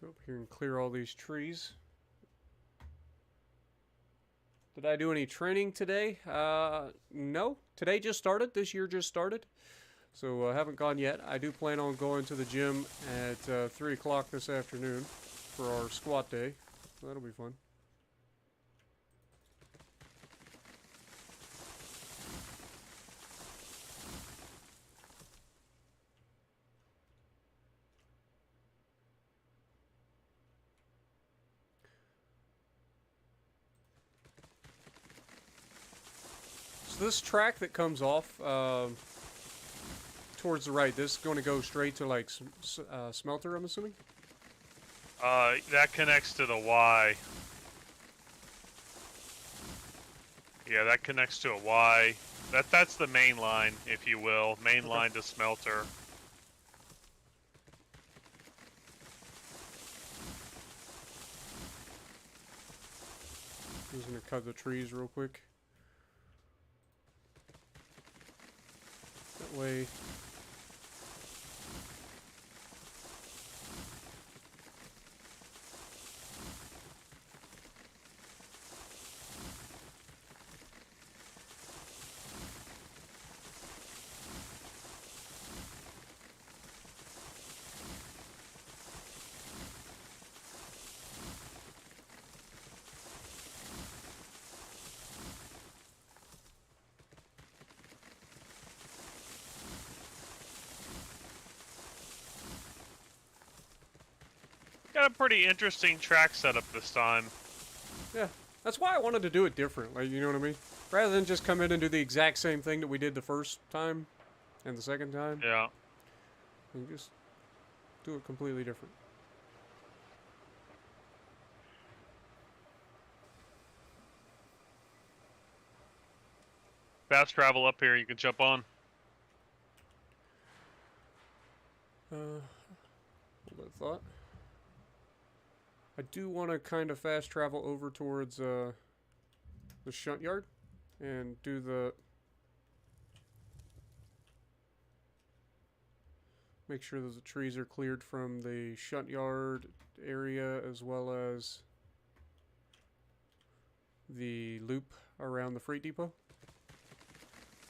Go up here and clear all these trees. Did I do any training today? No. Today just started. This year just started. So I haven't gone yet. I do plan on going to the gym at 3 o'clock this afternoon for our squat day. So that'll be fun. So this track that comes off towards the right, this is going to go straight to like smelter, I'm assuming? that connects to the Y. Yeah, that connects to a Y. That's the main line, if you will. Main line to smelter. I'm just going to cut the trees real quick. That way. Got a pretty interesting track setup this time. Yeah, that's why I wanted to do it different. Like, you know what I mean? Rather than just come in and do the exact same thing that we did the first time and the second time. Yeah. And just do it completely different. Fast travel up here, you can jump on. Hold that thought. I do want to kind of fast travel over towards the shunt yard and do the... Make sure that the trees are cleared from the shunt yard area as well as the loop around the freight depot.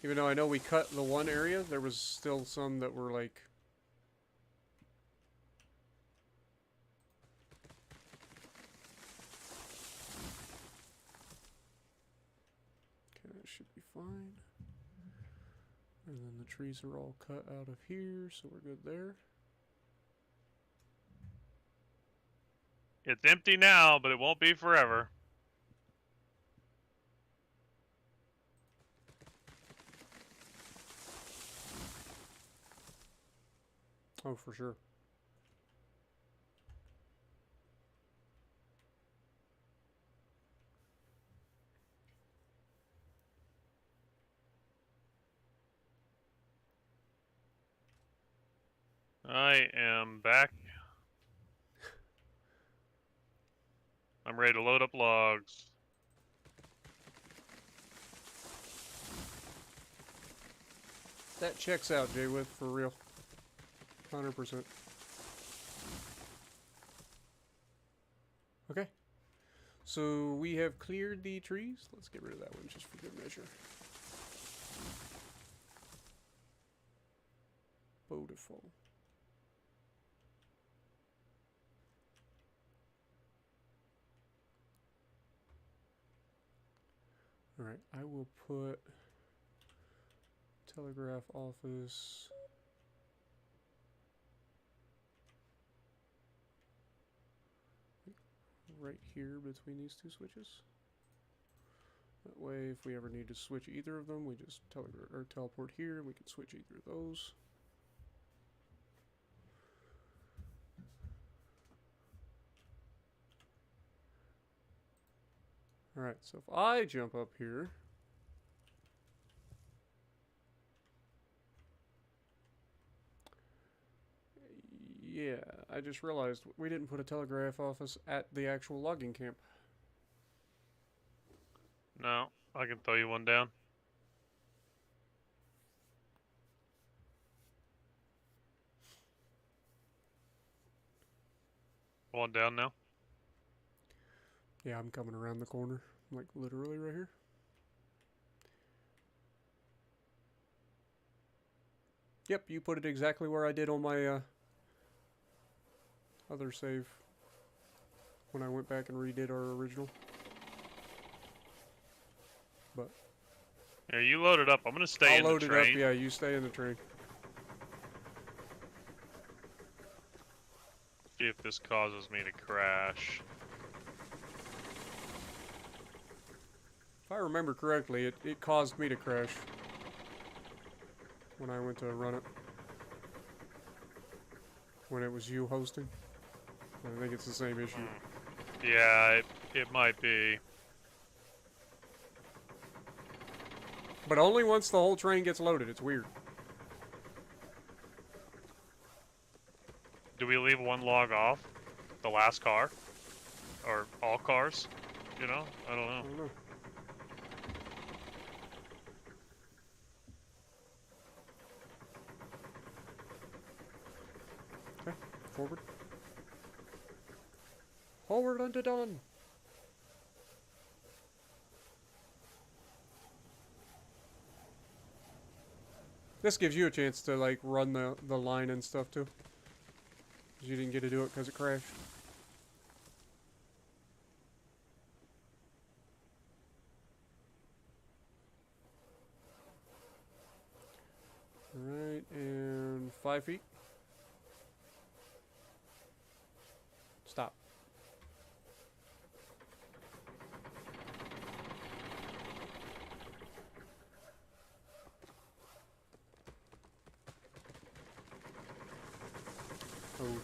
Even though I know we cut the one area, there was still some that were like... Okay, that should be fine. And then the trees are all cut out of here, so we're good there. It's empty now, but it won't be forever. Oh, for sure. I am back. I'm ready to load up logs. That checks out, J-With, for real. 100%. Okay. So we have cleared the trees. Let's get rid of that one just for good measure. Beautiful. Alright, I will put telegraph office. Right here between these two switches. That way, if we ever need to switch either of them, we just teleport here and we can switch either of those. Alright, so if I jump up here, yeah, I just realized we didn't put a telegraph office at the actual logging camp. No, I can throw you one down. One down now. Yeah, I'm coming around the corner. Like, literally right here. Yep, you put it exactly where I did on my other save. When I went back and redid our original. But Yeah, you load it up. I'm gonna stay in the I'll load it train. up, yeah, you stay in the train. See if this causes me to crash. If I remember correctly, it caused me to crash. When I went to run it. When it was you hosting. I think it's the same issue. Yeah, it might be. But only once the whole train gets loaded. It's weird. Do we leave one log off? The last car? Or all cars? You know? I don't I know. don't know. Okay, forward. Forward unto dawn. This gives you a chance to like run the line and stuff too. 'Cause you didn't get to do it because it crashed. Alright, and 5 feet. Stop.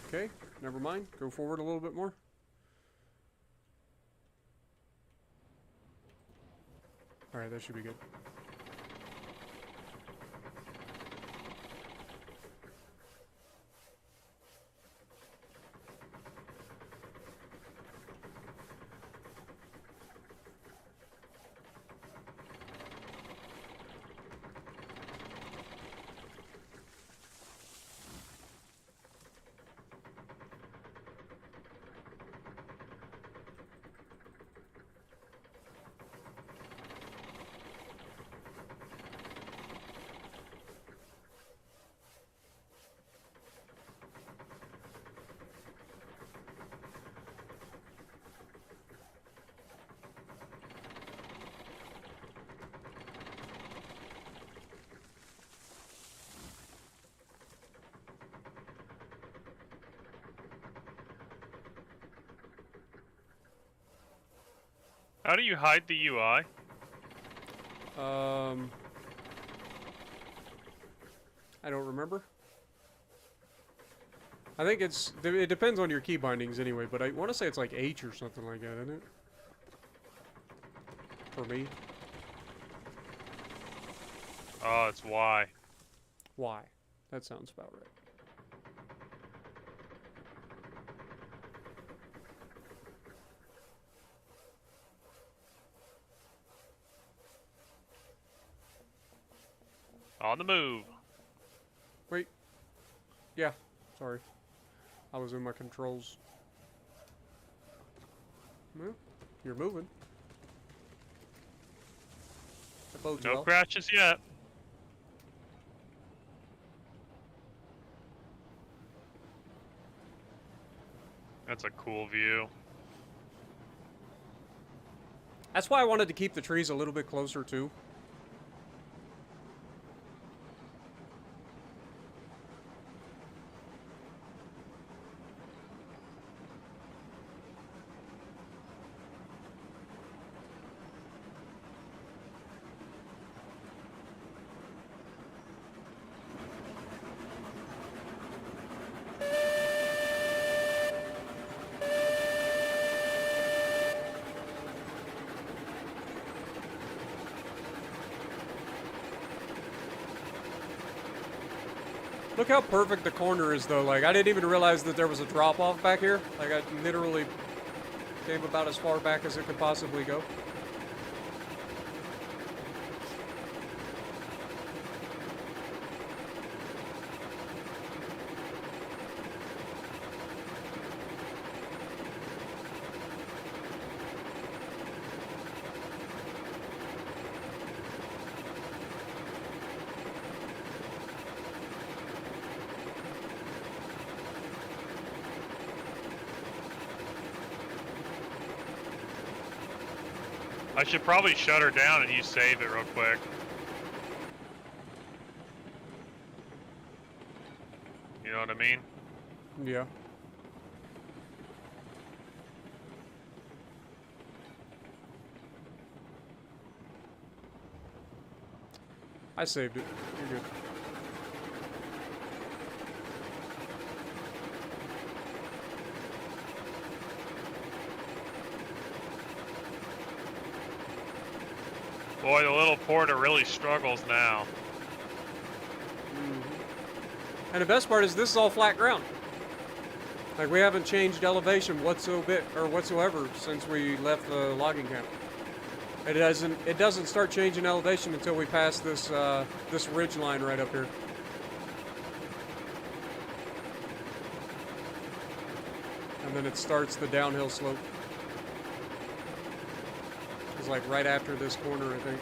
Okay, never mind. Go forward a little bit more. Alright, that should be good. How do you hide the UI? I don't remember. I think it depends on your key bindings anyway, but I want to say it's like H or something like that, isn't it? For me. Oh, it's Y. Why? That sounds about right. On the move. Wait. Yeah, sorry. I was in my controls. Well, you're moving. That bodes No well. crashes yet. That's a cool view. That's why I wanted to keep the trees a little bit closer, too. Look how perfect the corner is, though. Like, I didn't even realize that there was a drop-off back here. Like, I literally came about as far back as it could possibly go. I should probably shut her down and you save it real quick. You know what I mean? Yeah. I saved it. You're good. Boy, the little porter really struggles now. And the best part is this is all flat ground. Like, we haven't changed elevation whatsoever since we left the logging camp. It doesn't start changing elevation until we pass this this ridge line right up here. And then it starts the downhill slope. It's like right after this corner, I think.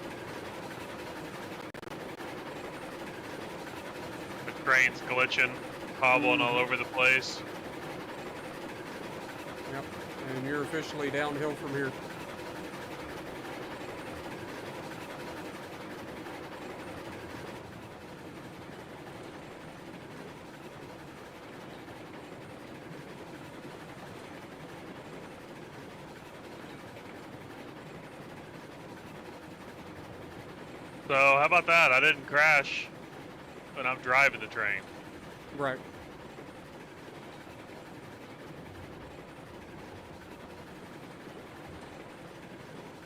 The train's glitching, hobbling all over the place. Yep. And you're officially downhill from here. So, how about that? I didn't crash when I'm driving the train. Right.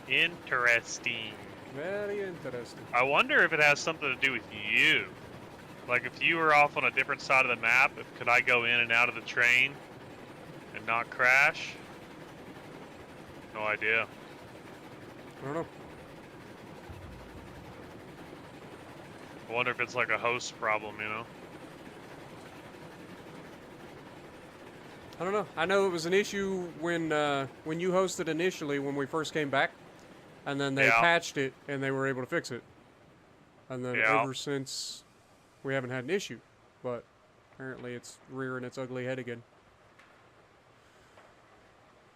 Interesting. Very interesting. I wonder if it has something to do with you. Like, if you were off on a different side of the map, could I go in and out of the train and not crash? No idea. I don't know. I wonder if it's like a host problem, you know? I don't know. I know it was an issue when you hosted initially when we first came back, and then they patched it and they were able to fix it. And then ever since, we haven't had an issue, but apparently it's rearing its ugly head again.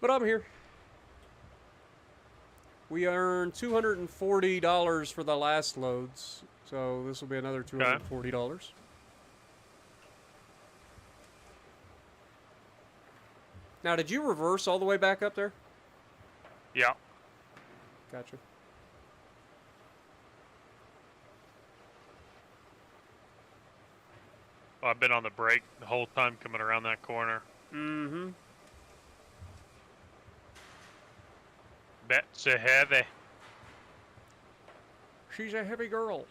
But I'm here. We earned $240 for the last loads, so this will be another $240. Now, did you reverse all the way back up there? Yeah. Gotcha. Well, I've been on the brake the whole time coming around that corner. Mm-hmm. That's a heavy. She's a heavy girl.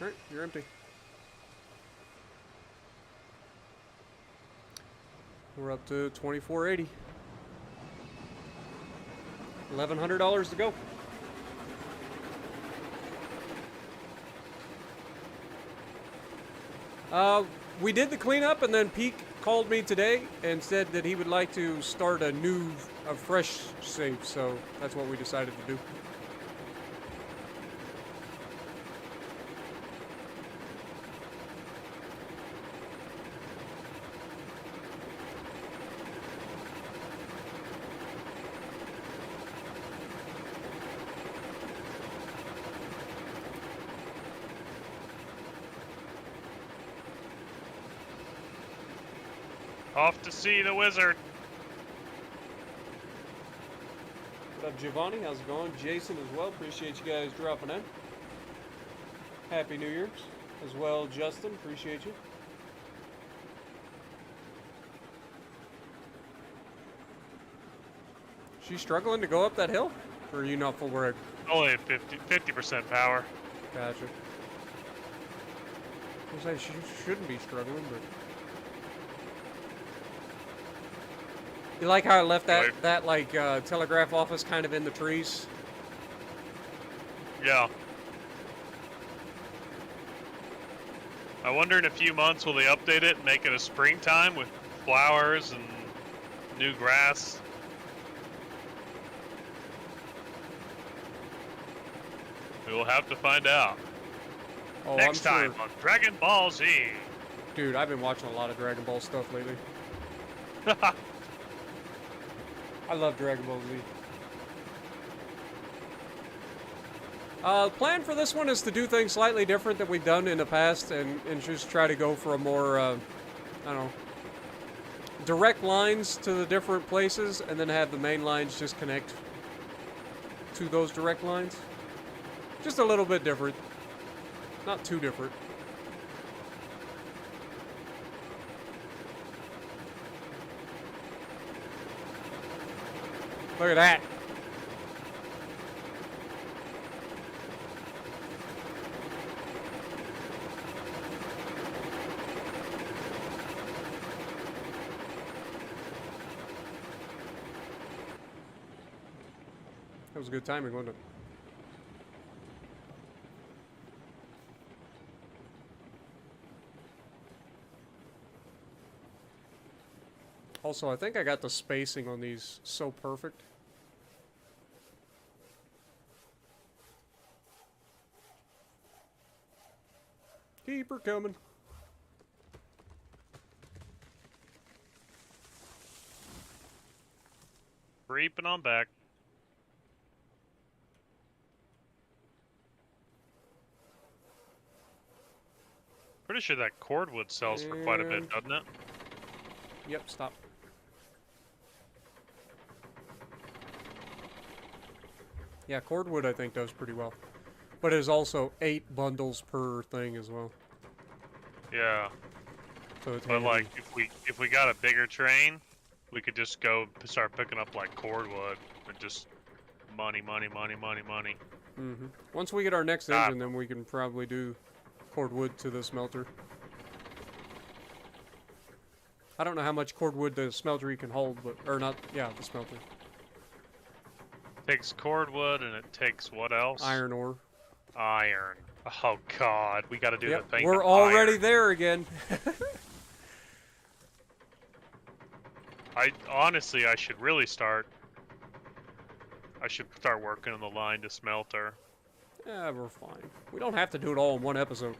Alright, you're empty. We're up to 2480. $1,100 to go. We did the cleanup, and then Pete called me today and said that he would like to start a fresh save, so that's what we decided to do. Off to see the wizard. What up, Giovanni? How's it going? Jason as well. Appreciate you guys dropping in. Happy New Year's as well, Justin. Appreciate you. She's struggling to go up that hill? Or are you not full rig? Only at 50% power. Gotcha. I was gonna say, she shouldn't be struggling, but... You like how I left that telegraph office kind of in the trees? Yeah. I wonder in a few months will they update it and make it a springtime with flowers and new grass? We will have to find out. Oh, Next I'm time sure. on Dragon Ball Z. Dude, I've been watching a lot of Dragon Ball stuff lately. I love Dragon Ball Z. Plan for this one is to do things slightly different than we've done in the past and just try to go for a more, I don't know, direct lines to the different places and then have the main lines just connect to those direct lines. Just a little bit different. Not too different. Look at that. That was good timing, wasn't it? Also, I think I got the spacing on these so perfect. Keep her coming. Creeping on back. Pretty sure that cordwood sells for quite a bit, doesn't it? Yep, stop. Yeah, cordwood I think does pretty well. But it is also 8 bundles per thing as well. Yeah. So it's But handy. like if we got a bigger train, we could just go start picking up like cordwood and just money. Mm-hmm. Once we get our next engine, then we can probably do cordwood to the smelter. I don't know how much cordwood the smelter can hold, but the smelter. Takes cordwood and it takes what else? Iron ore. Iron. Oh god, we got to do the thing. We're already there again. Honestly, I should start working on the line to smelter. Yeah, we're fine. We don't have to do it all in one episode.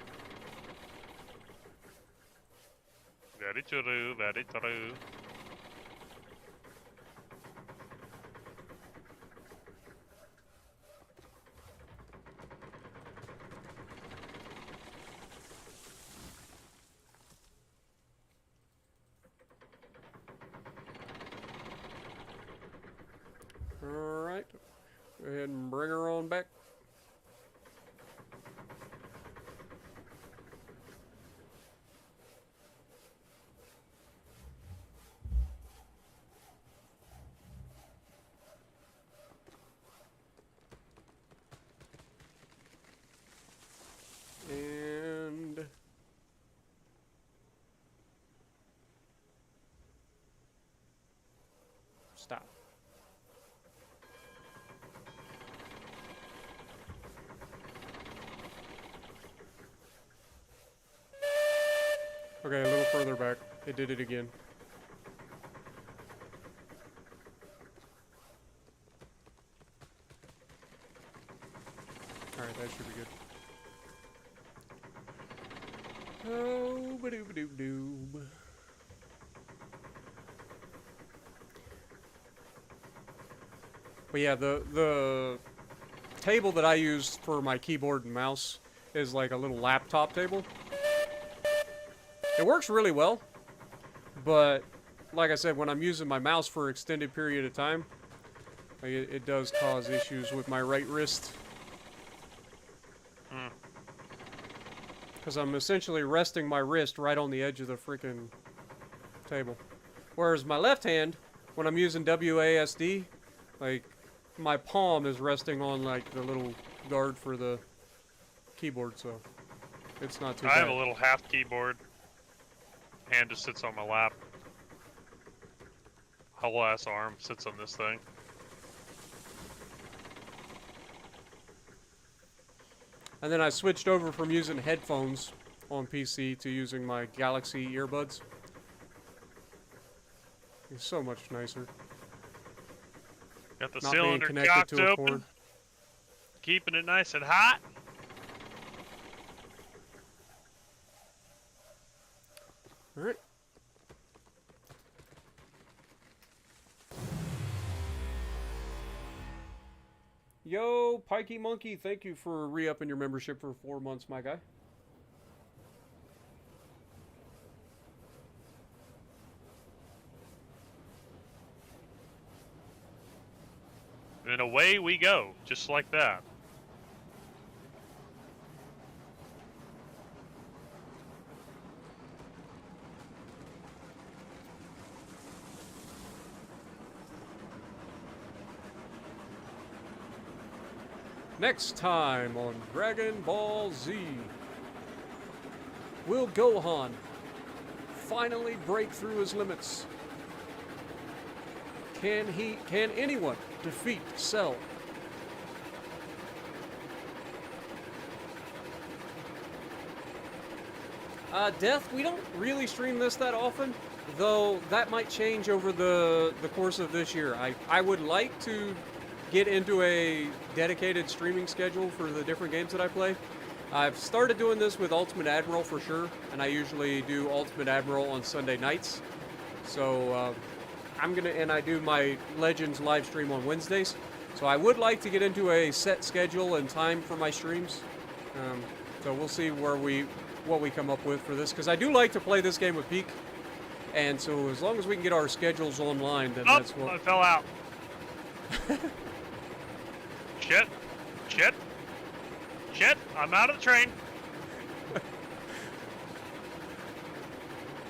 Very true, very true. Alright. Go ahead and bring her on back. And Stop. Okay, a little further back. It did it again. Alright, that should be good. Oh, ba-doo-ba-doo-doo. But yeah, the table that I use for my keyboard and mouse is like a little laptop table. It works really well, but like I said, when I'm using my mouse for an extended period of time, like it does cause issues with my right wrist. Because I'm essentially resting my wrist right on the edge of the freaking table. Whereas my left hand, when I'm using WASD, like, my palm is resting on, like, the little guard for the keyboard, so it's not too bad. I have a little half keyboard. Hand just sits on my lap. Whole ass arm sits on this thing. And then I switched over from using headphones on PC to using my Galaxy earbuds. It's so much nicer. Got the Not being cylinder connected cocked to a open. cord. Keeping it nice and hot. Alright. Yo, Pikey Monkey, thank you for re-upping your membership for 4 months, my guy. And away we go, just like that. Next time on Dragon Ball Z, will Gohan finally break through his limits? Can anyone defeat Cell? Death, we don't really stream this that often, though that might change over the course of this year. I would like to get into a dedicated streaming schedule for the different games that I play. I've started doing this with Ultimate Admiral for sure, and I usually do Ultimate Admiral on Sunday nights. So I do my Legends live stream on Wednesdays. So I would like to get into a set schedule and time for my streams. So we'll see what we come up with for this, because I do like to play this game with Peak. And so as long as we can get our schedules online, then that's what... I fell out. Shit. Shit. Shit. I'm out of the train.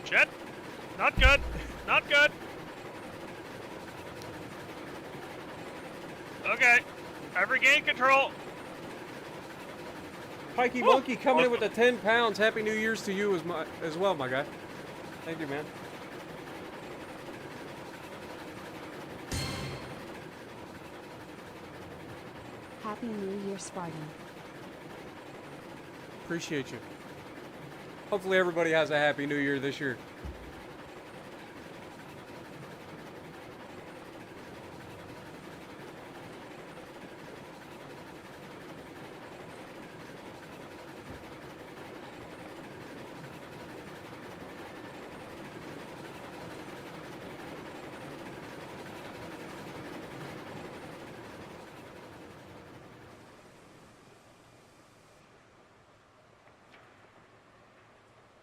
Shit. Not good. Not good. Okay. I regained control. Pikey Monkey coming in with the 10 pounds. Happy New Year's to you as well, my guy. Thank you, man. Happy New Year, Spartan. Appreciate you. Hopefully everybody has a happy New Year this year.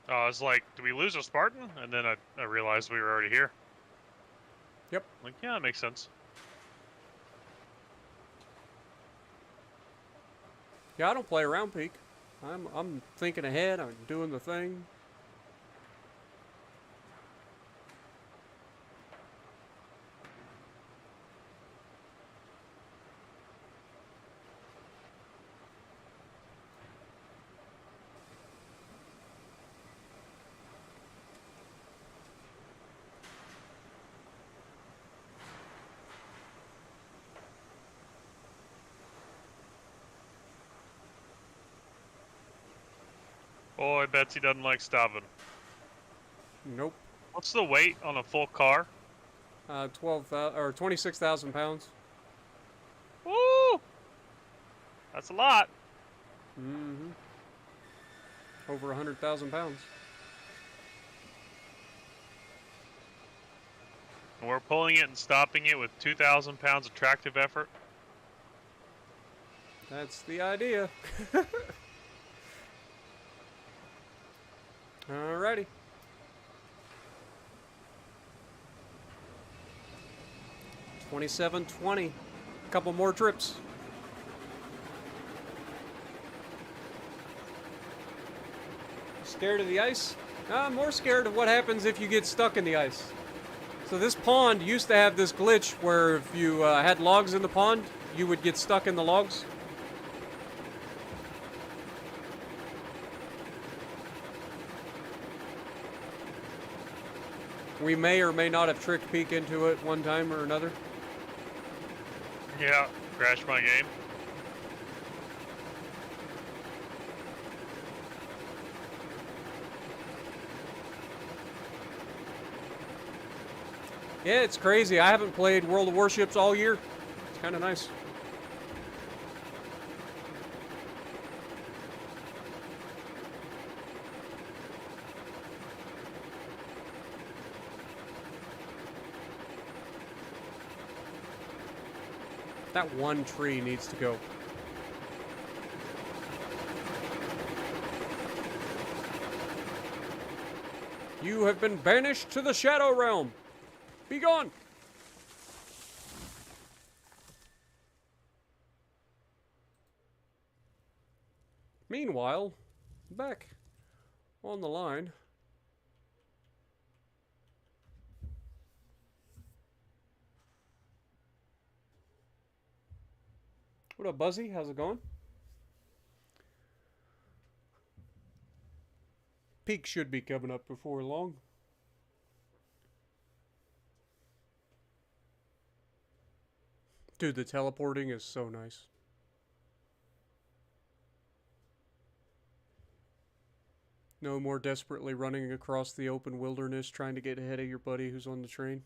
I was like, do we lose a Spartan? And then I realized we were already here. Yep. Like, yeah, that makes sense. Yeah, I don't play around, Peak. I'm thinking ahead. I'm doing the thing. Boy, Betsy doesn't like stopping. Nope. What's the weight on a full car? 26,000 pounds. Woo! That's a lot. Mm-hmm. Over 100,000 pounds. And we're pulling it and stopping it with 2,000 pounds of tractive effort. That's the idea. Alrighty. $27.20. Couple more trips. Scared of the ice? I'm more scared of what happens if you get stuck in the ice. So this pond used to have this glitch where if you had logs in the pond, you would get stuck in the logs. We may or may not have tricked Peak into it one time or another. Yeah, crashed my game. Yeah, it's crazy. I haven't played World of Warships all year. It's kind of nice. That one tree needs to go. You have been banished to the Shadow Realm. Be gone. Meanwhile, back on the line. What up, Buzzy? How's it going? Peak should be coming up before long. Dude, the teleporting is so nice. No more desperately running across the open wilderness trying to get ahead of your buddy who's on the train.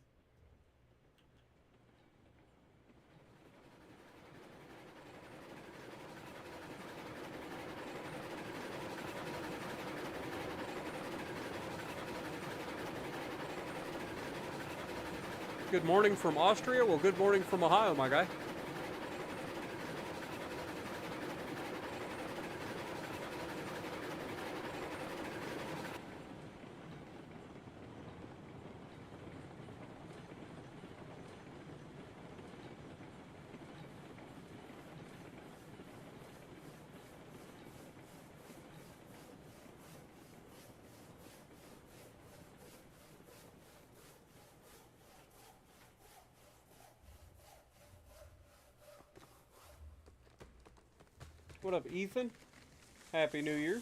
Good morning from Austria. Well, good morning from Ohio, my guy. What up, Ethan? Happy New Year.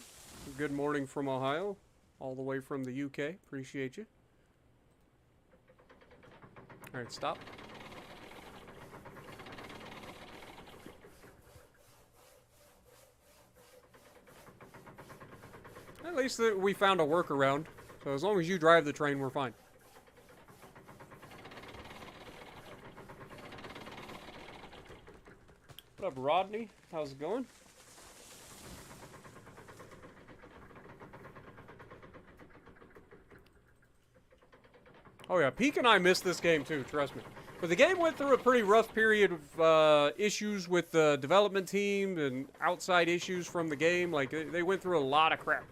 Good morning from Ohio, all the way from the UK. Appreciate you. Alright, stop. At least we found a workaround. So as long as you drive the train, we're fine. What up, Rodney? How's it going? Oh yeah, Peak and I missed this game too, trust me. But the game went through a pretty rough period of issues with the development team and outside issues from the game. Like, they went through a lot of crap.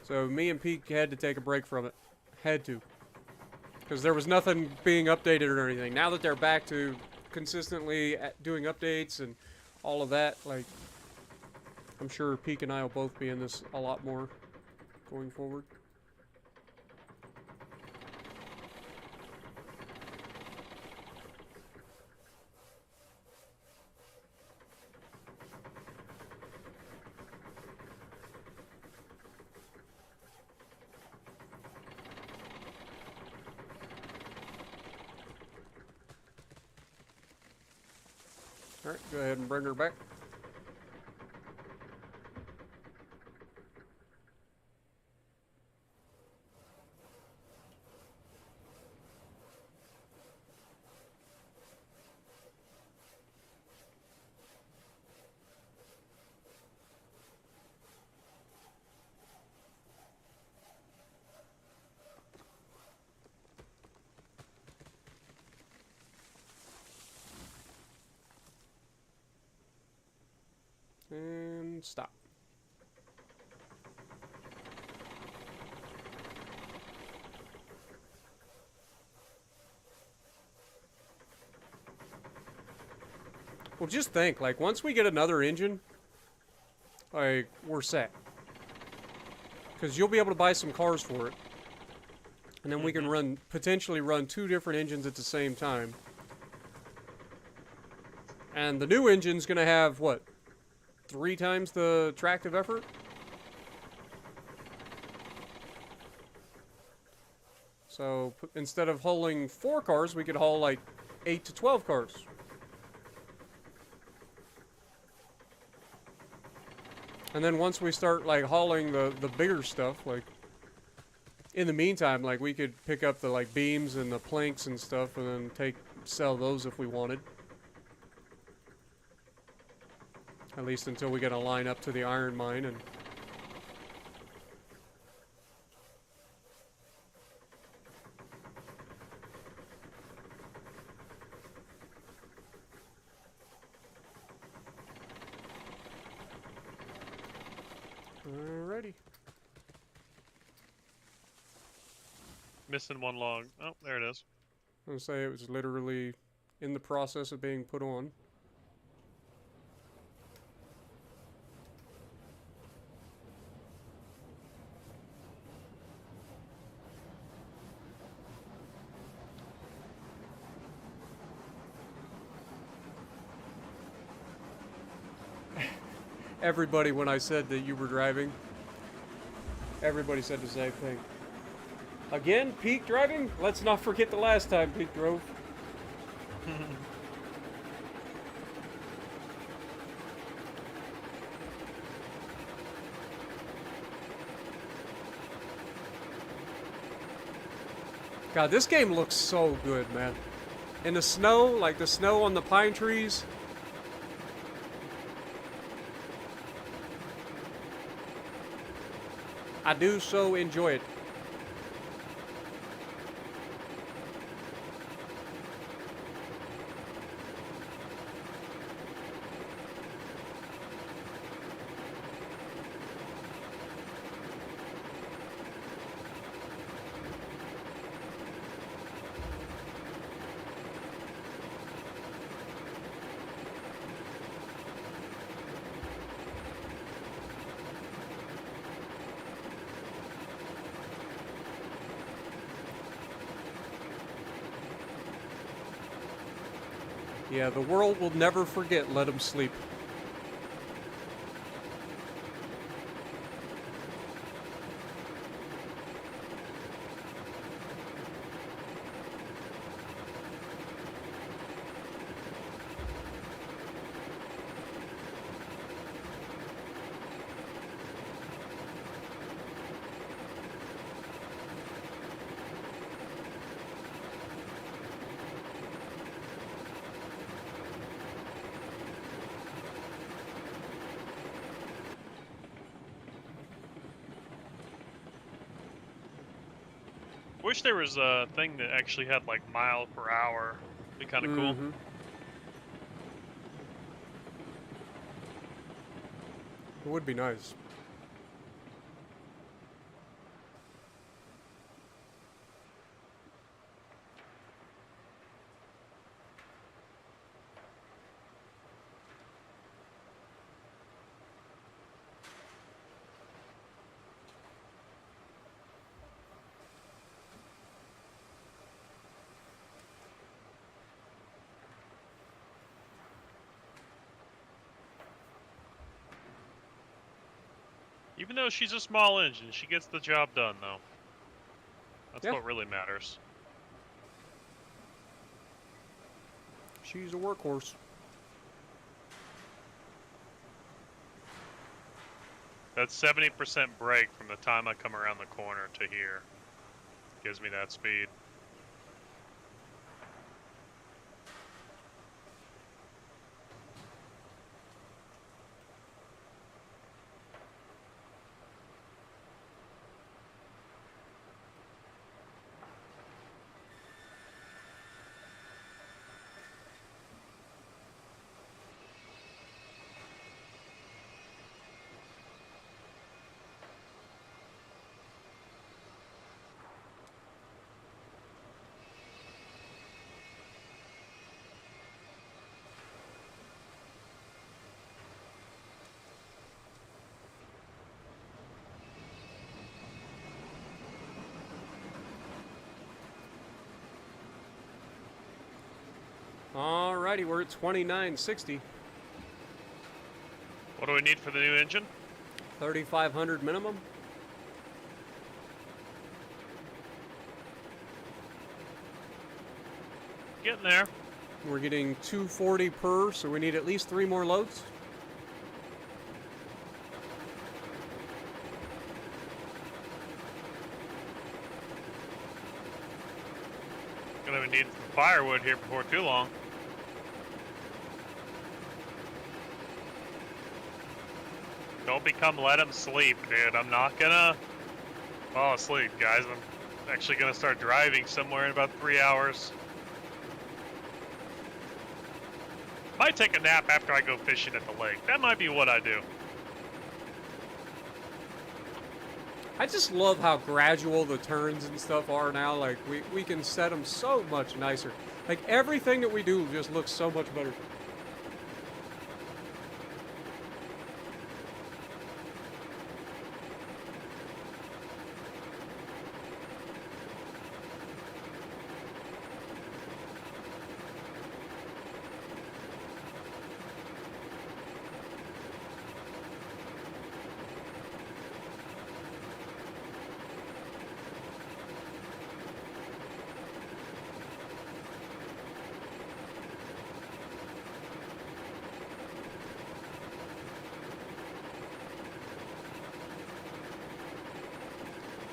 So me and Peak had to take a break from it. Had to. Because there was nothing being updated or anything. Now that they're back to consistently doing updates and all of that, like, I'm sure Peak and I will both be in this a lot more going forward. Alright, go ahead and bring her back. And stop. Well, just think, like, once we get another engine, like, we're set. Because you'll be able to buy some cars for it. And then we can potentially run 2 different engines at the same time. And the new engine's going to have, what, 3 times the tractive effort? So, instead of hauling 4 cars, we could haul, like, 8 to 12 cars. And then once we start, like, hauling the bigger stuff, like, in the meantime, like, we could pick up the, like, beams and the planks and stuff and then sell those if we wanted. At least until we get a line up to the iron mine and... Alrighty. Missing one log. Oh, there it is. I was gonna say it was literally in the process of being put on. Everybody, when I said that you were driving, everybody said the same thing. Again, Pete driving? Let's not forget the last time Pete drove. God, this game looks so good, man. In the snow, like the snow on the pine trees. I do so enjoy it. Yeah, the world will never forget Let 'Em Sleep. Wish there was a thing that actually had like mile per hour. Be kind of cool. It would be nice. Even though she's a small engine, she gets the job done, though. That's what really matters. She's a workhorse. That's 70% brake from the time I come around the corner to here. Gives me that speed. Alrighty, we're at 2960. What do we need for the new engine? 3,500 minimum. Getting there. We're getting 240 per, so we need at least 3 more loads. Gonna need some firewood here before too long. Don't become let him sleep, dude. I'm not gonna fall asleep, guys. I'm actually gonna start driving somewhere in about 3 hours. Might take a nap after I go fishing at the lake. That might be what I do. I just love how gradual the turns and stuff are now. Like, we can set them so much nicer. Like, everything that we do just looks so much better.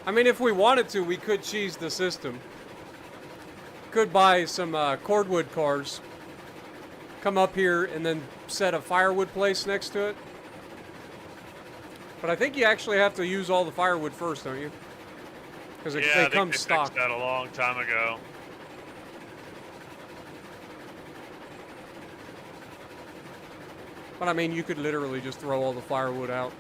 I mean, if we wanted to, we could cheese the system. Could buy some cordwood cars, come up here, and then set a firewood place next to it. But I think you actually have to use all the firewood first, don't you? Because Yeah, they come stock. Fixed that a long time ago. But I mean, you could literally just throw all the firewood out.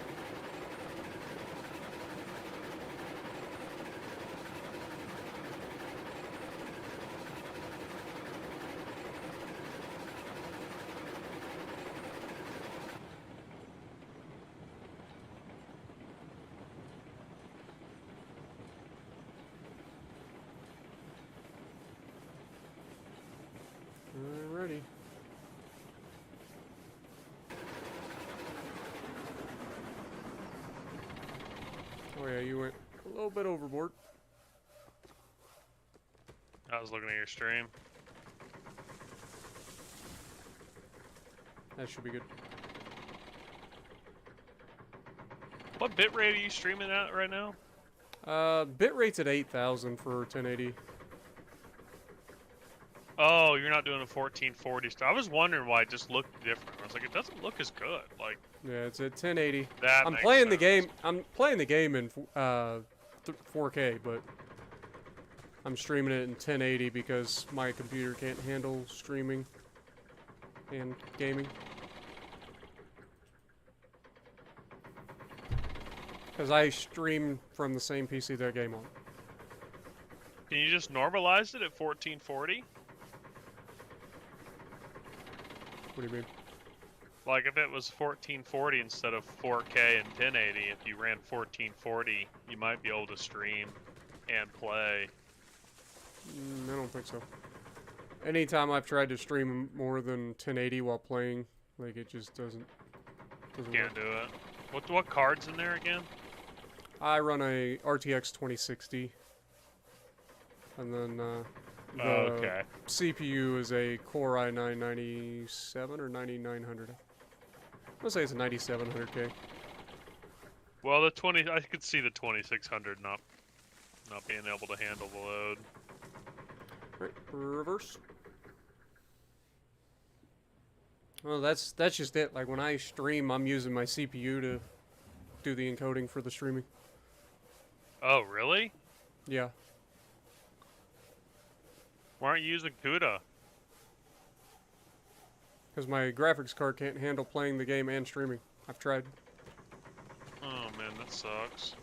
Alrighty. Oh yeah, you went a little bit overboard. I was looking at your stream. That should be good. What bitrate are you streaming at right now? Bitrate's at 8,000 for 1080. Oh, you're not doing a 1440 stuff. I was wondering why it just looked different. I was like, it doesn't look as good. Like, Yeah, it's at 1080. that I'm makes playing the sense. game. I'm playing the game in 4K, but I'm streaming it in 1080 because my computer can't handle streaming and gaming. Because I stream from the same PC that game on. Can you just normalize it at 1440? What do you mean? Like, if it was 1440 instead of 4K and 1080, if you ran 1440, you might be able to stream and play. I don't think so. Anytime I've tried to stream more than 1080 while playing, like, it just doesn't Can't work. do it. What card's in there again? I run a RTX 2060. And then the Okay. CPU is a Core i9-97 or 9900. I'll say it's a 9700K. Well, I could see the 2600 not being able to handle the load. Right, reverse. Well, that's just it. Like, when I stream, I'm using my CPU to do the encoding for the streaming. Oh, really? Yeah. Why aren't you using CUDA? Because my graphics card can't handle playing the game and streaming. I've tried. Oh man, that sucks.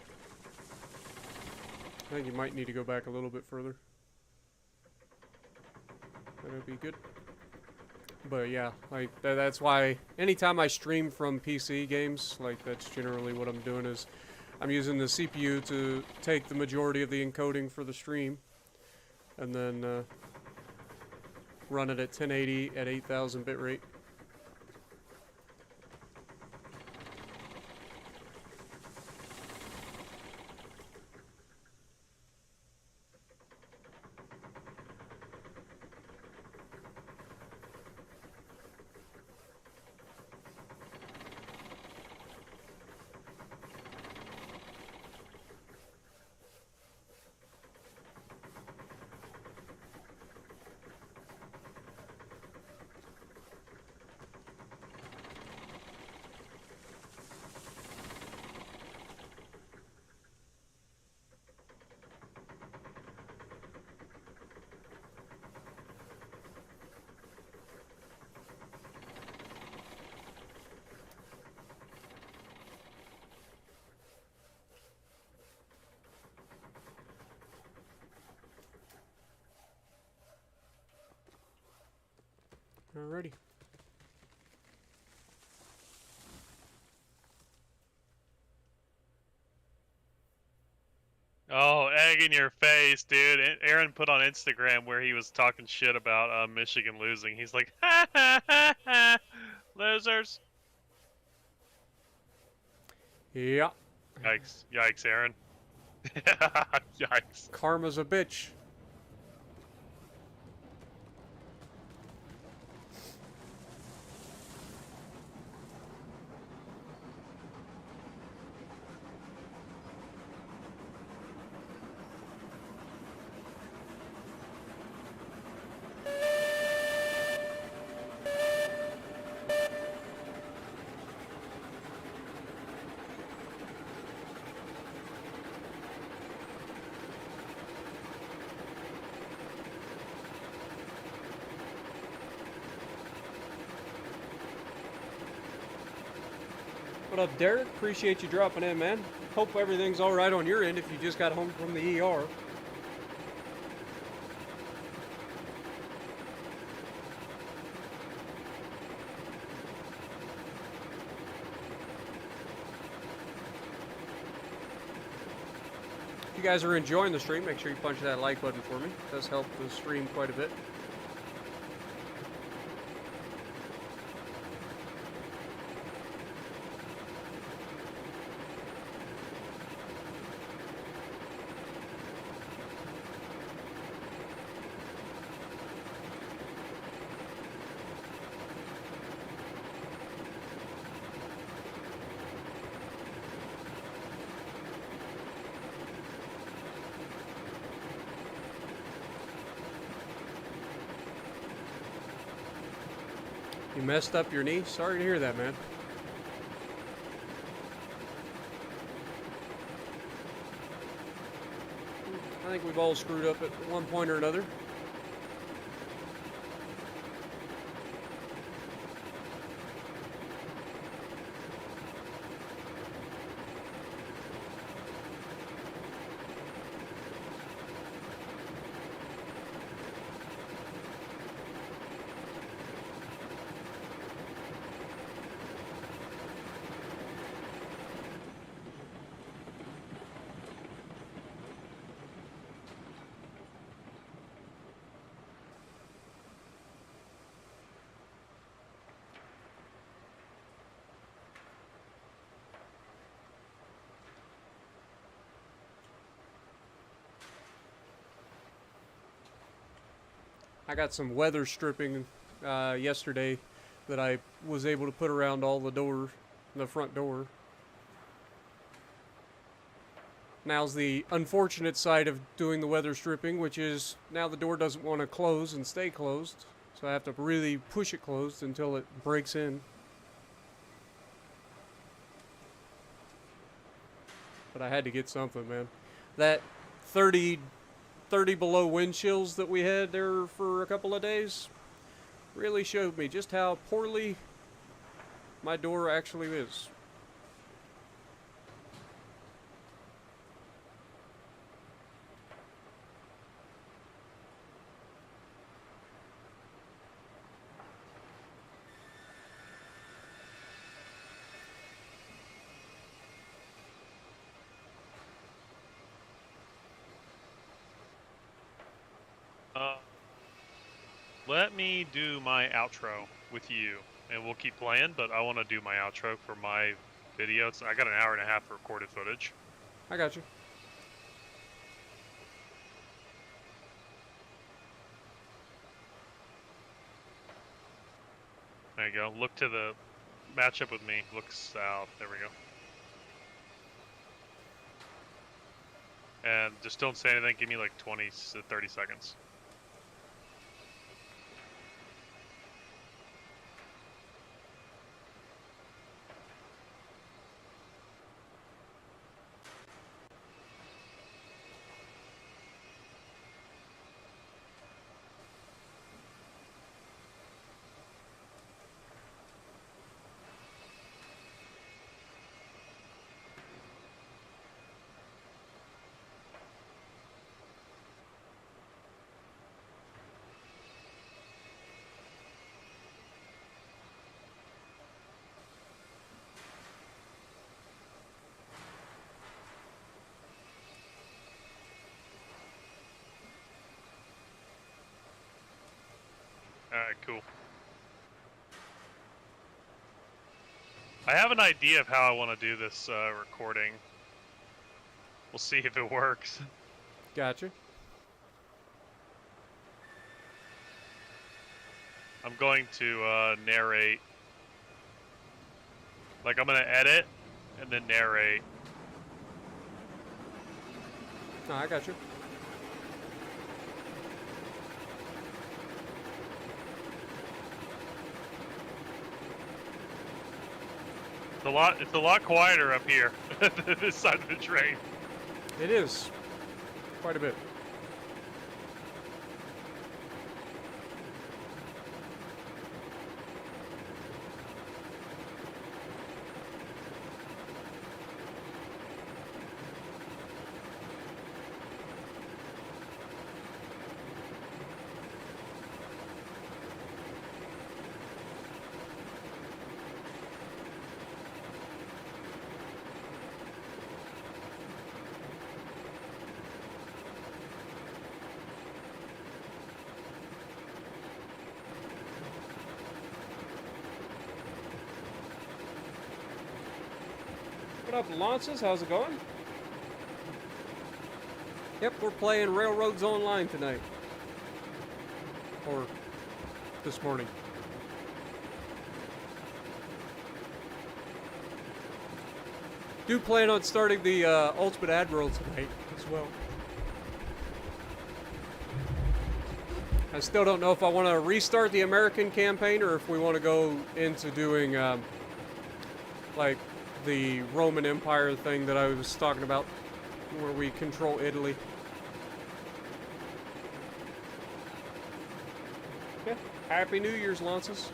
I think you might need to go back a little bit further. That'd be good. But yeah, like that's why anytime I stream from PC games, like that's generally what I'm doing is I'm using the CPU to take the majority of the encoding for the stream, and then run it at 1080 at 8000 bitrate. Alrighty. Oh, egg in your face, dude. Aaron put on Instagram where he was talking shit about Michigan losing. He's like, ha ha ha ha, losers. Yeah. Yikes, yikes, Aaron. Yikes. Karma's a bitch. What up, Derek? Appreciate you dropping in, man. Hope everything's all right on your end if you just got home from the ER. If you guys are enjoying the stream, make sure you punch that like button for me. It does help the stream quite a bit. You messed up your knee? Sorry to hear that, man. I think we've all screwed up at one point or another. I got some weather stripping yesterday that I was able to put around all the doors, the front door. Now's the unfortunate side of doing the weather stripping, which is now the door doesn't want to close and stay closed. So I have to really push it closed until it breaks in. But I had to get something, man. That 30 below wind chills that we had there for a couple of days really showed me just how poorly my door actually is. let me do my outro with you, and we'll keep playing. But I want to do my outro for my video. I got an hour and a half of recorded footage. I got you. There you go. Look to the matchup with me. Look south. There we go. And just don't say anything. Give me like 20 to 30 seconds. Alright, cool. I have an idea of how I want to do this recording. We'll see if it works. Gotcha. I'm going to narrate. Like, I'm going to edit and then narrate. No, I got you. It's a lot quieter up here, this side of the train. It is. Quite a bit. What up, Lances? How's it going? Yep, we're playing Railroads Online tonight. Or this morning. Do plan on starting the Ultimate Admiral tonight as well. I still don't know if I want to restart the American campaign or if we want to go into doing like the Roman Empire thing that I was talking about, where we control Italy. Yeah, Happy New Year's, Lances.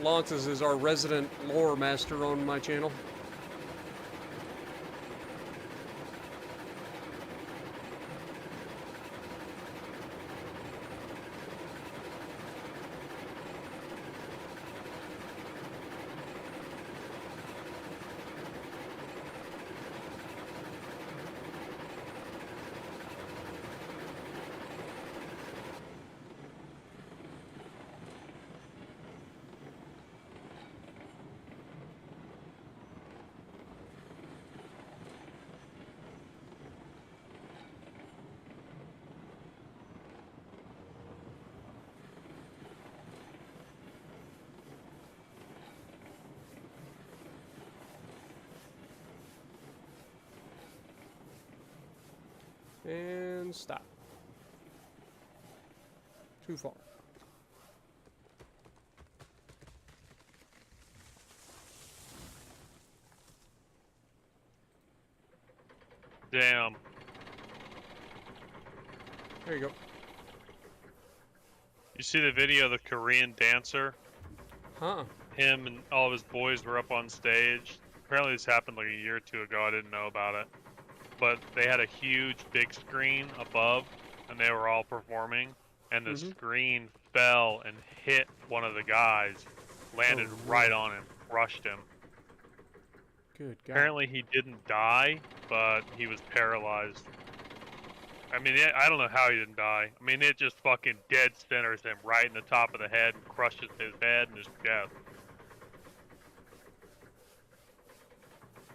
Lances is our resident lore master on my channel. And stop. Too far. Damn. There you go. You see the video of the Korean dancer? Huh. Him and all of his boys were up on stage. Apparently this happened like a year or two ago. I didn't know about it. But they had a huge big screen above, and they were all performing, and the screen fell and hit one of the guys, landed right on him, crushed him. Good God. Apparently he didn't die, but he was paralyzed. I mean, I don't know how he didn't die. I mean, it just fucking dead centers him right in the top of the head and crushes his head and his chest.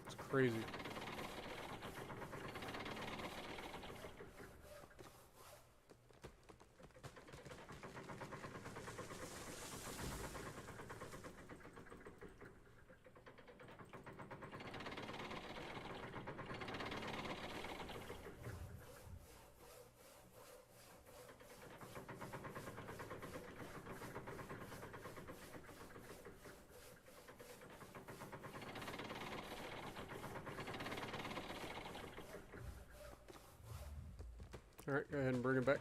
It's crazy. Alright, go ahead and bring it back.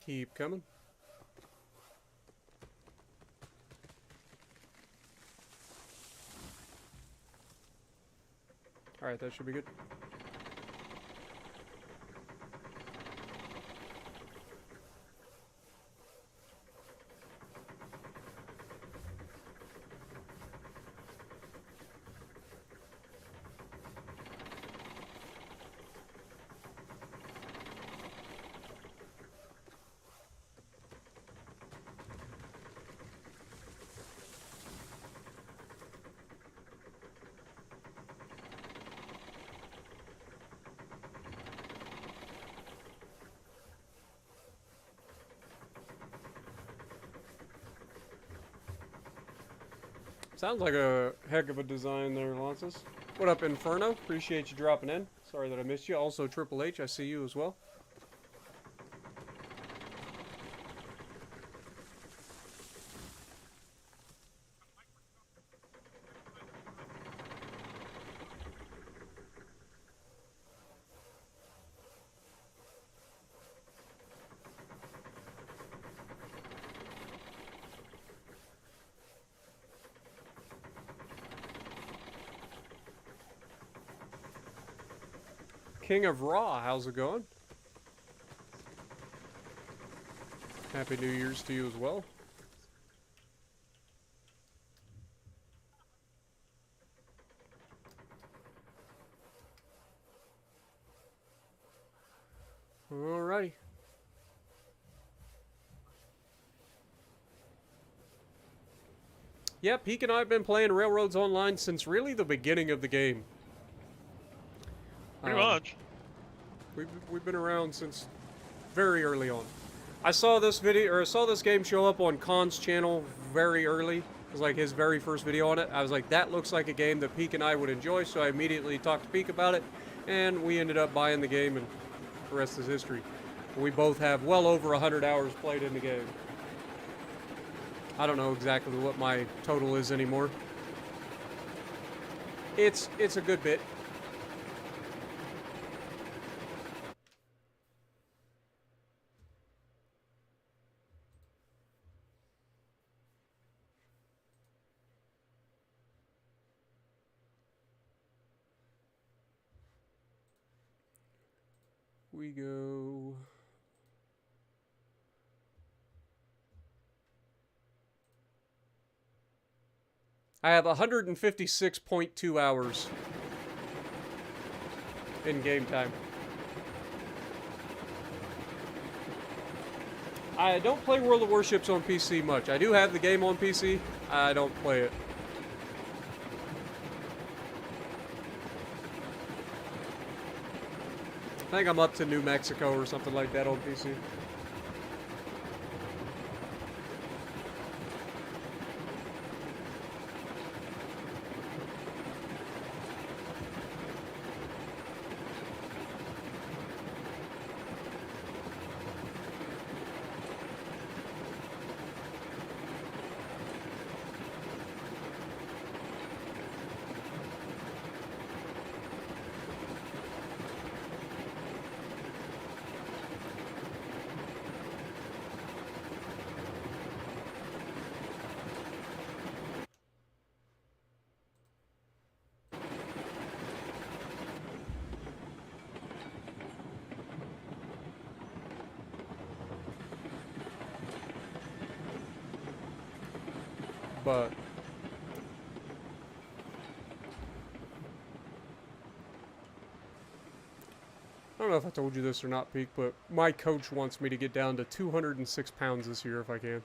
Keep coming. Alright, that should be good. Sounds like a heck of a design there, Lances. What up, Inferno? Appreciate you dropping in. Sorry that I missed you. Also, Triple H, I see you as well. King of Raw, how's it going? Happy New Year's to you as well. Alrighty. Yeah, Peak and I have been playing Railroads Online since really the beginning of the game. Pretty much. We've been around since very early on. I saw this video, or I saw this game show up on Khan's channel very early. It was like his very first video on it. I was like, that looks like a game that Peak and I would enjoy, so I immediately talked to Peak about it, and we ended up buying the game, and the rest is history. We both have well over 100 hours played in the game. I don't know exactly what my total is anymore. It's a good bit. We go. I have 156.2 hours in game time. I don't play World of Warships on PC much. I do have the game on PC. I don't play it. I think I'm up to New Mexico or something like that on PC. but I don't know if I told you this or not, Peak, but my coach wants me to get down to 206 pounds this year if I can.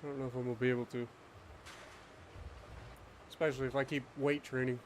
I don't know if I'm going to be able to. Especially if I keep weight training.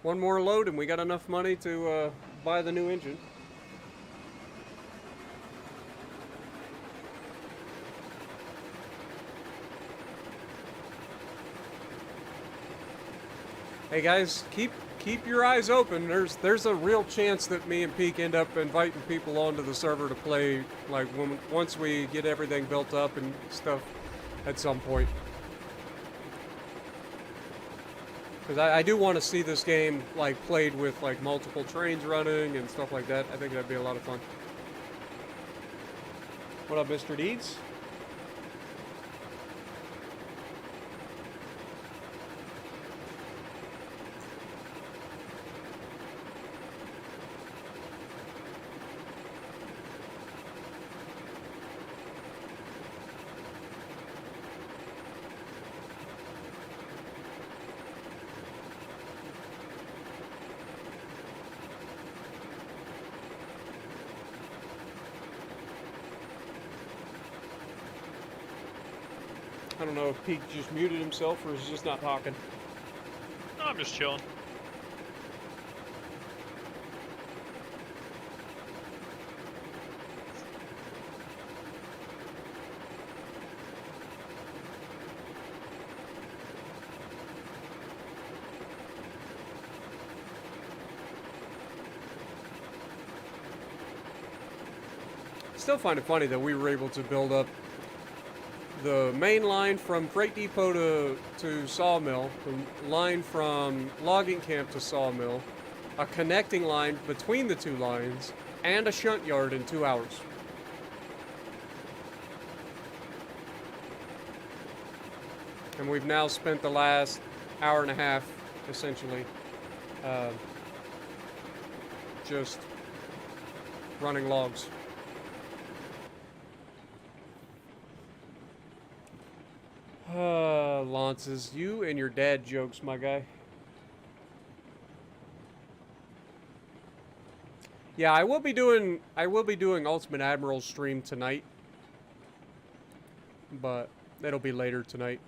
One more load and we got enough money to buy the new engine. Hey guys, keep your eyes open. There's a real chance that me and Peak end up inviting people onto the server to play, like once we get everything built up and stuff at some point. Because I do want to see this game like played with like multiple trains running and stuff like that. I think that'd be a lot of fun. What up, Mr. Deeds? I don't know if Peak just muted himself or is just not talking. No, I'm just chilling. Still find it funny that we were able to build up the main line from Freight Depot to Sawmill, the line from logging camp to Sawmill, a connecting line between the two lines, and a shunt yard in 2 hours. And we've now spent the last hour and a half, essentially, just running logs. Lances, you and your dad jokes, my guy. Yeah, I will be doing Ultimate Admiral's stream tonight, but it'll be later tonight.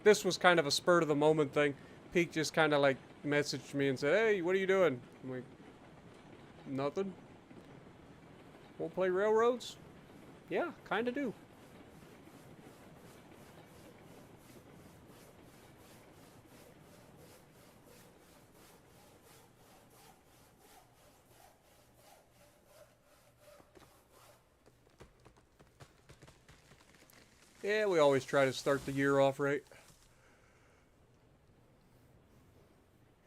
This was kind of a spur of the moment thing. Peak just kind of like messaged me and said, "Hey, what are you doing?" I'm like, "Nothing. Won't play railroads?" Yeah, kind of do. Yeah, we always try to start the year off right.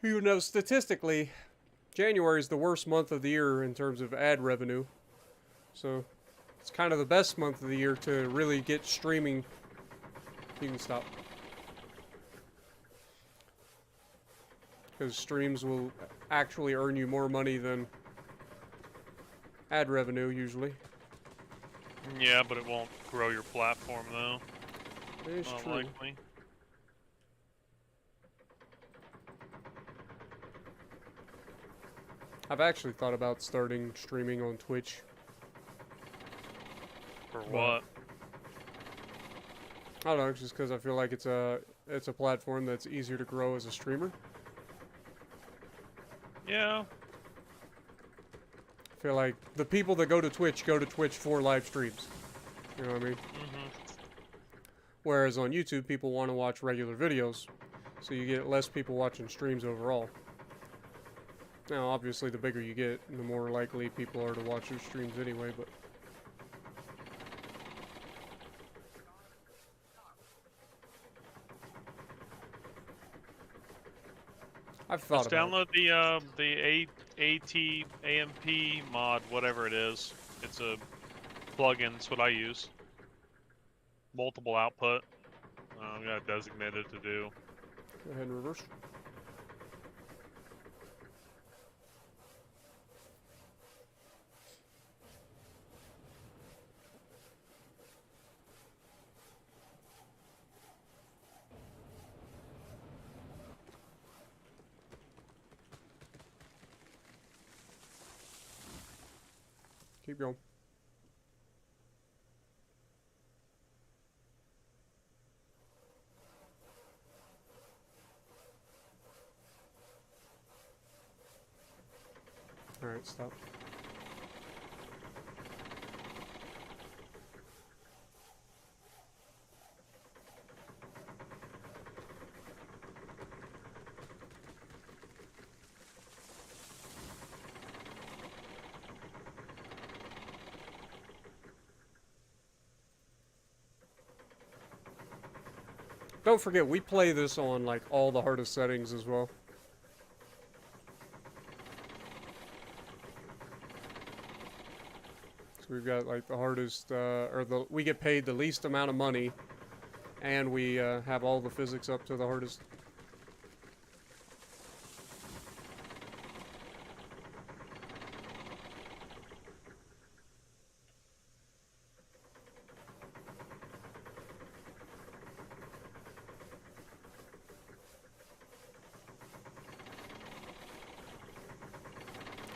You know, statistically, January is the worst month of the year in terms of ad revenue. So, it's kind of the best month of the year to really get streaming. You can stop. Because streams will actually earn you more money than ad revenue, usually. Yeah, but it won't grow your platform, though. It is true. Likely. I've actually thought about starting streaming on Twitch. For what? I don't know, it's just because I feel like it's a platform that's easier to grow as a streamer. Yeah. I feel like the people that go to Twitch for live streams. You know what I mean? Mm-hmm. Whereas on YouTube, people want to watch regular videos, so you get less people watching streams overall. Now, obviously, the bigger you get, the more likely people are to watch your streams anyway, but... I've thought Let's about download the AMP mod, whatever it is. It's a plugin. It's what I use. Multiple output. I'm gonna designate it to do. Go ahead and reverse. Keep going. Alright, stop. Don't forget, we play this on, like, all the hardest settings as well. So we've got, like, the hardest, we get paid the least amount of money, and we, have all the physics up to the hardest.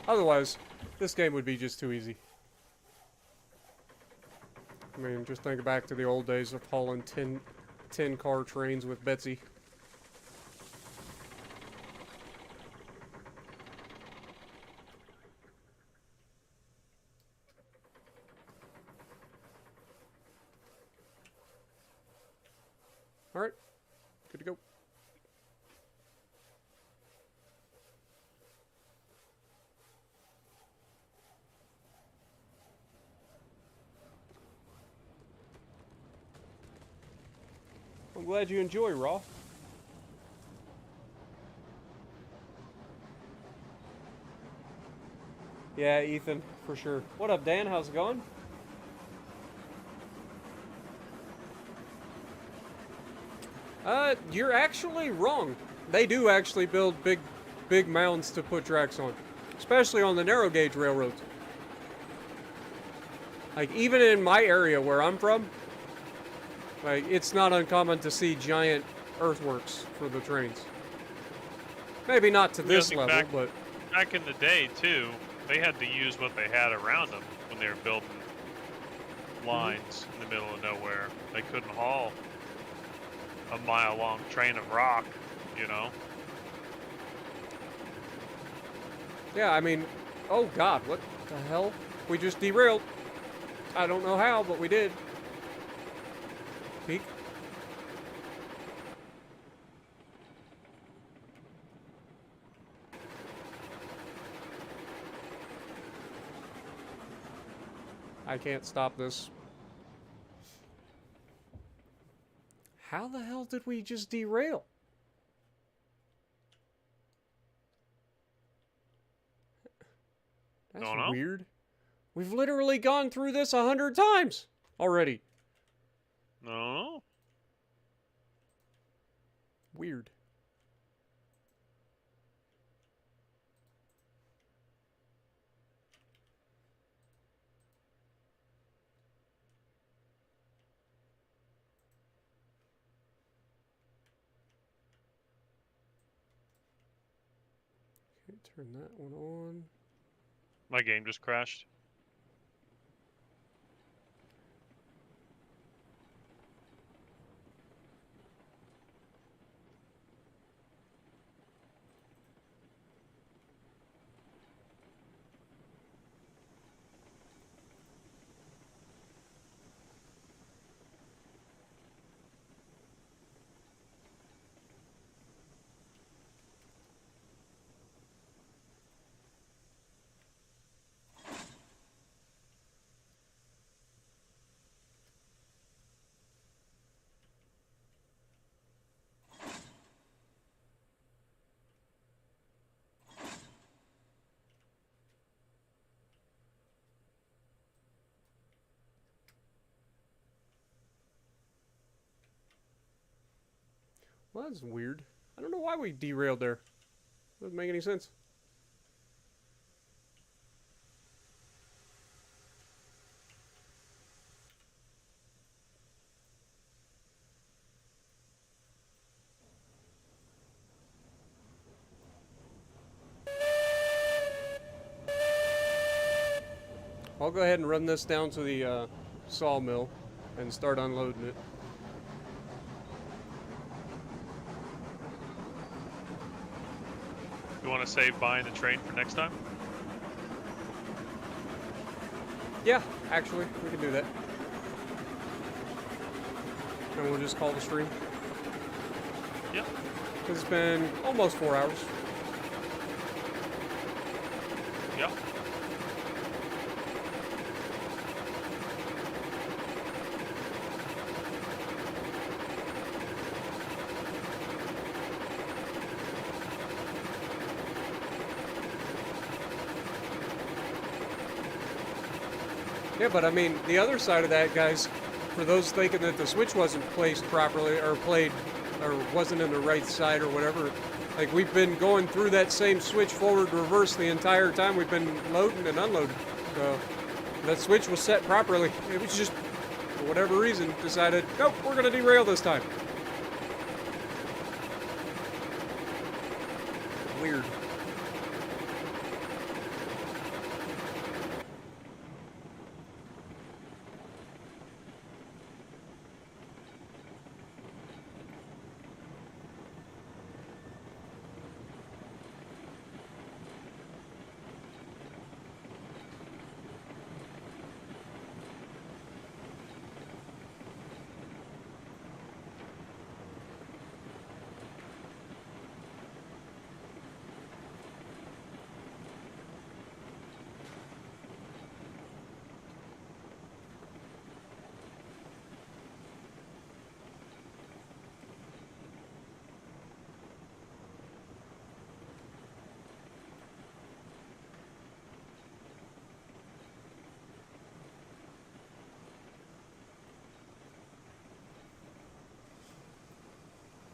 Otherwise, this game would be just too easy. I mean, just think back to the old days of hauling 10-car trains with Betsy. Alright, good to go. I'm glad you enjoy, Raw. Yeah, Ethan, for sure. What up, Dan? How's it going? You're actually wrong. They do actually build big mounds to put tracks on. Especially on the narrow gauge railroads. Like, even in my area where I'm from, like, it's not uncommon to see giant earthworks for the trains. Maybe not to this level, but... Back in the day, too, they had to use what they had around them when they were building lines in the middle of nowhere. They couldn't haul a mile-long train of rock, you know? Yeah, I mean... Oh, God, what the hell? We just derailed. I don't know how, but we did. Peek. I can't stop this. How the hell did we just derail? That's weird. We've literally gone through this 100 times already. No. Weird. Okay, turn that one on. My game just crashed. Well, that's weird. I don't know why we derailed there. Doesn't make any sense. I'll go ahead and run this down to the sawmill and start unloading it. You want to save buying the train for next time? Yeah, actually, we can do that. And we'll just call the stream. Yep. It's been almost 4 hours. Yep. Yeah, but I mean, the other side of that, guys, for those thinking that the switch wasn't placed properly or played or wasn't in the right side or whatever, like we've been going through that same switch forward reverse the entire time we've been loading and unloading. So that switch was set properly. It was just, for whatever reason, decided, nope, we're going to derail this time. Weird.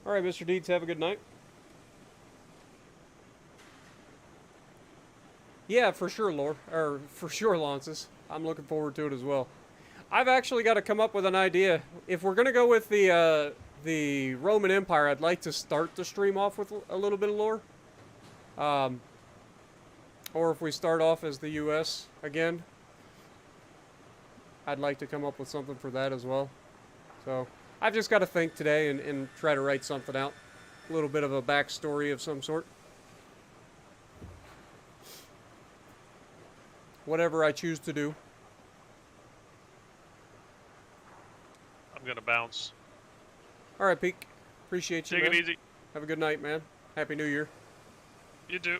All right, Mr. Deeds, have a good night. Yeah, for sure, Lore. Or for sure, Lances. I'm looking forward to it as well. I've actually got to come up with an idea. If we're gonna go with the Roman Empire, I'd like to start the stream off with a little bit of lore. Or if we start off as the U.S. again, I'd like to come up with something for that as well. So I've just got to think today and try to write something out. A little bit of a backstory of some sort. Whatever I choose to do. I'm gonna bounce. All right, Peak. Appreciate you, Take man. it easy. Have a good night, man. Happy New Year. You too.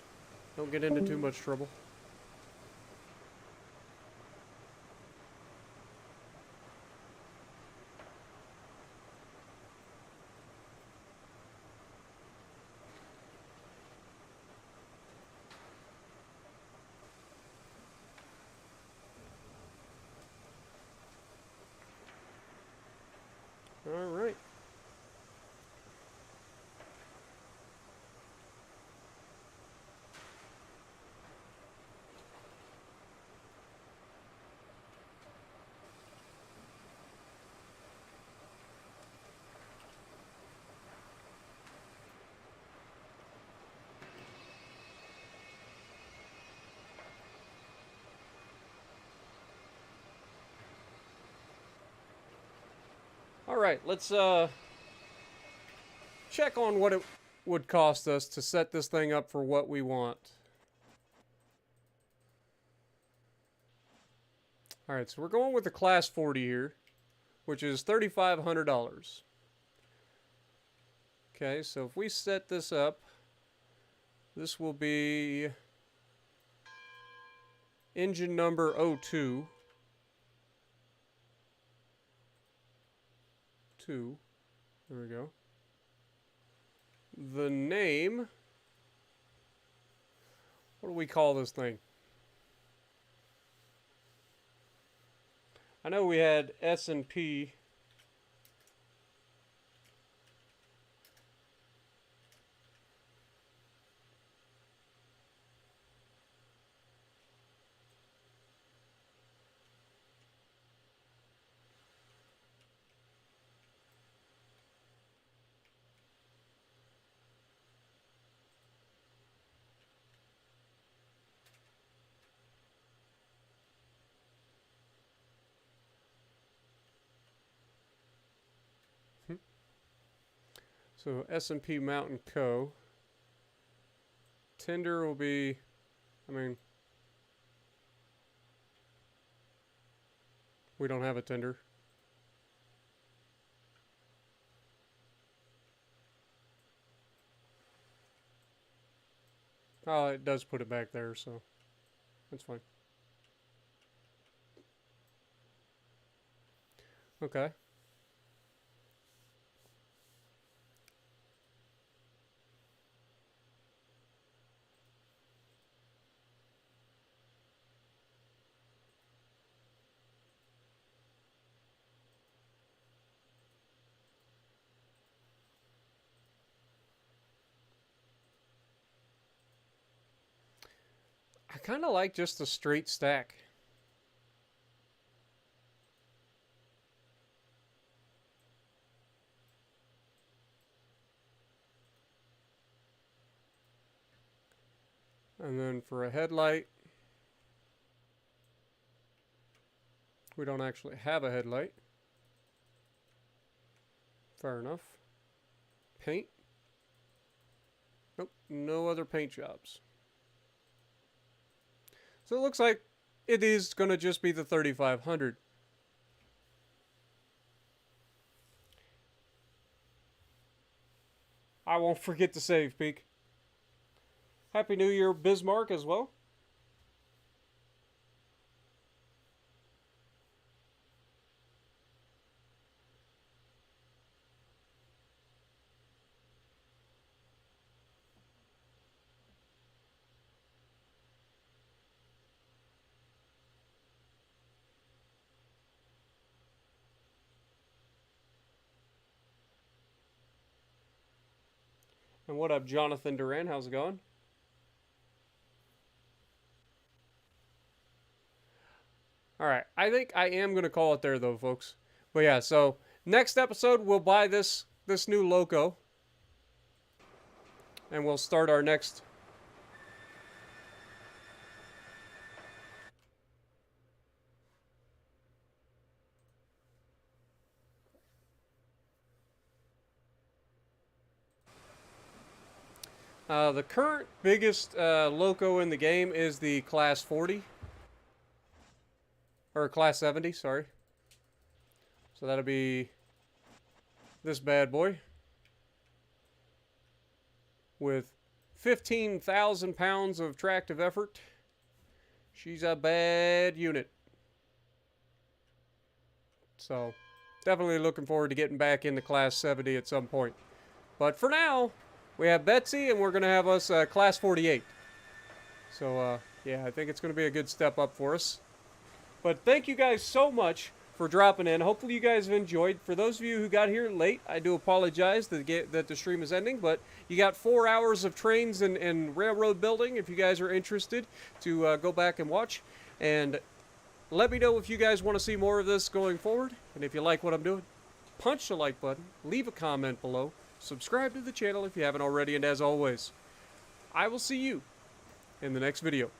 Don't get into too much trouble. All right. All right, let's check on what it would cost us to set this thing up for what we want. All right, so we're going with the Class 40 here, which is $3,500. Okay, so if we set this up, this will be engine number 02. There we go. The name, what do we call this thing? I know we had S&P. So S&P Mountain Co. Tender will be, I mean, we don't have a tender. Oh, it does put it back there, so that's fine. Okay. I kind of like just a straight stack. And then for a headlight, we don't actually have a headlight. Fair enough. Paint. Nope, no other paint jobs. So it looks like it is going to just be the 3500. I won't forget to save, Peak. Happy New Year, Bismarck, as well. And what up, Jonathan Duran? How's it going? Alright, I think I am going to call it there, though, folks. But yeah, so next episode, we'll buy this new loco. And we'll start our next... the current biggest loco in the game is the Class 40. Or Class 70, sorry. So that'll be this bad boy. With 15,000 pounds of tractive effort. She's a bad unit. So, definitely looking forward to getting back into Class 70 at some point. But for now, we have Betsy, and we're going to have us Class 48. So, yeah, I think it's going to be a good step up for us. But thank you guys so much for dropping in. Hopefully you guys have enjoyed. For those of you who got here late, I do apologize that the stream is ending, but you got 4 hours of trains and railroad building if you guys are interested to go back and watch. And let me know if you guys want to see more of this going forward. And if you like what I'm doing, punch the like button, leave a comment below, subscribe to the channel if you haven't already, and as always, I will see you in the next video.